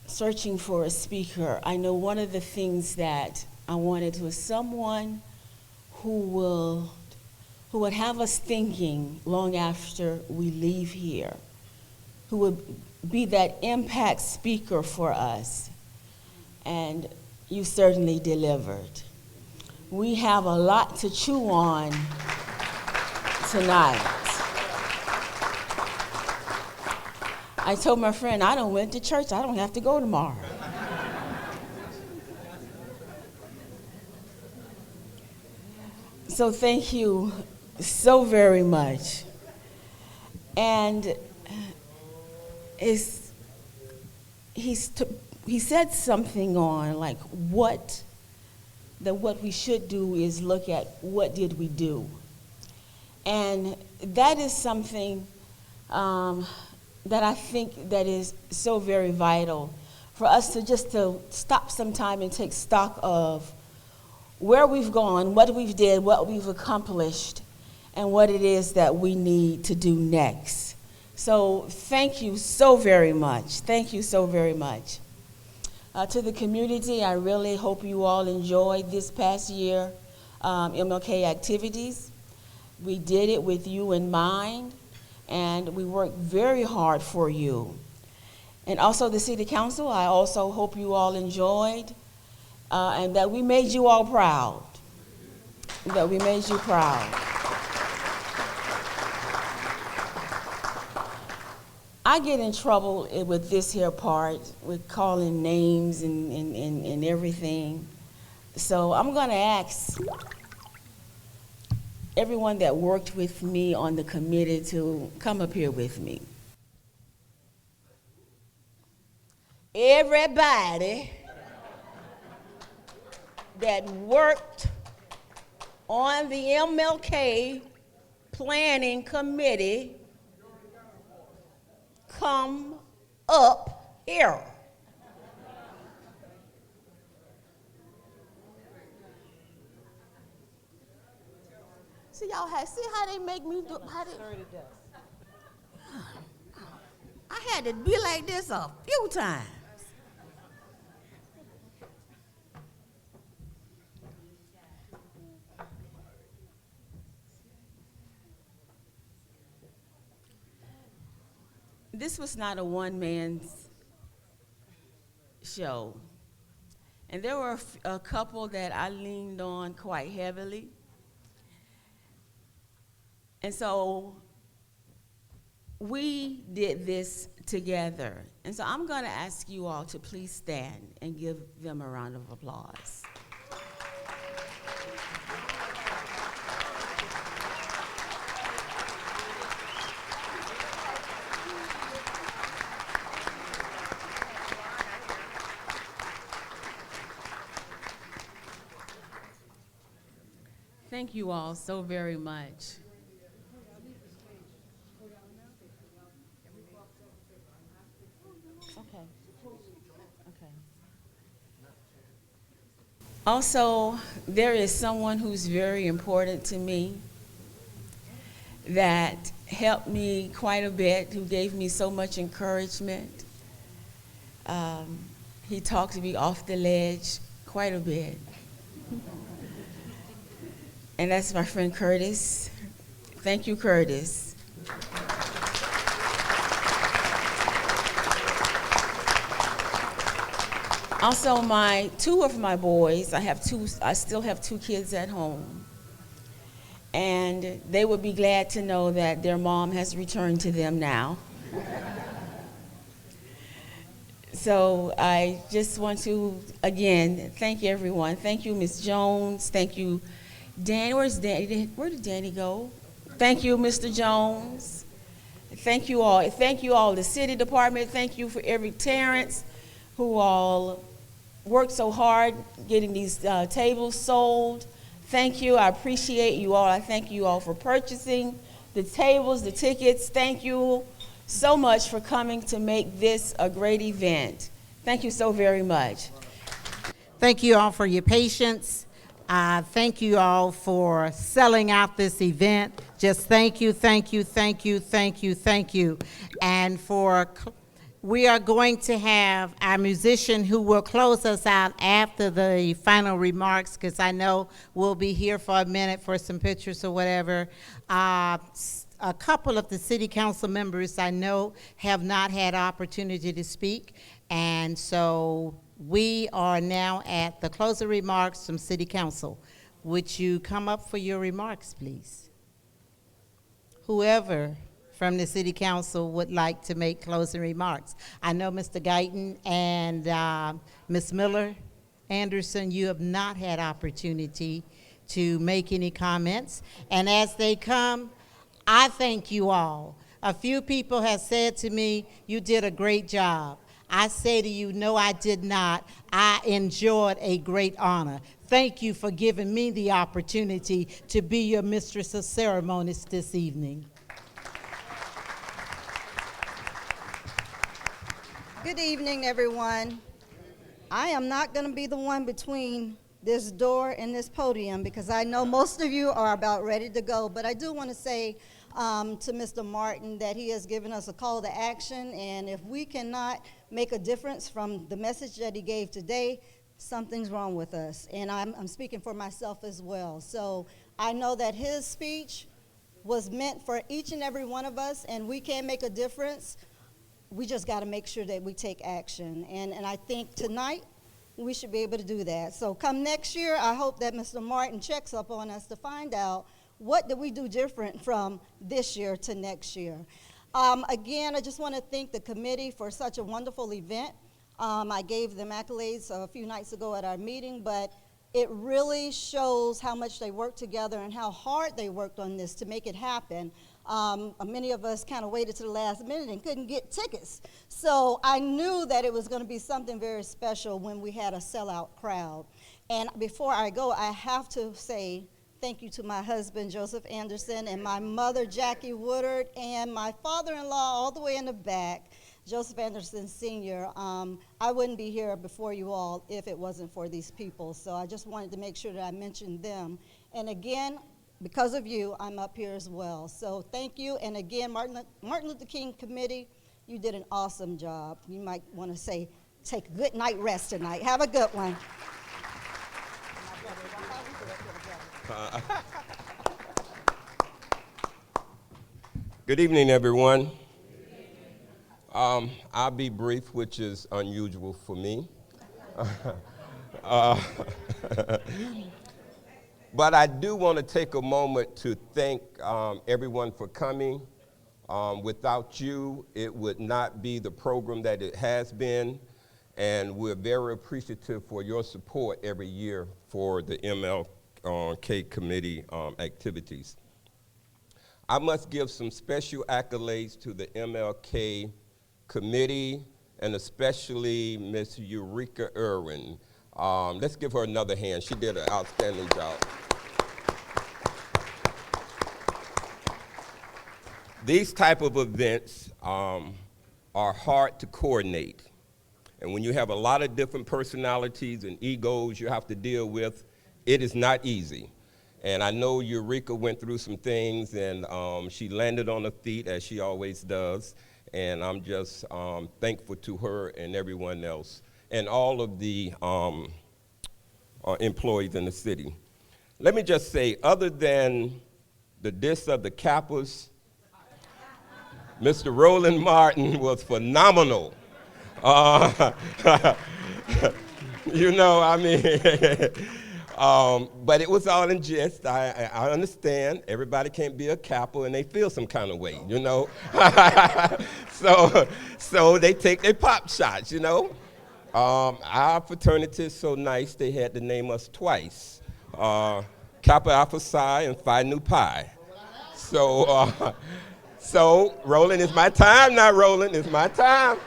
searching for a speaker, I know one of the things that I wanted was someone who would have us thinking long after we leave here, who would be that impact speaker for us. And you certainly delivered. We have a lot to chew on tonight. I told my friend, I done went to church, I don't have to go tomorrow. So thank you so very much. And he said something on like what we should do is look at what did we do. And that is something that I think that is so very vital for us to stop some time and take stock of where we've gone, what we've did, what we've accomplished, and what it is that we need to do next. So thank you so very much. Thank you so very much. To the community, I really hope you all enjoyed this past year MLK activities. We did it with you in mind, and we worked very hard for you. And also the City Council, I also hope you all enjoyed, and that we made you all proud. That we made you proud. I get in trouble with this here part, with calling names and everything. So I'm gonna ask everyone that worked with me on the committee to come up here with me. Everybody that worked on the MLK Planning Committee, come up here. See how they make me do, I had to be like this a few times. This was not a one-man's show. And there were a couple that I leaned on quite heavily. And so we did this together. And so I'm going to ask you all to please stand and give them a round of applause. Thank you all so very much. Okay. Okay. Also, there is someone who's very important to me that helped me quite a bit, who gave me so much encouragement. He talked me off the ledge quite a bit. And that's my friend Curtis. Thank you, Curtis. Also, two of my boys, I still have two kids at home. And they would be glad to know that their mom has returned to them now. So I just want to, again, thank everyone. Thank you, Ms. Jones. Thank you, Danny. Where's Danny? Where did Danny go? Thank you, Mr. Jones. Thank you all. Thank you all, the city department. Thank you for every Terrence who all worked so hard getting these tables sold. Thank you. I appreciate you all. I thank you all for purchasing the tables, the tickets. Thank you so much for coming to make this a great event. Thank you so very much. Thank you all for your patience. Thank you all for selling out this event. Just thank you, thank you, thank you, thank you, thank you. And we are going to have our musician who will close us out after the final remarks, because I know we'll be here for a minute for some pictures or whatever. A couple of the city council members I know have not had opportunity to speak, and so we are now at the closing remarks from city council. Would you come up for your remarks, please? Whoever from the city council would like to make closing remarks. I know Mr. Guyton and Ms. Miller Anderson, you have not had opportunity to make any comments, and as they come, I thank you all. A few people have said to me, you did a great job. I say to you, no, I did not. I enjoyed a great honor. Thank you for giving me the opportunity to be your mistress of ceremonies this evening. Good evening, everyone. I am not going to be the one between this door and this podium, because I know most of you are about ready to go, but I do want to say to Mr. Martin that he has given us a call to action, and if we cannot make a difference from the message that he gave today, something's wrong with us. And I'm speaking for myself as well. So I know that his speech was meant for each and every one of us, and we can make a difference. We just got to make sure that we take action. And I think tonight we should be able to do that. So come next year, I hope that Mr. Martin checks up on us to find out what did we do different from this year to next year. Again, I just want to thank the committee for such a wonderful event. I gave them accolades a few nights ago at our meeting, but it really shows how much they worked together and how hard they worked on this to make it happen. Many of us kind of waited to the last minute and couldn't get tickets. So I knew that it was going to be something very special when we had a sellout crowd. And before I go, I have to say thank you to my husband, Joseph Anderson, and my mother, Jackie Woodard, and my father-in-law all the way in the back, Joseph Anderson Sr. I wouldn't be here before you all if it wasn't for these people. So I just wanted to make sure that I mentioned them. And again, because of you, I'm up here as well. So thank you. And again, Martin Luther King Committee, you did an awesome job. You might want to say, take a good night rest tonight. Have a good one. Good evening, everyone. I'll be brief, which is unusual for me. But I do want to take a moment to thank everyone for coming. Without you, it would not be the program that it has been, and we're very appreciative for your support every year for the MLK Committee activities. I must give some special accolades to the MLK Committee, and especially Ms. Eureka Irwin. Let's give her another hand. She did an outstanding job. These type of events are hard to coordinate. And when you have a lot of different personalities and egos you have to deal with, it is not easy. And I know Eureka went through some things, and she landed on her feet, as she always does. And I'm just thankful to her and everyone else, and all of the employees in the city. Let me just say, other than the diss of the Kappas, Mr. Roland Martin was phenomenal. You know, I mean, but it was all in jest. I understand everybody can't be a Kappa and they feel some kind of way, you know. So they take their pop shots, you know. Our fraternity is so nice they had to name us twice, Kappa Alpha Psi and Phi Nu Pi. So Roland, it's my time now, Roland, it's my time.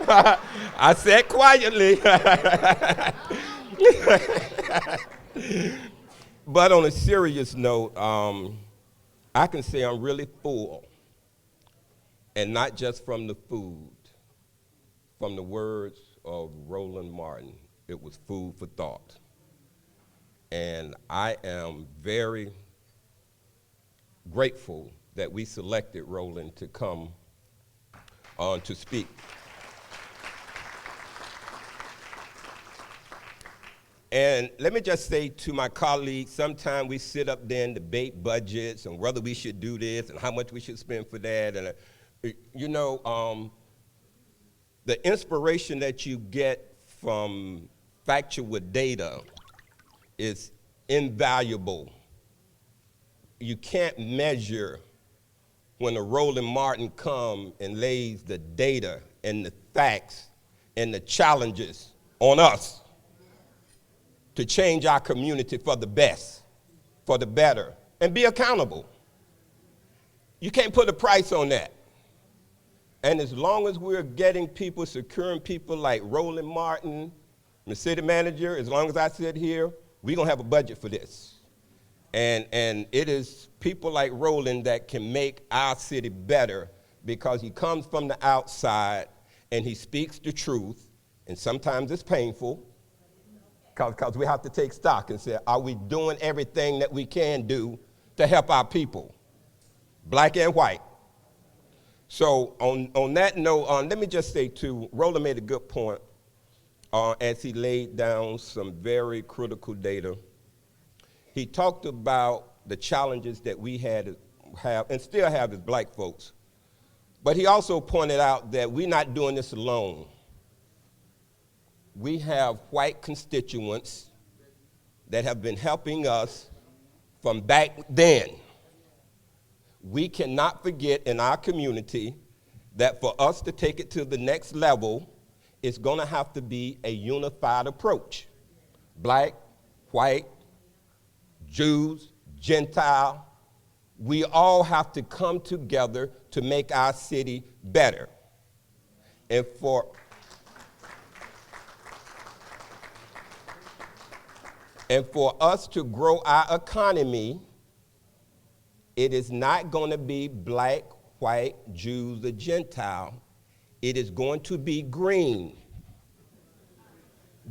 I said quietly. But on a serious note, I can say I'm really full, and not just from the food, from the words of Roland Martin. It was food for thought. And I am very grateful that we selected Roland to come on to speak. And let me just say to my colleagues, sometimes we sit up there and debate budgets and whether we should do this and how much we should spend for that. And you know, the inspiration that you get from factual data is invaluable. You can't measure when a Roland Martin comes and lays the data and the facts and the challenges on us to change our community for the best, for the better, and be accountable. You can't put a price on that. And as long as we're getting people, securing people like Roland Martin, the city manager, as long as I sit here, we're gonna have a budget for this. And it is people like Roland that can make our city better because he comes from the outside and he speaks the truth, and sometimes it's painful because we have to take stock and say, are we doing everything that we can do to help our people, black and white? So on that note, let me just say too, Roland made a good point as he laid down some very critical data. He talked about the challenges that we have and still have as black folks. But he also pointed out that we're not doing this alone. We have white constituents that have been helping us from back then. We cannot forget in our community that for us to take it to the next level, it's gonna have to be a unified approach. Black, white, Jews, Gentile, we all have to come together to make our city better. And for us to grow our economy, it is not going to be black, white, Jews, or Gentile. It is going to be green.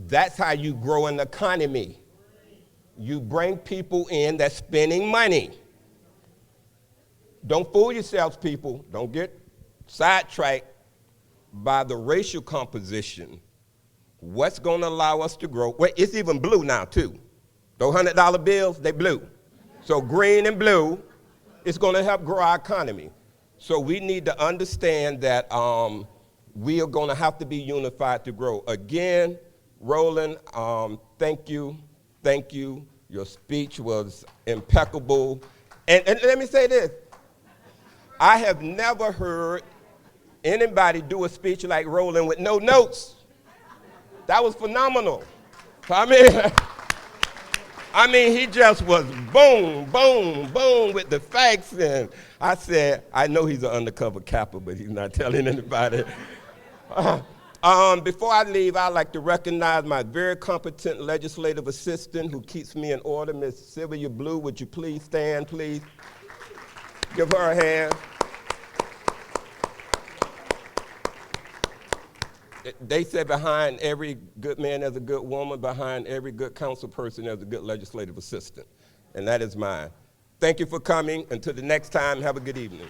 That's how you grow an economy. You bring people in that's spending money. Don't fool yourselves, people. Don't get sidetracked by the racial composition. What's going to allow us to grow? Well, it's even blue now, too. Those $100 bills, they blue. So green and blue is going to help grow our economy. So we need to understand that we are going to have to be unified to grow. Again, Roland, thank you. Thank you. Your speech was impeccable. And let me say this. I have never heard anybody do a speech like Roland with no notes. That was phenomenal. I mean, he just was boom, boom, boom with the facts. And I said, I know he's an undercover Kappa, but he's not telling anybody. Before I leave, I'd like to recognize my very competent legislative assistant who keeps me in order, Ms. Sylvia Blue. Would you please stand, please? Give her a hand. they said behind every good man there's a good woman, behind every good council person there's a good legislative assistant, and that is mine. Thank you for coming. Until the next time, have a good evening.